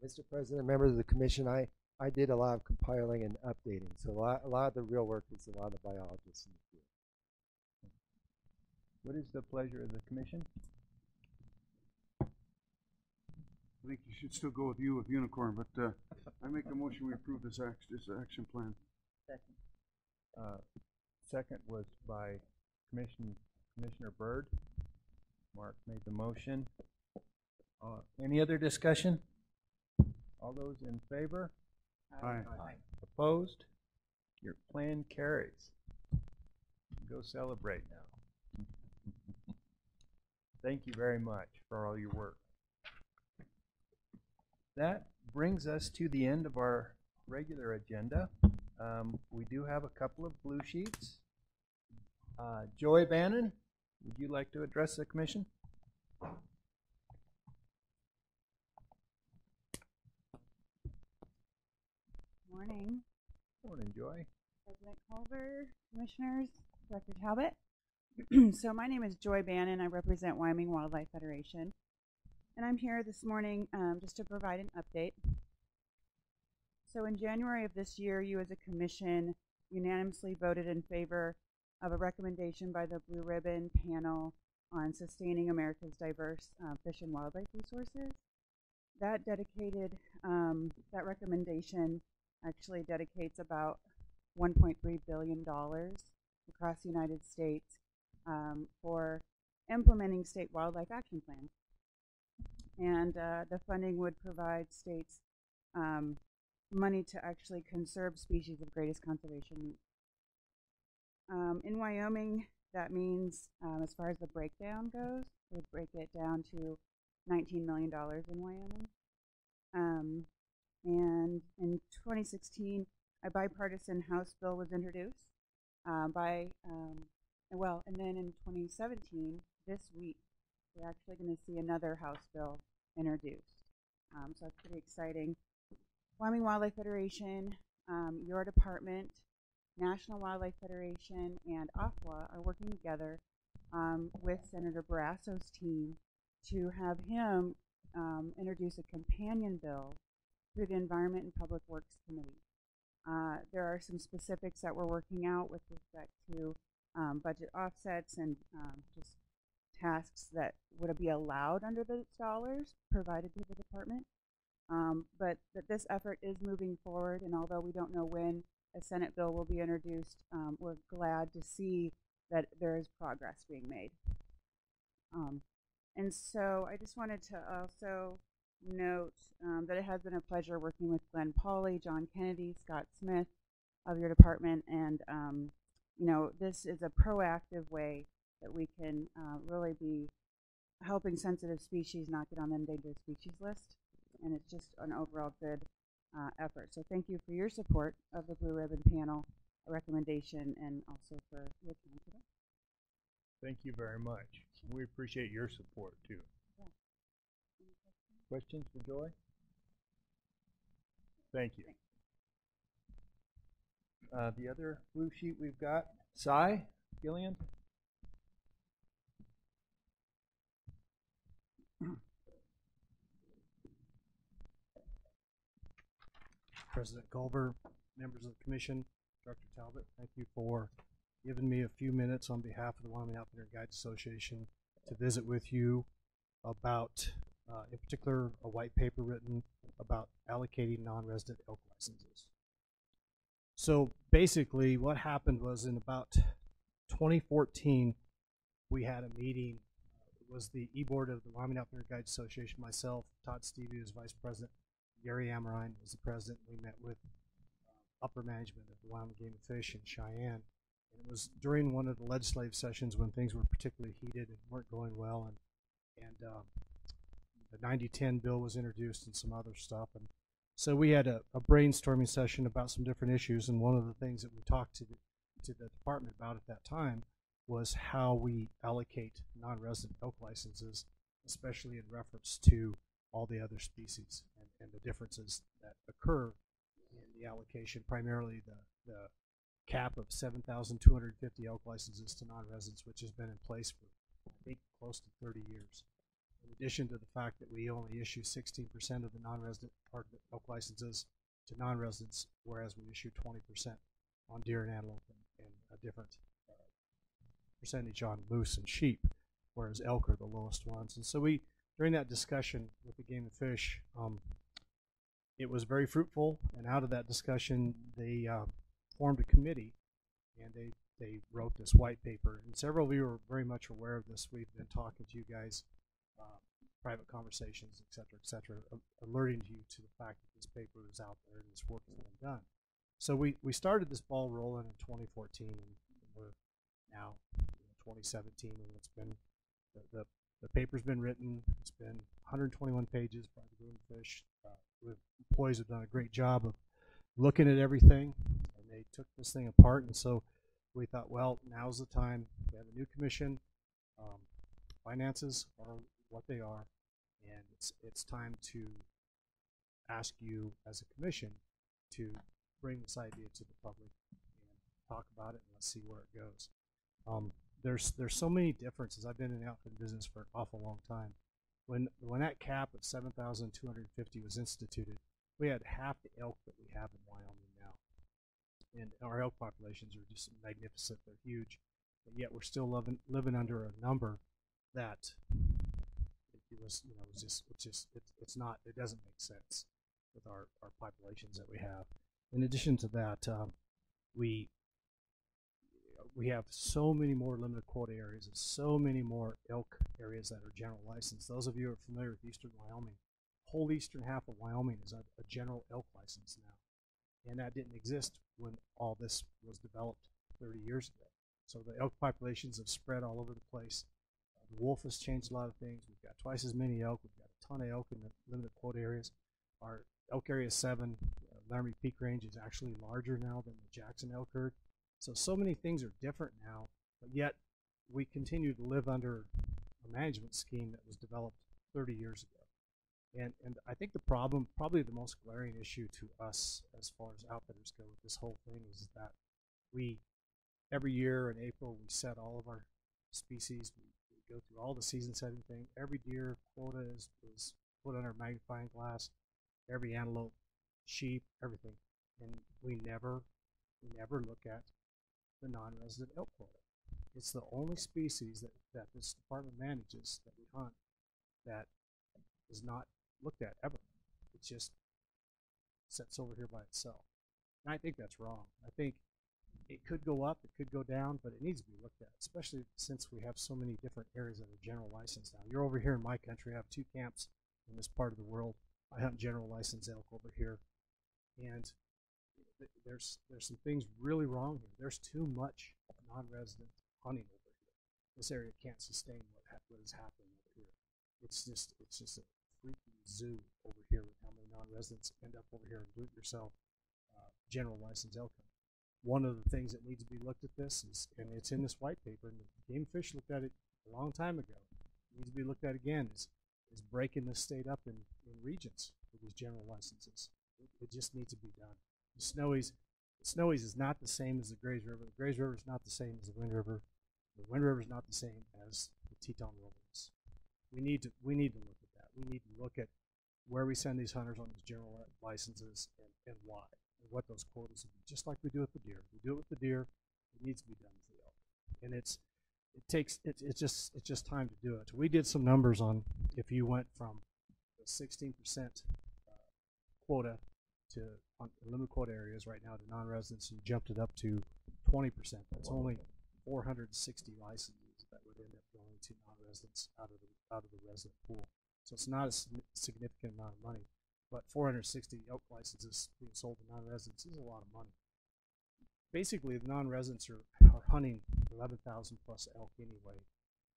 Mr. President, members of the commission, I did a lot of compiling and updating, so a lot of the real work is a lot of the biologists in the field. What is the pleasure of the commission? I think you should still go with you with unicorn, but I make a motion we approve this action plan. Second. Second was by Commissioner Byrd. Mark made the motion. Any other discussion? All those in favor? Aye. Opposed? Your plan carries. Go celebrate now. Thank you very much for all your work. That brings us to the end of our regular agenda. We do have a couple of blue sheets. Joy Bannon, would you like to address the commission? Morning. Morning, Joy. President Culver, Commissioners, Director Talbot. So my name is Joy Bannon. I represent Wyoming Wildlife Federation. And I'm here this morning just to provide an update. So in January of this year, you as a commission unanimously voted in favor of a recommendation by the Blue Ribbon Panel on sustaining America's diverse fish and wildlife resources. That recommendation actually dedicates about $1.3 billion across the United States for implementing state wildlife action plans. And the funding would provide states money to actually conserve species of greatest conservation need. In Wyoming, that means, as far as the breakdown goes, we break it down to $19 million in Wyoming. And in 2016, a bipartisan House bill was introduced and then in 2017, this week, we're actually going to see another House bill introduced. So that's pretty exciting. Wyoming Wildlife Federation, your department, National Wildlife Federation, and AFWA are working together with Senator Barrasso's team to have him introduce a companion bill through the Environment and Public Works Committee. There are some specifics that we're working out with respect to budget offsets and just tasks that would be allowed under the dollars provided to the department. But this effort is moving forward, and although we don't know when a Senate bill will be introduced, we're glad to see that there is progress being made. And so I just wanted to also note that it has been a pleasure working with Glenn Pauley, John Kennedy, Scott Smith of your department, and you know, this is a proactive way that we can really be helping sensitive species not get on the endangered species list, and it's just an overall good effort. So thank you for your support of the Blue Ribbon Panel recommendation, and also for your time today. Thank you very much. We appreciate your support too. Yeah. Questions for Joy? Thank you. Thanks. The other blue sheet we've got, Cy Gillian. President Culver, members of the commission, Director Talbot, thank you for giving me a few minutes on behalf of the Wyoming Outfitter Guides Association to visit with you about, in particular, a white paper written about allocating non-resident elk licenses. So basically what happened was in about 2014, we had a meeting. It was the e-board of the Wyoming Outfitter Guides Association, myself, Todd Stevie was vice president, Gary Amrine was the president. We met with upper management of the Wyoming Game and Fish in Cheyenne. And it was during one of the legislative sessions when things were particularly heated and weren't going well, and the 9010 bill was introduced and some other stuff. And so we had a brainstorming session about some different issues, and one of the things that we talked to the department about at that time was how we allocate non-resident elk licenses, especially in reference to all the other species and the differences that occur in the allocation, primarily the cap of 7,250 elk licenses to non-residents, which has been in place for, I think, close to 30 years. In addition to the fact that we only issue 16% of the non-resident part of the elk licenses to non-residents, whereas we issue 20% on deer and antelope and a different percentage on moose and sheep, whereas elk are the lowest ones. And so we, during that discussion with the Game and Fish, it was very fruitful, and out of that discussion, they formed a committee, and they wrote this white paper. And several of you are very much aware of this. We've been talking to you guys, private conversations, et cetera, alerting you to the fact that this paper is out there and this work has been done. So we started this ball rolling in 2014, and we're now in 2017, and it's been the paper's been written. It's been 121 pages by the Game and Fish. The employees have done a great job of looking at everything, and they took this thing apart. And so we thought, well, now's the time. We have a new commission. Finances are what they are, and it's time to ask you as a commission to bring this idea to the public and talk about it, and let's see where it goes. There's so many differences. I've been in the outfit business for an awful long time. When that cap of 7,250 was instituted, we had half the elk that we have in Wyoming now, and our elk populations are just magnificent. They're huge, but yet we're still living under a number that it doesn't make sense with our populations that we have. In addition to that, we have so many more limited quota areas and so many more elk areas that are general license. Those of you who are familiar with eastern Wyoming, the whole eastern half of Wyoming is a general elk license now, and that didn't exist when all this was developed 30 years ago. So the elk populations have spread all over the place. The wolf has changed a lot of things. We've got twice as many elk. We've got a ton of elk in the limited quota areas. Our elk area 7, Laramie Peak Range, is actually larger now than the Jackson elk herd. So many things are different now, but yet we continue to live under a management scheme that was developed 30 years ago. And I think the problem, probably the most glaring issue to us as far as outfitters go with this whole thing, is that every year in April, we set all of our species. We go through all the season setting thing. Every deer quota is put under magnifying glass. Every antelope, sheep, everything. And we never look at the non-resident elk quota. It's the only species that this department manages, that we hunt, that is not looked at ever. It just sits over here by itself. And I think that's wrong. I think it could go up, it could go down, but it needs to be looked at, especially since we have so many different areas that are general license now. You're over here in my country. I have 2 camps in this part of the world. I hunt general license elk over here, and there's some things really wrong here. There's too much non-resident hunting over here. This area can't sustain what is happening over here. It's just a freaky zoo over here with how many non-residents end up over here and do it yourself general license elk hunting. One of the things that needs to be looked at this is, and it's in this white paper, and the Game and Fish looked at it a long time ago, it needs to be looked at again, is breaking the state up in regions for these general licenses. It just needs to be done. The Snowies, Snowies is not the same as the Grays River. The Grays River is not the same as the Wind River. The Wind River is not the same as the Teton Wilderness. We need to look at that. We need to look at where we send these hunters on these general licenses and why, and what those quotas would be. Just like we do with the deer. We do it with the deer. It needs to be done with the elk. And it's just time to do it. We did some numbers on if you went from the 16% quota to on limited quota areas right now to non-residents, and jumped it up to 20%. That's only 460 licenses that would end up going to non-residents out of the resident pool. So it's not a significant amount of money, but 460 elk licenses being sold to non-residents is a lot of money. Basically, the non-residents are hunting 11,000 plus elk anyway.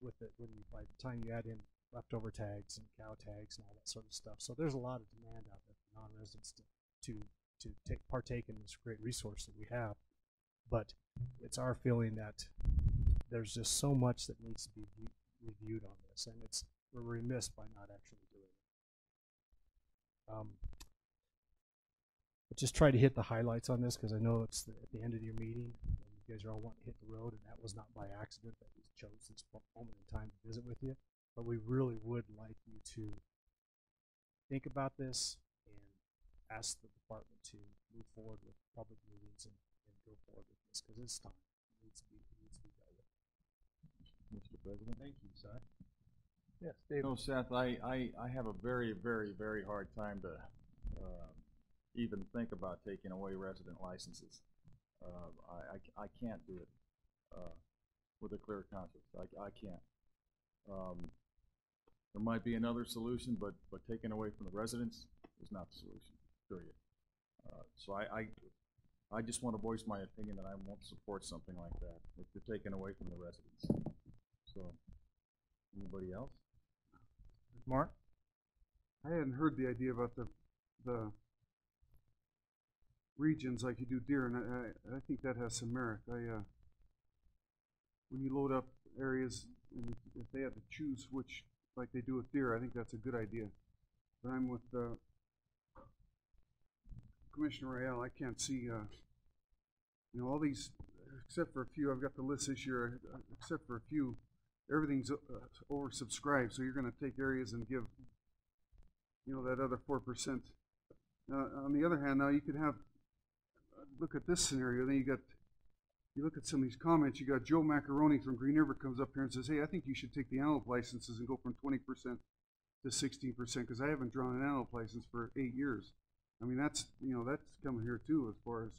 With it, by the time you add in leftover tags and cow tags and all that sort of stuff, so there's a lot of demand out there for non-residents to partake in this great resource that we have. But it's our feeling that there's just so much that needs to be reviewed on this, and we're remiss by not actually doing it. I'll just try to hit the highlights on this because I know it's at the end of your meeting. And you guys are all wanting to hit the road, and that was not by accident that we chose this moment in time to visit with you. But we really would like you to think about this and ask the department to move forward with public meetings and go forward with this because it's time. It needs to be dealt with. Mr. President. Thank you, Si. Yes, David. No, Seth, I have a very, very, very hard time to even think about taking away resident licenses. I can't do it with a clear conscience. I can't. There might be another solution, but taking away from the residents is not the solution, period. So I just want to voice my opinion that I won't support something like that if you're taking away from the residents. So, anybody else? Mark? I hadn't heard the idea about the regions like you do deer, and I think that has some merit. When you load up areas, and if they have to choose which, like they do with deer, I think that's a good idea. But I'm with Commissioner Royale. I can't see, all these, except for a few. I've got the list this year. Except for a few, everything's oversubscribed. So you're going to take areas and give, that other 4%. On the other hand, now you could have. Look at this scenario. Then you look at some of these comments. You got Joe Macaroni from Green River comes up here and says, "Hey, I think you should take the antelope licenses and go from 20% to 16% because I haven't drawn an antelope license for 8 years." I mean, that's coming here too, as far as,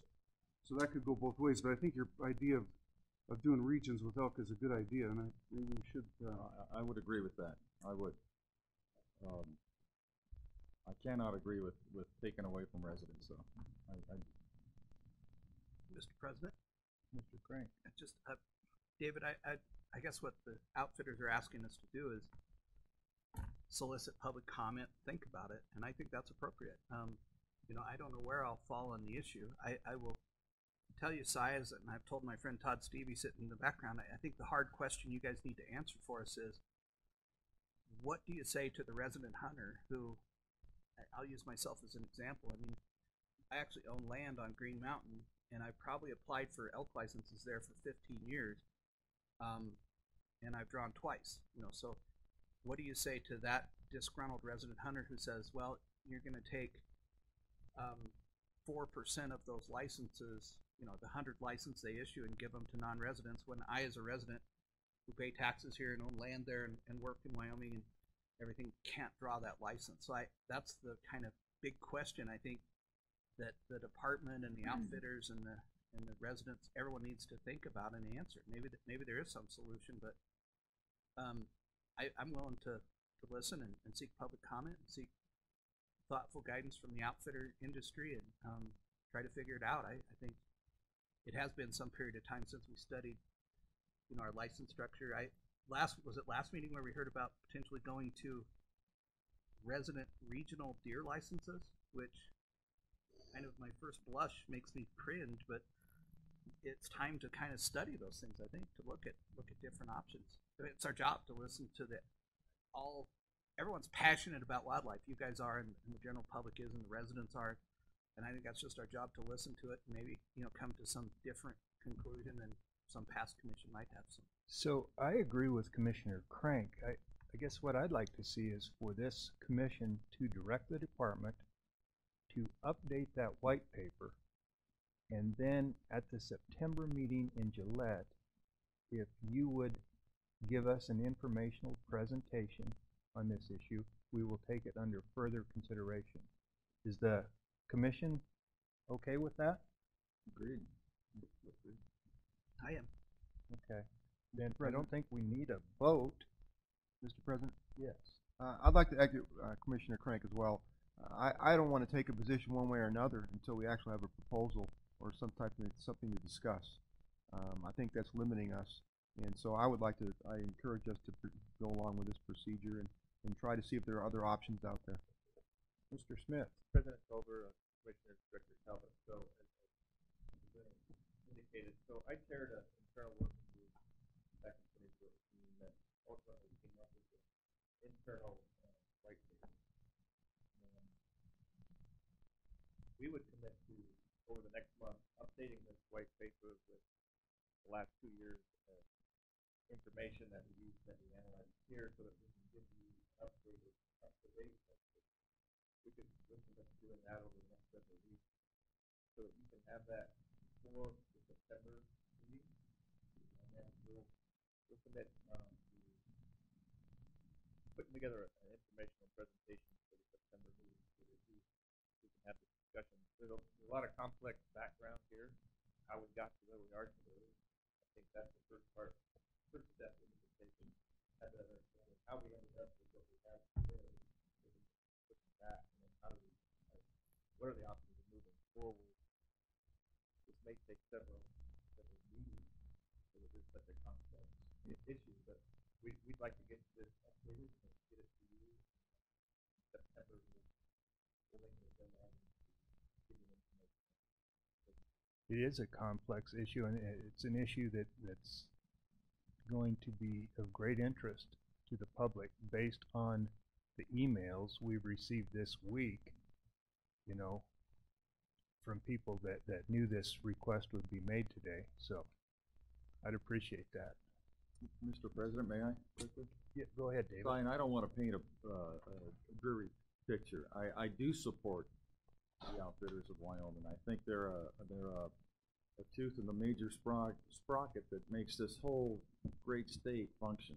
so that could go both ways. But I think your idea of doing regions with elk is a good idea, and maybe we should. I would agree with that. I would. I cannot agree with taking away from residents. So, Mr. President. Mr. Crane. Just, David, I guess what the outfitters are asking us to do is solicit public comment, think about it, and I think that's appropriate. I don't know where I'll fall on the issue. I will tell you, Si, and I've told my friend Todd Stevie sitting in the background, I think the hard question you guys need to answer for us is, what do you say to the resident hunter who, I'll use myself as an example. I mean, I actually own land on Green Mountain, and I probably applied for elk licenses there for 15 years, and I've drawn twice. So what do you say to that disgruntled resident hunter who says, well, you're going to take 4% of those licenses, the 100 license they issue, and give them to non-residents, when I, as a resident who pay taxes here and own land there and work in Wyoming and everything, can't draw that license. So that's the kind of big question I think that the department and the outfitters and the residents, everyone needs to think about and answer. Maybe there is some solution, but I'm willing to listen and seek public comment and seek thoughtful guidance from the outfitter industry and try to figure it out. I think it has been some period of time since we studied our license structure. Was it last meeting where we heard about potentially going to resident regional deer licenses, which kind of my first blush makes me cringe, but it's time to kind of study those things, I think, to look at different options. It's our job to listen to everyone's passionate about wildlife. You guys are, and the general public is, and the residents are. And I think that's just our job to listen to it and maybe, come to some different conclusion than some past commission might have some. So I agree with Commissioner Crank. I guess what I'd like to see is for this commission to direct the department to update that white paper, and then at the September meeting in Gillette, if you would give us an informational presentation on this issue, we will take it under further consideration. Is the commission okay with that? Agreed. I am. Okay. Then I don't think we need a vote. Mr. President? Yes. I'd like to echo Commissioner Crank as well. I don't want to take a position one way or another until we actually have a proposal or something to discuss. I think that's limiting us, and so I encourage us to go along with this procedure and try to see if there are other options out there. Mr. Smith. President Culver, Commissioner Director Talbot. So, as indicated, I chaired an internal working group back in 2014 that ultimately came up with an internal white paper. And we would commit to, over the next month, updating this white paper with the last 2 years of information that we use, that we analyze here, so that we can give you an updated, up-to-date white paper. We could commit to doing that over the next several weeks, so that you can have that for the September meeting, and then we'll commit to putting together an informational presentation for the September meeting, so that we can have this discussion. There's a lot of complex background here, how we got to where we are today. I think that's the first step in the presentation. Have that understanding how we ended up with what we have today, looking back, and then what are the options of moving forward. This may take several meetings, because it is such a complex issue, but we'd like to get this updated and get it to you in September. We'll make an agenda item to give you information. It is a complex issue, and it's an issue that's going to be of great interest to the public based on the emails we've received this week, from people that knew this request would be made today. So I'd appreciate that. Mr. President, may I quickly? Yeah, go ahead, David. Fine, I don't want to paint a dreary picture. I do support the Outfitters of Wyoming. I think they're a tooth in the major sprocket that makes this whole great state function,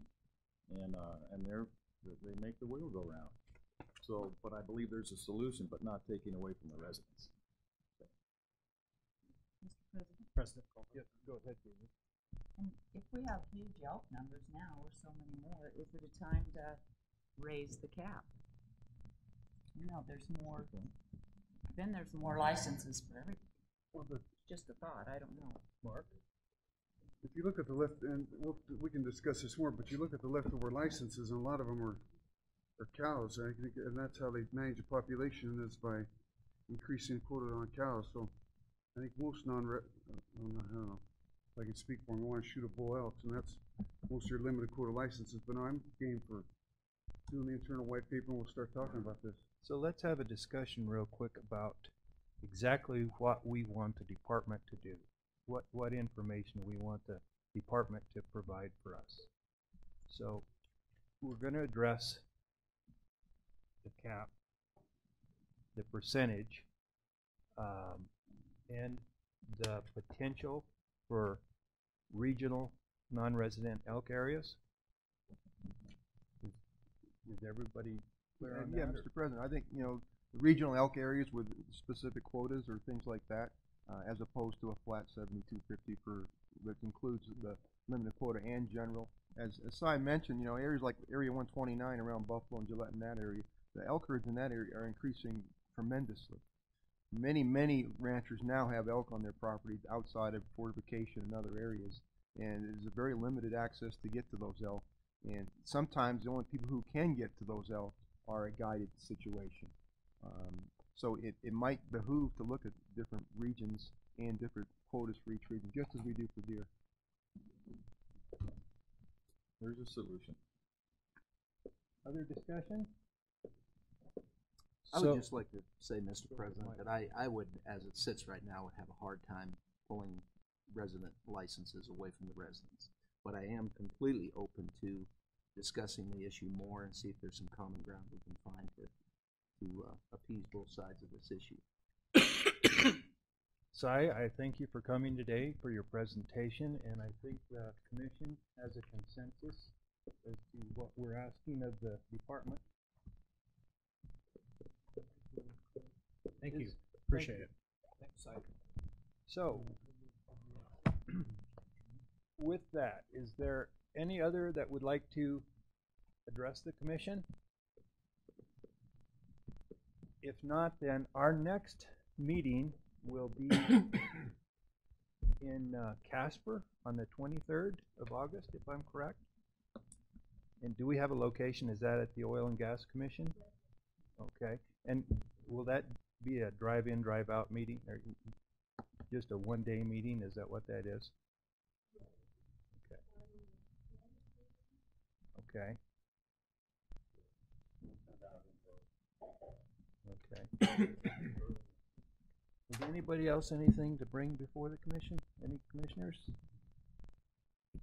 and they make the wheel go round. So, but I believe there's a solution, but not taking away from the residents. Mr. President? President, go ahead, David. And if we have huge elk numbers now, or so many more, is it a time to raise the cap? There's more. Then there's more licenses for everything. Well, just a thought. I don't know. Mark? If you look at the left, and we can discuss this more, but you look at the leftover licenses, and a lot of them are cows, I think, and that's how they manage the population, is by increasing quota on cows. So I think most I don't know if I can speak for them, want to shoot a bull elk, and that's most of your limited quota licenses. But no, I'm game for doing the internal white paper, and we'll start talking about this. So let's have a discussion real quick about exactly what we want the department to do, what information we want the department to provide for us. So we're going to address the cap, the percentage, and the potential for regional non-resident elk areas. Is everybody clear on that? Yeah, Mr. President, I think, the regional elk areas with specific quotas or things like that, as opposed to a flat 7250 that includes the limited quota and general. As Si mentioned, areas like Area 129 around Buffalo and Gillette in that area, the elk herds in that area are increasing tremendously. Many ranchers now have elk on their property outside of fortification and other areas, and there's a very limited access to get to those elk. And sometimes the only people who can get to those elk are a guided situation. So it might behoove to look at different regions and different quotas for each region, just as we do for deer. There's a solution. Other discussion? I So- would just like to say, Mr. President, that I would, as it sits right now, would have a hard time pulling resident licenses away from the residents. But I am completely open to discussing the issue more and see if there's some common ground we can find to appease both sides of this issue. Sai, I thank you for coming today for your presentation, and I think the commission has a consensus as to what we're asking of the department. Thank you. Is- Appreciate thank it. Thanks, Si. So, with that, is there any other that would like to address the commission? If not, then our next meeting will be in Casper on the 23rd of August, if I'm correct. And do we have a location? Is that at the Oil and Gas Commission? Okay. And will that be a drive-in, drive-out meeting, or just a one-day meeting? Is that what that is? Okay. Okay. Does anybody else anything to bring before the commission? Any commissioners?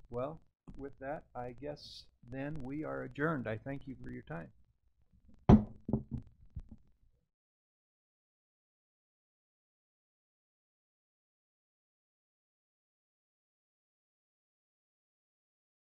Well, with that, I guess then we are adjourned. I thank you for your time.